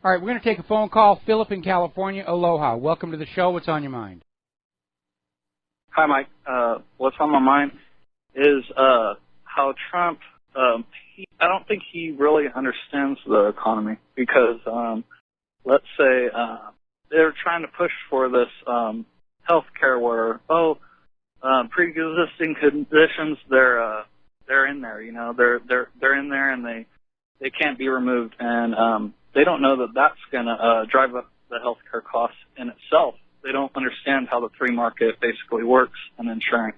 All right, we're going to take a phone call. Philip in California. Aloha. Welcome to the show. What's on your mind? Hi, Mike. What's on my mind is how Trump, I don't think he really understands the economy because, let's say, they're trying to push for this health care where, pre-existing conditions, they're in there, you know, they're in there and they can't be removed, and they don't know that that's going to drive up the health care costs in itself. They don't understand how the free market basically works in insurance.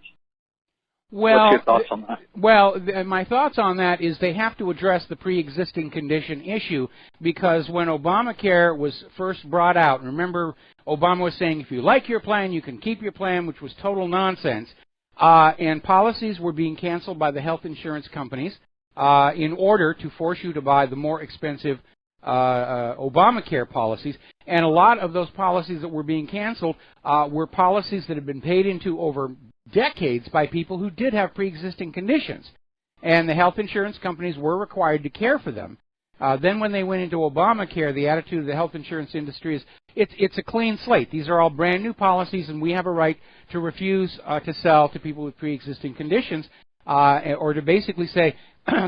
Well, what's your thoughts on that? Well, my thoughts on that is they have to address the pre-existing condition issue, because when Obamacare was first brought out, remember Obama was saying if you like your plan, you can keep your plan, which was total nonsense, and policies were being canceled by the health insurance companies in order to force you to buy the more expensive Obamacare policies, and a lot of those policies that were being canceled were policies that had been paid into over decades by people who did have pre-existing conditions, and the health insurance companies were required to care for them. Then when they went into Obamacare, the attitude of the health insurance industry is it's a clean slate. These are all brand new policies, and we have a right to refuse to sell to people with pre-existing conditions, or to basically say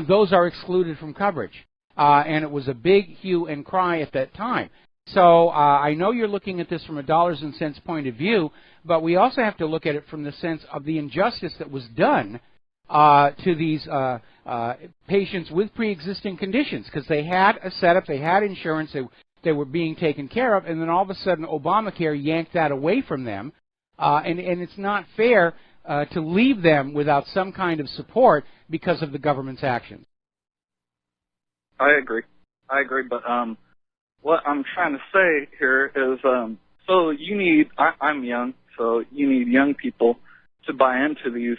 those are excluded from coverage. And it was a big hue and cry at that time. So I know you're looking at this from a dollars and cents point of view, but we also have to look at it from the sense of the injustice that was done to these patients with pre-existing conditions, because they had a setup, they had insurance, they were being taken care of, and then all of a sudden Obamacare yanked that away from them, and it's not fair to leave them without some kind of support because of the government's actions. I agree, but what I'm trying to say here is, so you need, I'm young, so you need young people to buy into these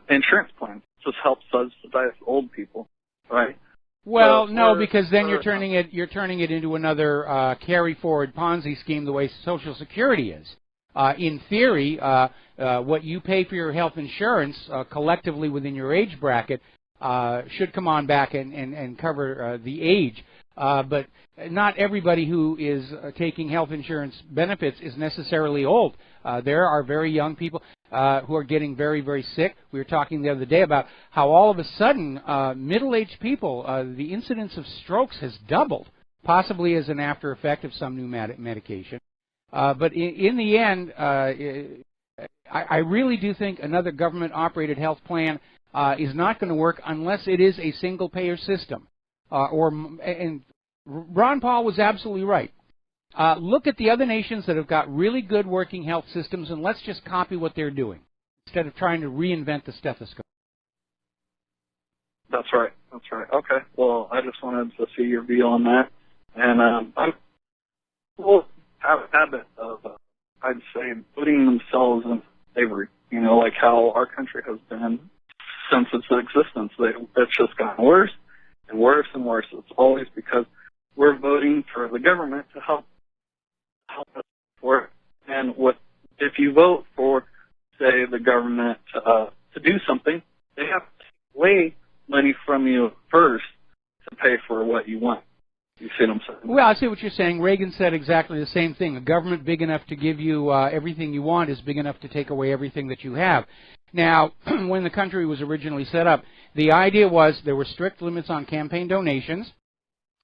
insurance plans. This helps subsidize old people, right? Well, no, because then you're turning it into another carry forward Ponzi scheme, the way Social Security is. In theory, what you pay for your health insurance collectively within your age bracket should come on back and cover the age. But not everybody who is taking health insurance benefits is necessarily old. There are very young people who are getting very, very sick. We were talking the other day about how all of a sudden middle-aged people, the incidence of strokes has doubled, possibly as an after effect of some new medication. But in the end, I really do think another government-operated health plan is not going to work unless it is a single-payer system. And Ron Paul was absolutely right. Look at the other nations that have got really good working health systems, and let's just copy what they're doing instead of trying to reinvent the stethoscope. That's right. Okay. Well, I just wanted to see your view on that. And people have a habit of, I'd say, putting themselves in slavery. You know, like how our country has been since its existence. It's just gotten worse and worse and worse. It's always because we're voting for the government to help us for it. And if you vote for, say, the government to do something, they have to take away money from you first to pay for what you want. You see what I'm saying? Well, I see what you're saying. Reagan said exactly the same thing. A government big enough to give you everything you want is big enough to take away everything that you have. Now, when the country was originally set up, the idea was there were strict limits on campaign donations,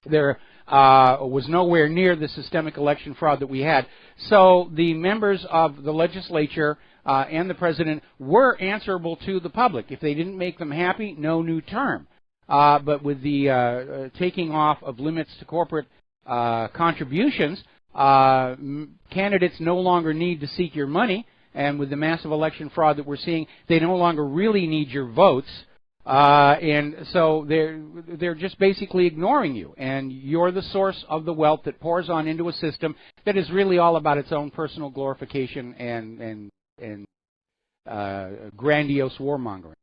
There was nowhere near the systemic election fraud that we had. So the members of the legislature and the president were answerable to the public. If they didn't make them happy, no new term. But with the taking off of limits to corporate contributions, candidates no longer need to seek your money. And with the massive election fraud that we're seeing, they no longer really need your votes. And so they're just basically ignoring you. And you're the source of the wealth that pours on into a system that is really all about its own personal glorification and grandiose warmongering.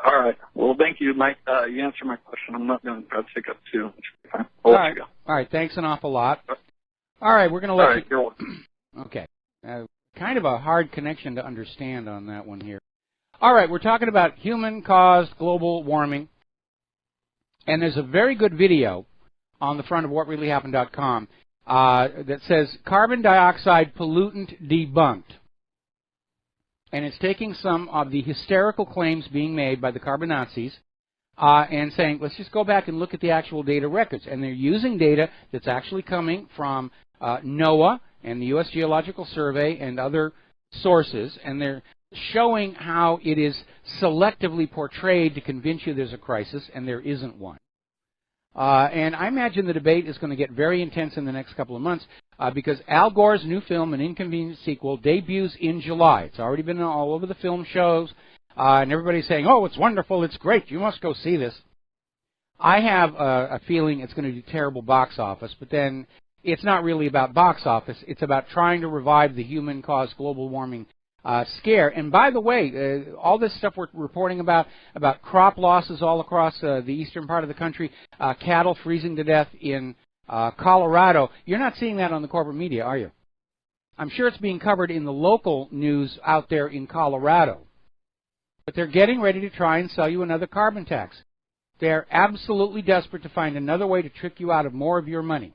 All right. Well, thank you, Mike. You answered my question. I'm not going to try to take up too much time. All right. All right. Thanks an awful lot. All right. We're going to let you. You're welcome. Okay. Kind of a hard connection to understand on that one here. All right. We're talking about human-caused global warming. And there's a very good video on the front of whatreallyhappened.com that says carbon dioxide pollutant debunked. And it's taking some of the hysterical claims being made by the carbon Nazis and saying, let's just go back and look at the actual data records. And they're using data that's actually coming from NOAA and the U.S. Geological Survey and other sources, and they're showing how it is selectively portrayed to convince you there's a crisis, and there isn't one. And I imagine the debate is going to get very intense in the next couple of months because Al Gore's new film, An Inconvenient Sequel, debuts in July. It's already been all over the film shows, and everybody's saying, oh, it's wonderful, it's great, you must go see this. I have a feeling it's going to do terrible box office, but then it's not really about box office. It's about trying to revive the human-caused global warming scare. And by the way, all this stuff we're reporting about crop losses all across the eastern part of the country, cattle freezing to death in Colorado, you're not seeing that on the corporate media, are you? I'm sure it's being covered in the local news out there in Colorado. But they're getting ready to try and sell you another carbon tax. They're absolutely desperate to find another way to trick you out of more of your money.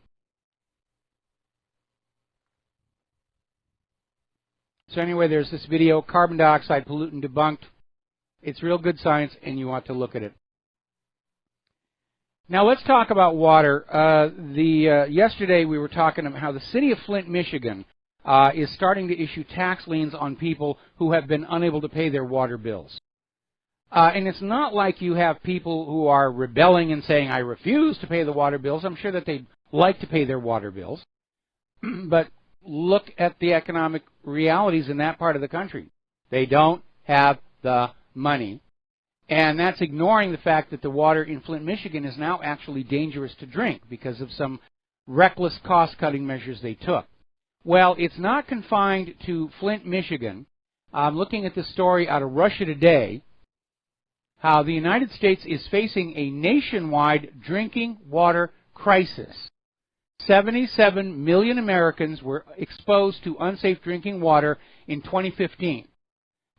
So anyway, there's this video, Carbon Dioxide Pollutant Debunked. It's real good science, and you ought to look at it. Now let's talk about water. Yesterday we were talking about how the city of Flint, Michigan, is starting to issue tax liens on people who have been unable to pay their water bills. And it's not like you have people who are rebelling and saying, I refuse to pay the water bills. I'm sure that they'd like to pay their water bills. But look at the economic realities in that part of the country. They don't have the money. And that's ignoring the fact that the water in Flint, Michigan is now actually dangerous to drink because of some reckless cost-cutting measures they took. Well, it's not confined to Flint, Michigan. I'm looking at this story out of Russia Today, how the United States is facing a nationwide drinking water crisis. 77 million Americans were exposed to unsafe drinking water in 2015.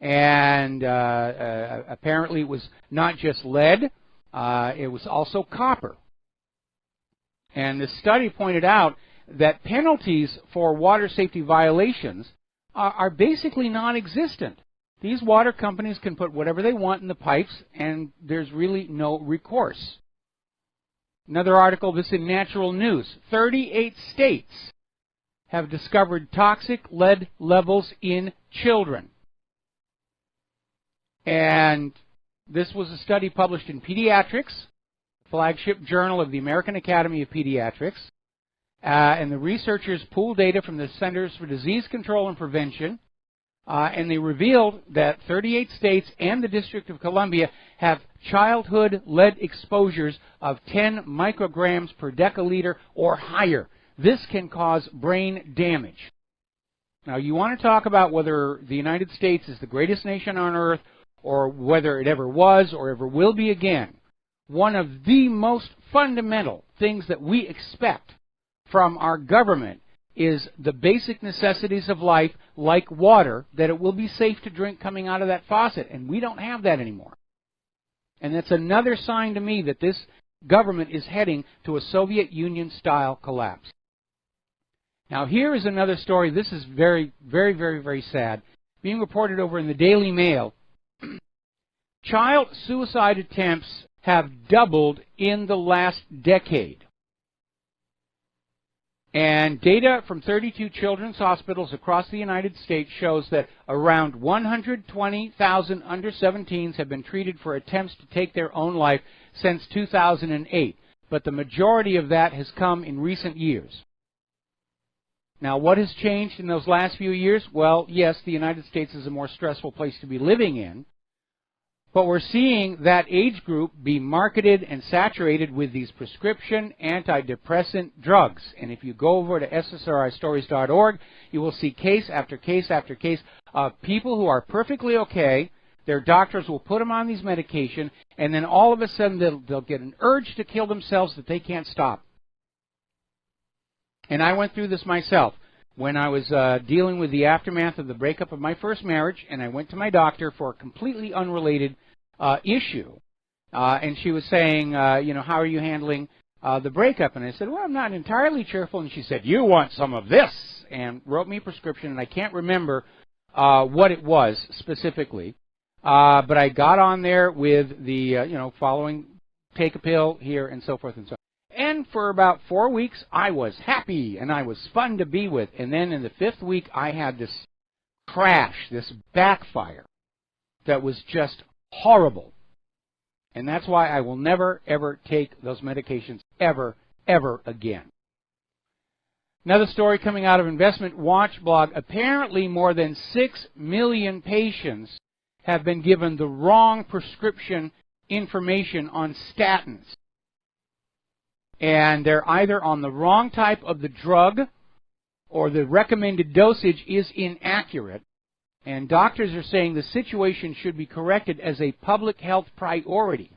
And apparently it was not just lead, it was also copper. And the study pointed out that penalties for water safety violations are basically non-existent. These water companies can put whatever they want in the pipes, and there's really no recourse. Another article, this in Natural News. 38 states have discovered toxic lead levels in children. And this was a study published in Pediatrics, flagship journal of the American Academy of Pediatrics. And the researchers pooled data from the Centers for Disease Control and Prevention, and they revealed that 38 states and the District of Columbia have childhood lead exposures of 10 micrograms per deciliter or higher. This can cause brain damage. Now, you want to talk about whether the United States is the greatest nation on earth or whether it ever was or ever will be again. One of the most fundamental things that we expect from our government is the basic necessities of life, like water, that it will be safe to drink coming out of that faucet. And we don't have that anymore. And that's another sign to me that this government is heading to a Soviet Union-style collapse. Now, here is another story. This is very, very, very, very sad. Being reported over in the Daily Mail. Child suicide attempts have doubled in the last decade. And data from 32 children's hospitals across the United States shows that around 120,000 under-17s have been treated for attempts to take their own life since 2008. But the majority of that has come in recent years. Now, what has changed in those last few years? Well, yes, the United States is a more stressful place to be living in. But we're seeing that age group be marketed and saturated with these prescription antidepressant drugs. And if you go over to ssristories.org, you will see case after case after case of people who are perfectly okay. Their doctors will put them on these medications, and then all of a sudden they'll get an urge to kill themselves that they can't stop. And I went through this myself when I was dealing with the aftermath of the breakup of my first marriage, and I went to my doctor for a completely unrelated issue. And she was saying, how are you handling the breakup? And I said, well, I'm not entirely cheerful. And she said, you want some of this, and wrote me a prescription, and I can't remember what it was specifically. But I got on there with the, following take a pill here and so forth and so on. And for about 4 weeks, I was happy and I was fun to be with. And then in the 5th week, I had this crash, this backfire that was just horrible. And that's why I will never, ever take those medications ever, ever again. Another story coming out of Investment Watch blog. Apparently more than 6 million patients have been given the wrong prescription information on statins. And they're either on the wrong type of the drug or the recommended dosage is inaccurate. And doctors are saying the situation should be corrected as a public health priority.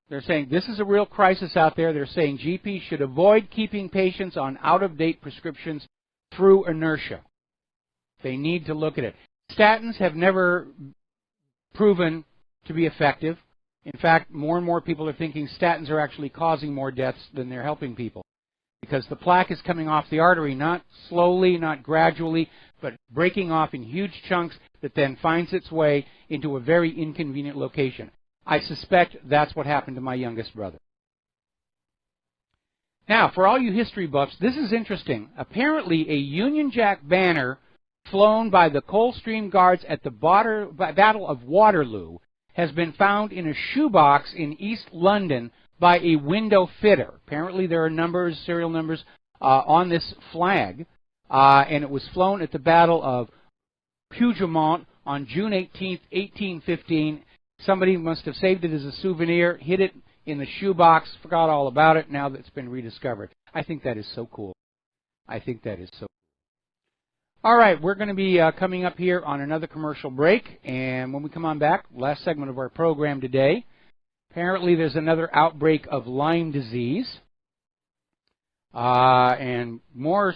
They're saying this is a real crisis out there. They're saying GPs should avoid keeping patients on out-of-date prescriptions through inertia. They need to look at it. Statins have never proven to be effective. In fact, more and more people are thinking statins are actually causing more deaths than they're helping people, because the plaque is coming off the artery, not slowly, not gradually, but breaking off in huge chunks that then finds its way into a very inconvenient location. I suspect that's what happened to my youngest brother. Now, for all you history buffs, this is interesting. Apparently, a Union Jack banner flown by the Coldstream Guards at the Battle of Waterloo has been found in a shoebox in East London by a window fitter. Apparently there are numbers, serial numbers, on this flag, and it was flown at the Battle of Puigdemont on June 18, 1815. Somebody must have saved it as a souvenir, hid it in the shoebox, forgot all about it, now that it's been rediscovered. I think that is so cool. I think that is so cool. All right, we're going to be coming up here on another commercial break, and when we come on back, last segment of our program today, apparently there's another outbreak of Lyme disease, and more,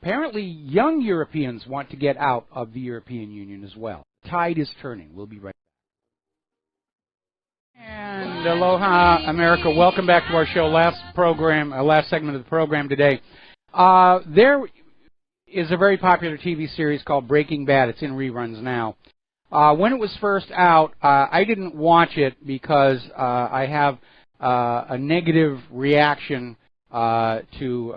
apparently young Europeans want to get out of the European Union as well. The tide is turning. We'll be right back. And aloha, America. Welcome back to our show. Last segment of the program today. There is a very popular TV series called Breaking Bad. It's in reruns now. When it was first out, I didn't watch it because I have a negative reaction to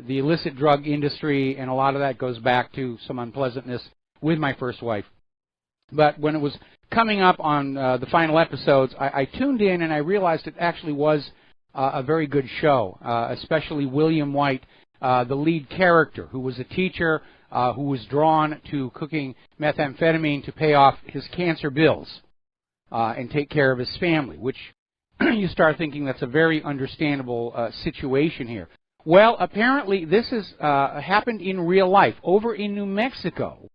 the illicit drug industry, and a lot of that goes back to some unpleasantness with my first wife. But when it was coming up on the final episodes, I tuned in and I realized it actually was a very good show, especially William White, the lead character, who was a teacher who was drawn to cooking methamphetamine to pay off his cancer bills and take care of his family, which you start thinking that's a very understandable situation here. Well, apparently this has happened in real life. Over in New Mexico,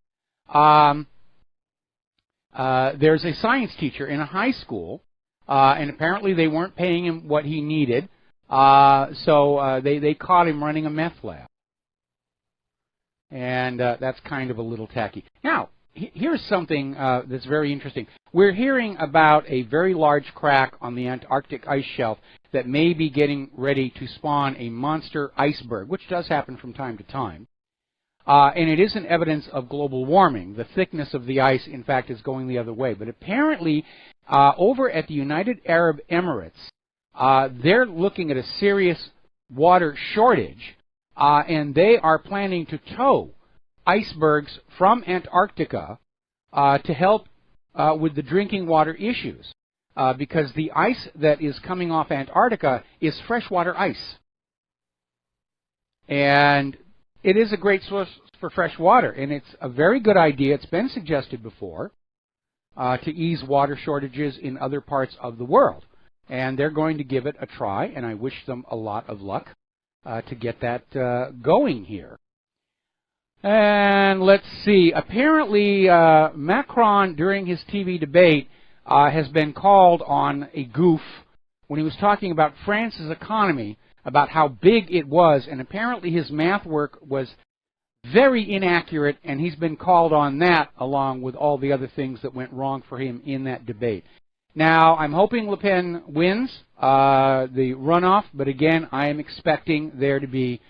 there's a science teacher in a high school, and apparently they weren't paying him what he needed. So they caught him running a meth lab. And that's kind of a little tacky. Now, here's something that's very interesting. We're hearing about a very large crack on the Antarctic ice shelf that may be getting ready to spawn a monster iceberg, which does happen from time to time. and it isn't evidence of global warming. The thickness of the ice, in fact, is going the other way. But apparently, over at the United Arab Emirates, they're looking at a serious water shortage, and they are planning to tow icebergs from Antarctica to help with the drinking water issues, because the ice that is coming off Antarctica is freshwater ice. And it is a great source for fresh water, and it's a very good idea. It's been suggested before to ease water shortages in other parts of the world. And they're going to give it a try, and I wish them a lot of luck to get that going here. And let's see. Apparently, Macron, during his TV debate, has been called on a goof when he was talking about France's economy, about how big it was, and apparently his math work was very inaccurate, and he's been called on that along with all the other things that went wrong for him in that debate. Now, I'm hoping Le Pen wins the runoff, but again, I am expecting there to be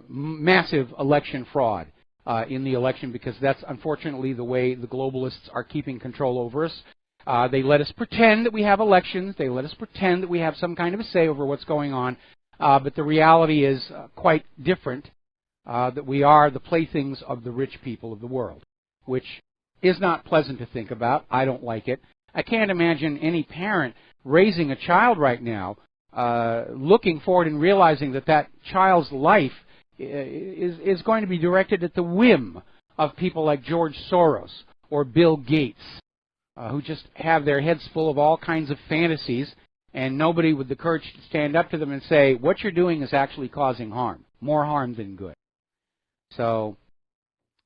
massive election fraud in the election, because that's unfortunately the way the globalists are keeping control over us. They let us pretend that we have elections. They let us pretend that we have some kind of a say over what's going on. But the reality is quite different, that we are the playthings of the rich people of the world, which is not pleasant to think about. I don't like it. I can't imagine any parent raising a child right now looking forward and realizing that that child's life is going to be directed at the whim of people like George Soros or Bill Gates, who just have their heads full of all kinds of fantasies, and nobody with the courage to stand up to them and say, what you're doing is actually causing harm, more harm than good. So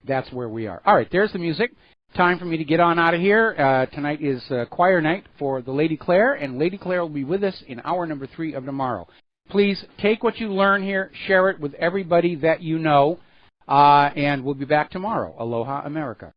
that's where we are. All right, there's the music. Time for me to get on out of here. Tonight is choir night for the Lady Claire, and Lady Claire will be with us in hour number 3 of tomorrow. Please take what you learn here, share it with everybody that you know, and we'll be back tomorrow. Aloha, America.